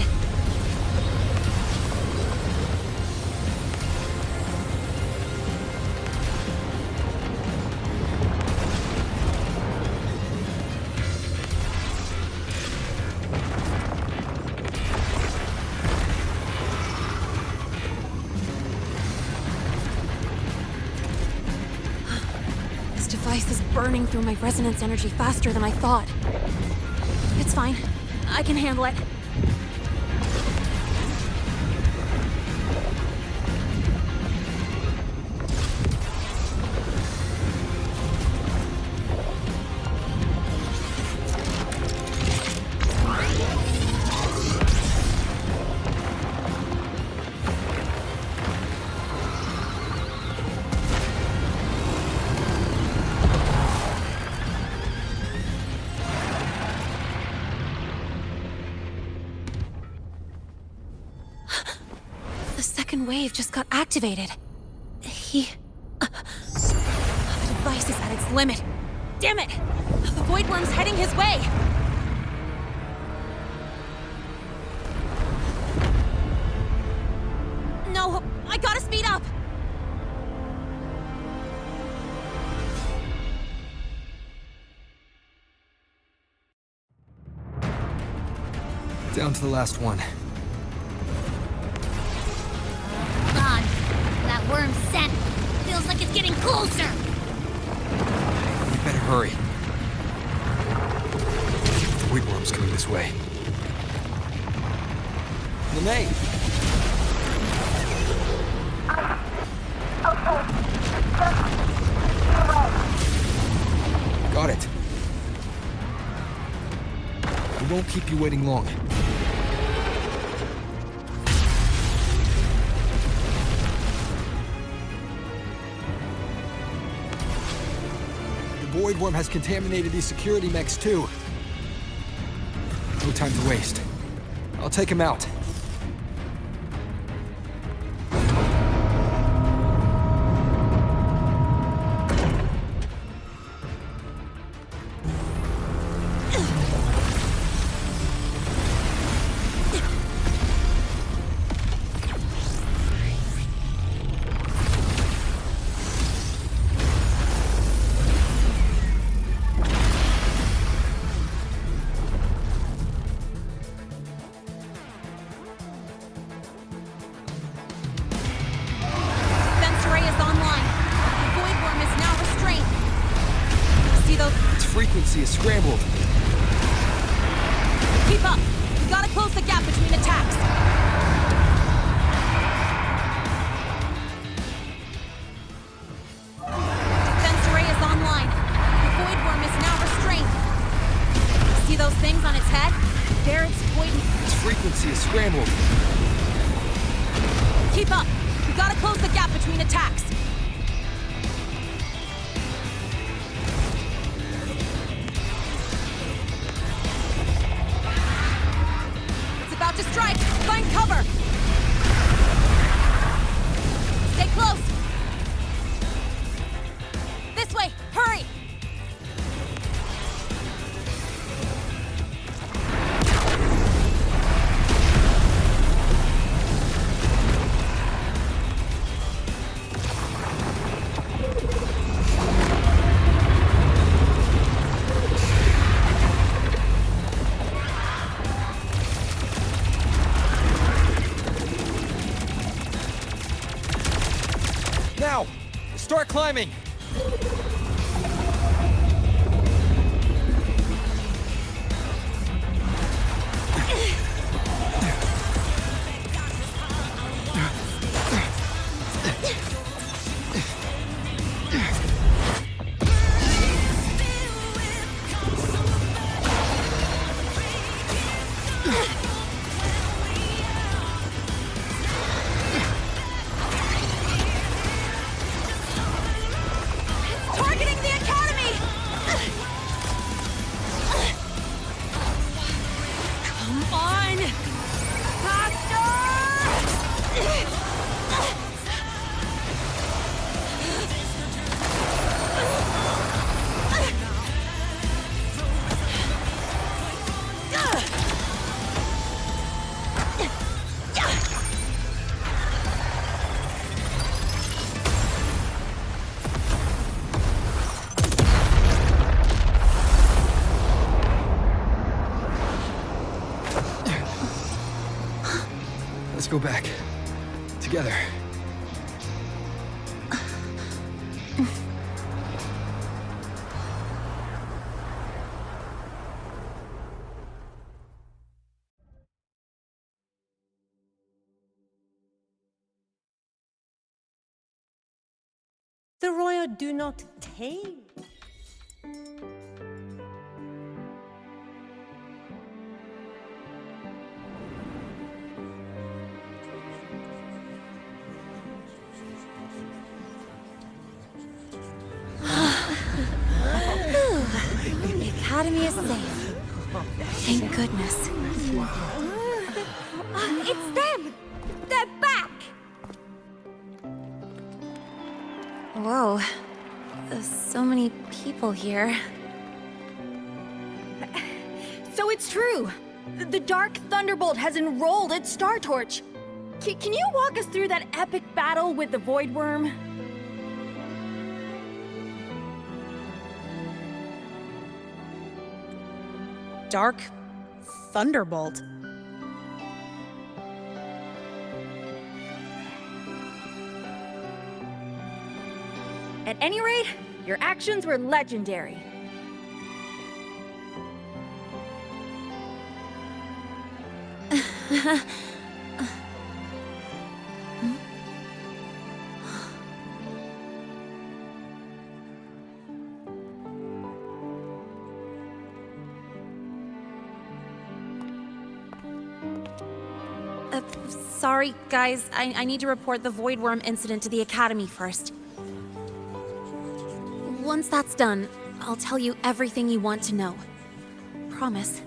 This device is burning through my resonance energy faster than I thought. It's fine. I can handle it. Wave just got activated. The device is at its limit. Damn it! The Void Worm's heading his way! No, I gotta speed up! Down to the last one. That worm's scent feels like it's getting closer. We better hurry. The Void Worm's coming this way. Lynae! Got it. We won't keep you waiting long. The Void Worm has contaminated these security mechs too. No time to waste. I'll take him out. Frequency is scrambled. Keep up! We gotta close the gap between attacks! Defense array is online. The Void Worm is now restrained. See those things on its head? There it's voiding. Its frequency is scrambled. Keep up! We gotta close the gap between attacks! To strike! Find cover! Stay close! This way! Hurry! Now! Start climbing! Let's go back. Together. The royal do not tame. The Academy is safe. Thank goodness. It's them! They're back! Whoa. There's so many people here. So it's true! The Dark Thunderbolt has enrolled at Star Torch! Can you walk us through that epic battle with the Void Worm? Dark Thunderbolt. At any rate, your actions were legendary. Sorry, guys. I need to report the Void Worm incident to the Academy first. Once that's done, I'll tell you everything you want to know. Promise.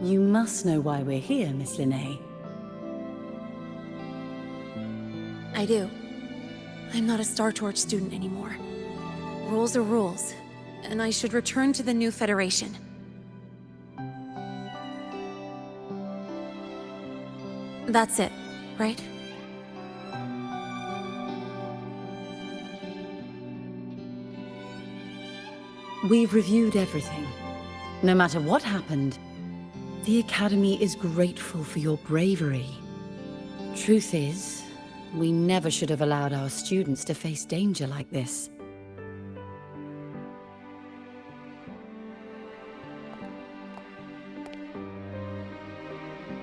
You must know why we're here, Miss Lynae. I do. I'm not a Star Torch student anymore. Rules are rules, and I should return to the new Federation. That's it, right? We've reviewed everything. No matter what happened, the Academy is grateful for your bravery. Truth is, we never should have allowed our students to face danger like this.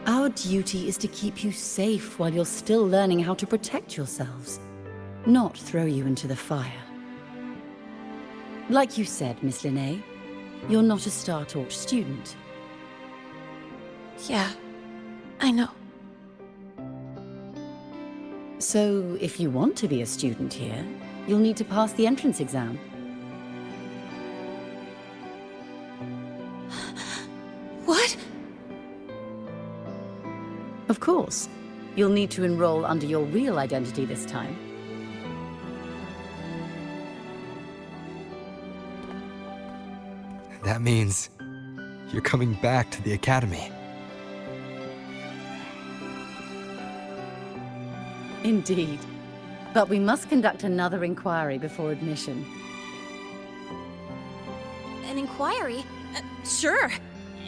Our duty is to keep you safe while you're still learning how to protect yourselves, not throw you into the fire. Like you said, Miss Lynae, you're not a Star Torch student. Yeah, I know. So, if you want to be a student here, you'll need to pass the entrance exam. What? Of course. You'll need to enroll under your real identity this time. That means you're coming back to the Academy. Indeed. But we must conduct another inquiry before admission. An inquiry? Sure.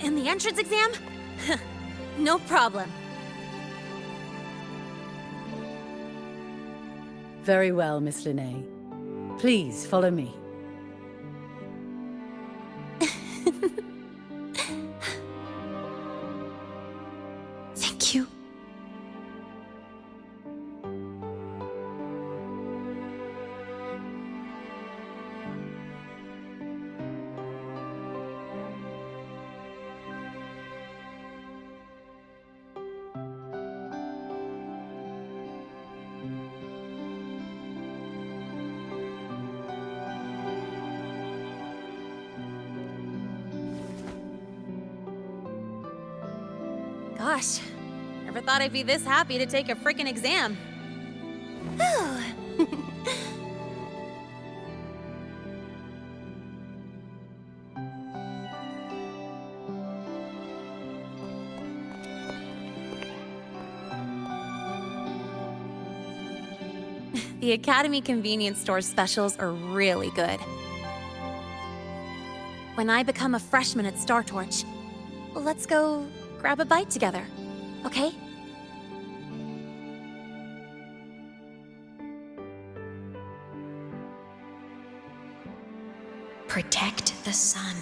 And the entrance exam? No problem. Very well, Miss Lynae. Please, follow me. Thank you. Gosh, never thought I'd be this happy to take a frickin' exam. The Academy convenience store specials are really good. When I become a freshman at Star Torch, let's go grab a bite together, okay? Protect the sun.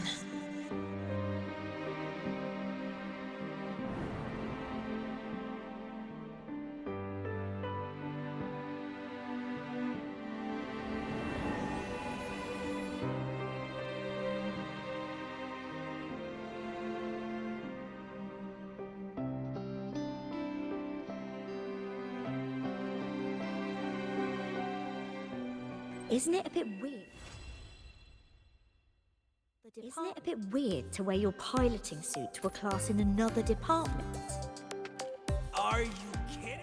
Isn't it a bit weird? Isn't it a bit weird to wear your piloting suit to a class in another department? Are you kidding?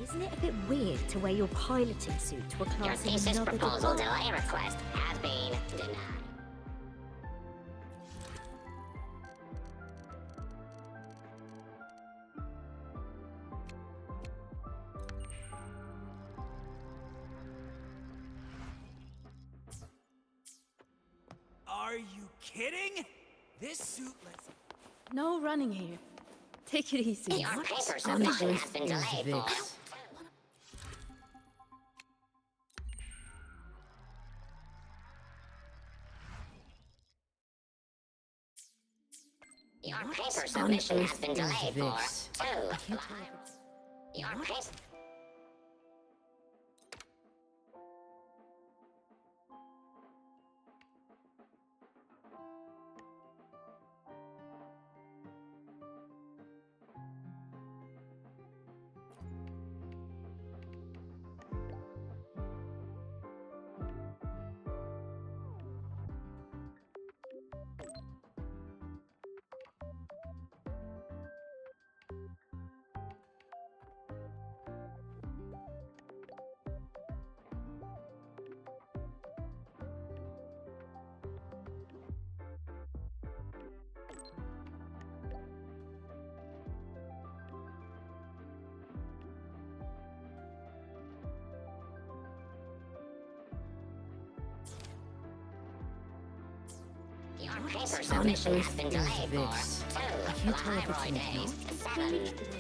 Isn't it a bit weird to wear your piloting suit to a Your class in thesis another proposal department? delay request has been denied. Are you kidding? This suit lets... No running here. Take it easy. Your paper submission has been delayed for... Your paper submission has been delayed for 2 months. Your paper... Your paper submission has been delayed for 2 thyroid days, 7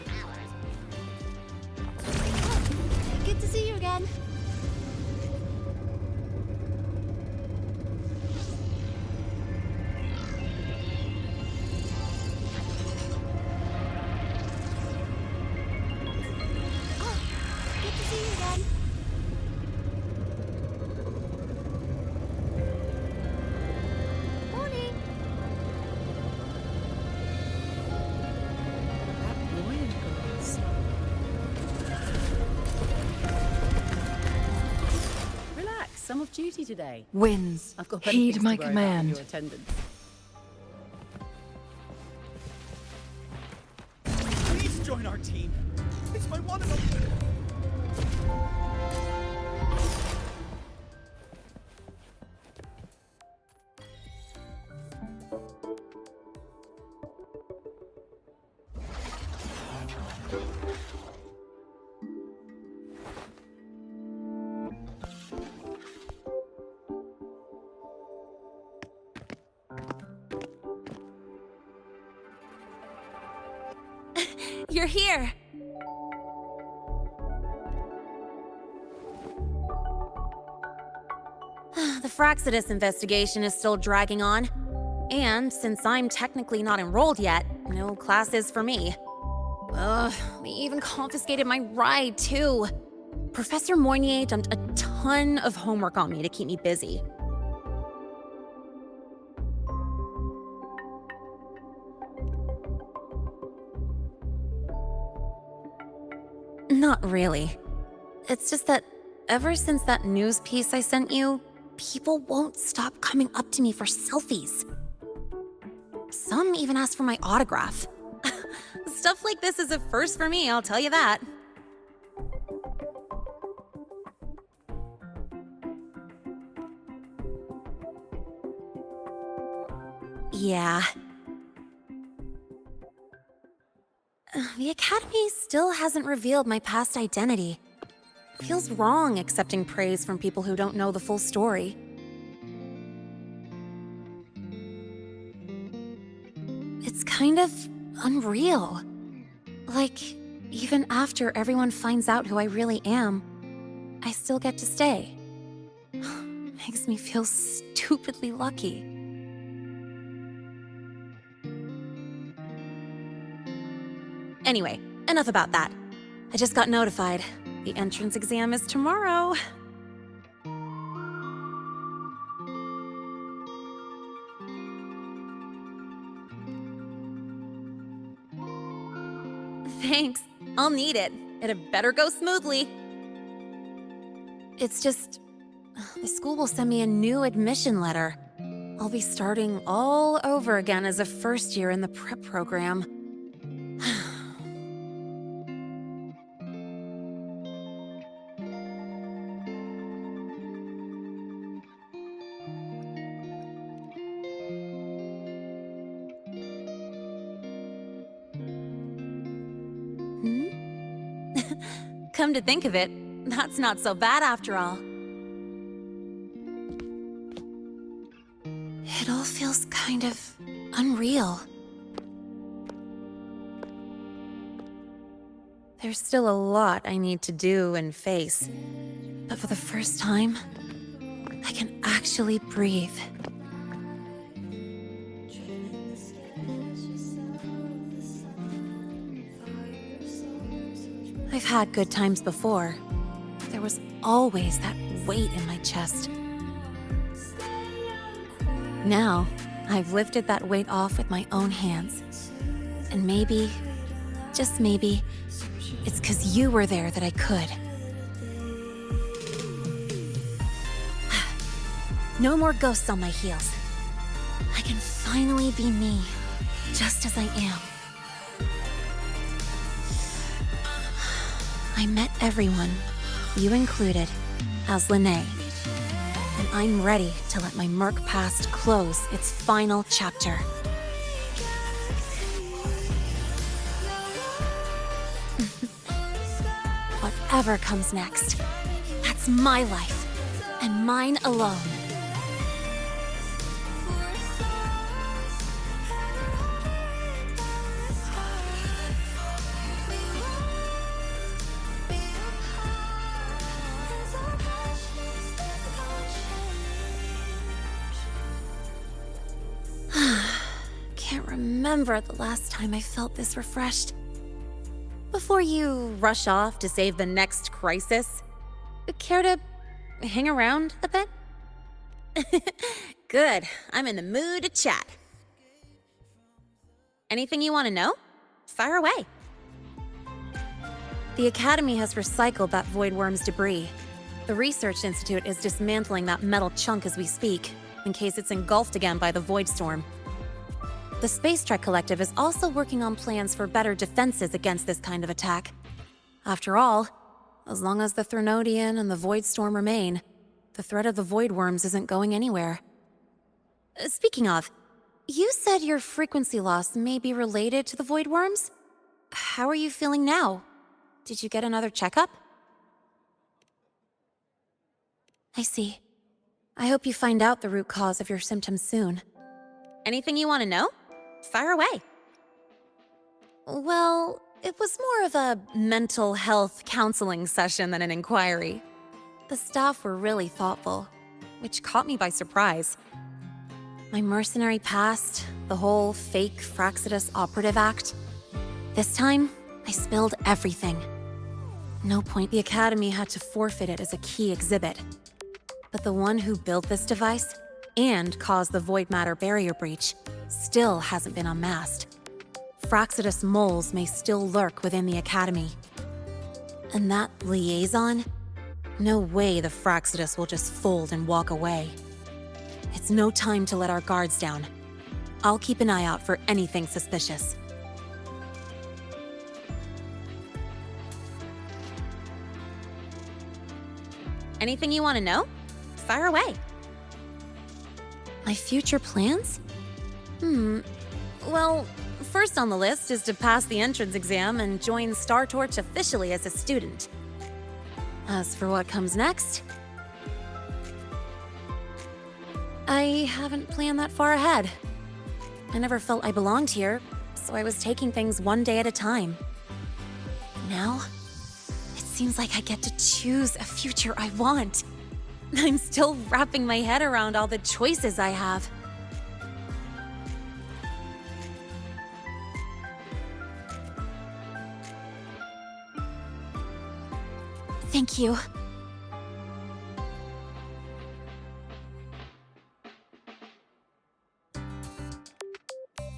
hours. Good to see you again. Good to see you again. Morning. Relax, some off duty today. Wins. I've got Heed benefits my to worry about in command. your attendance. Please join our team. It's my one and only... You're here! The Fraxidus investigation is still dragging on. And since I'm technically not enrolled yet, no classes for me. Ugh, they even confiscated my ride, too. Professor Moynier dumped a ton of homework on me to keep me busy. Not really. It's just that ever since that news piece I sent you, people won't stop coming up to me for selfies. Some even ask for my autograph. Stuff like this is a first for me, I'll tell you that. Yeah. The Academy still hasn't revealed my past identity. Feels wrong accepting praise from people who don't know the full story. It's kind of unreal. Like, even after everyone finds out who I really am, I still get to stay. Makes me feel stupidly lucky. Anyway, enough about that. I just got notified. The entrance exam is tomorrow. Thanks. I'll need it. It had better go smoothly. It's just, the school will send me a new admission letter. I'll be starting all over again as a first year in the prep program. Come to think of it, that's not so bad after all. It all feels kind of unreal. There's still a lot I need to do and face, but for the first time, I can actually breathe. I've had good times before, but there was always that weight in my chest. Now, I've lifted that weight off with my own hands. And maybe, just maybe, it's 'cause you were there that I could. No more ghosts on my heels. I can finally be me, just as I am. I met everyone, you included, as Lynae. And I'm ready to let my murk past close its final chapter. Whatever comes next, that's my life, and mine alone. Remember the last time I felt this refreshed. Before you rush off to save the next crisis, care to hang around a bit? Good, I'm in the mood to chat. Anything you want to know? Fire away. The Academy has recycled that Void Worm's debris. The Research Institute is dismantling that metal chunk as we speak, in case it's engulfed again by the Void Storm. The Space Trek Collective is also working on plans for better defenses against this kind of attack. After all, as long as the Threnodian and the Void Storm remain, the threat of the Void Worms isn't going anywhere. Speaking of, you said your frequency loss may be related to the Void Worms? How are you feeling now? Did you get another checkup? I see. I hope you find out the root cause of your symptoms soon. Anything you want to know? Fire away. Well, it was more of a mental health counseling session than an inquiry. The staff were really thoughtful, which caught me by surprise. My mercenary past, the whole fake Fraxidus operative act. This time, I spilled everything. No point, the Academy had to forfeit it as a key exhibit. But the one who built this device, and caused the void matter barrier breach, still hasn't been unmasked. Fraxidus moles may still lurk within the Academy. And that liaison? No way the Fraxidus will just fold and walk away. It's no time to let our guards down. I'll keep an eye out for anything suspicious. Anything you want to know? Fire away. My future plans? Well, first on the list is to pass the entrance exam and join Star Torch officially as a student. As for what comes next, I haven't planned that far ahead. I never felt I belonged here, so I was taking things one day at a time. Now, it seems like I get to choose a future I want. I'm still wrapping my head around all the choices I have. Thank you.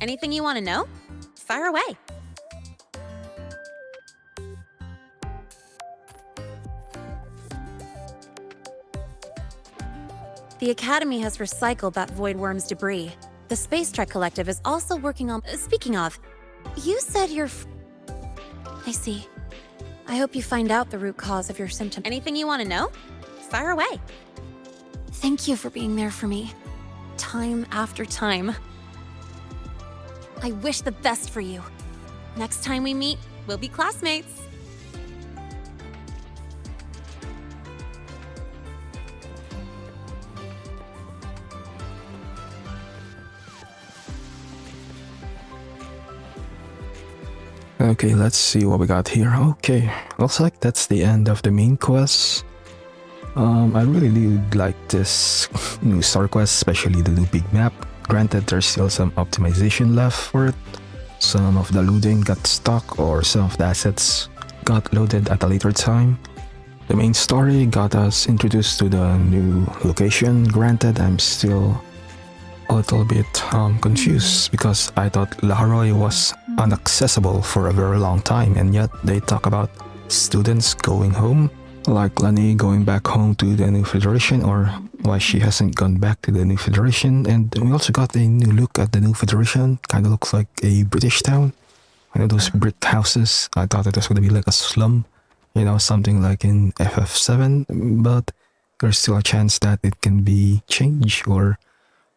Anything you want to know? Fire away. The Academy has recycled that Void Worm's debris. The Space Trek Collective is also working on... Speaking of, you said you're... I see. I hope you find out the root cause of your symptoms. Anything you want to know? Fire away. Thank you for being there for me. Time after time. I wish the best for you. Next time we meet, we'll be classmates. Okay, let's see what we got here. Okay, looks like that's the end of the main quest. I really do like this new Star Quest, especially the new big map. Granted, there's still some optimization left for it. Some of the looting got stuck, or some of the assets got loaded at a later time. The main story got us introduced to the new location. Granted, I'm still a little bit confused because I thought Laharoy was inaccessible for a very long time, and yet they talk about students going home, like Lynae going back home to the New Federation, or why she hasn't gone back to the New Federation. And we also got a new look at the New Federation. Kind of looks like a British town. I know those brick houses. I thought it was going to be like a slum, you know, something like in FF7, but there's still a chance that it can be changed, or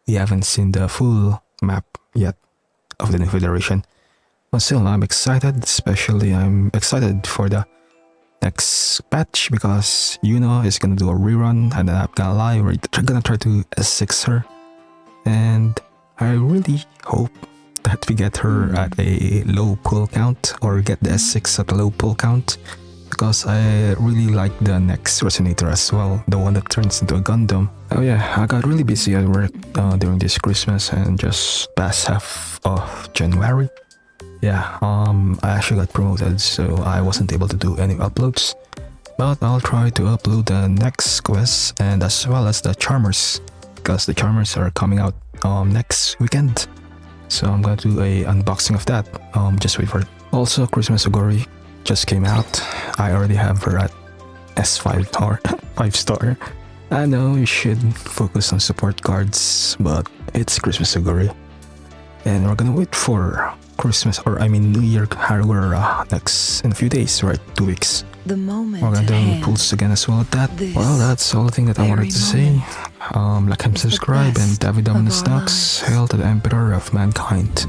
we haven't seen the full map yet of the New Federation. But still, I'm excited, especially I'm excited for the next patch because Yuno is gonna do a rerun, and I'm gonna lie, we're gonna try to S6 her. And I really hope that we get her at a low pull count, or get the S6 at a low pull count, because I really like the next Resonator as well, the one that turns into a Gundam. Oh yeah, I got really busy at work during this Christmas and just past half of January. Yeah, I actually got promoted, so I wasn't able to do any uploads. But I'll try to upload the next quest, and as well as the Charmers, because the Charmers are coming out next weekend. So I'm gonna do a unboxing of that, just wait for it. Also, Christmas Ogori just came out. I already have her at S5 or 5 star. I know you should focus on support cards, but it's Christmas Ogori. And we're gonna wait for Christmas, or I mean New Year hardware next in a few days, right? 2 weeks. The moment We're gonna do pulls again as well at that. Well, that's all the thing that I wanted to say. Like and subscribe, and David Dominus Knox, hail to the Emperor of Mankind.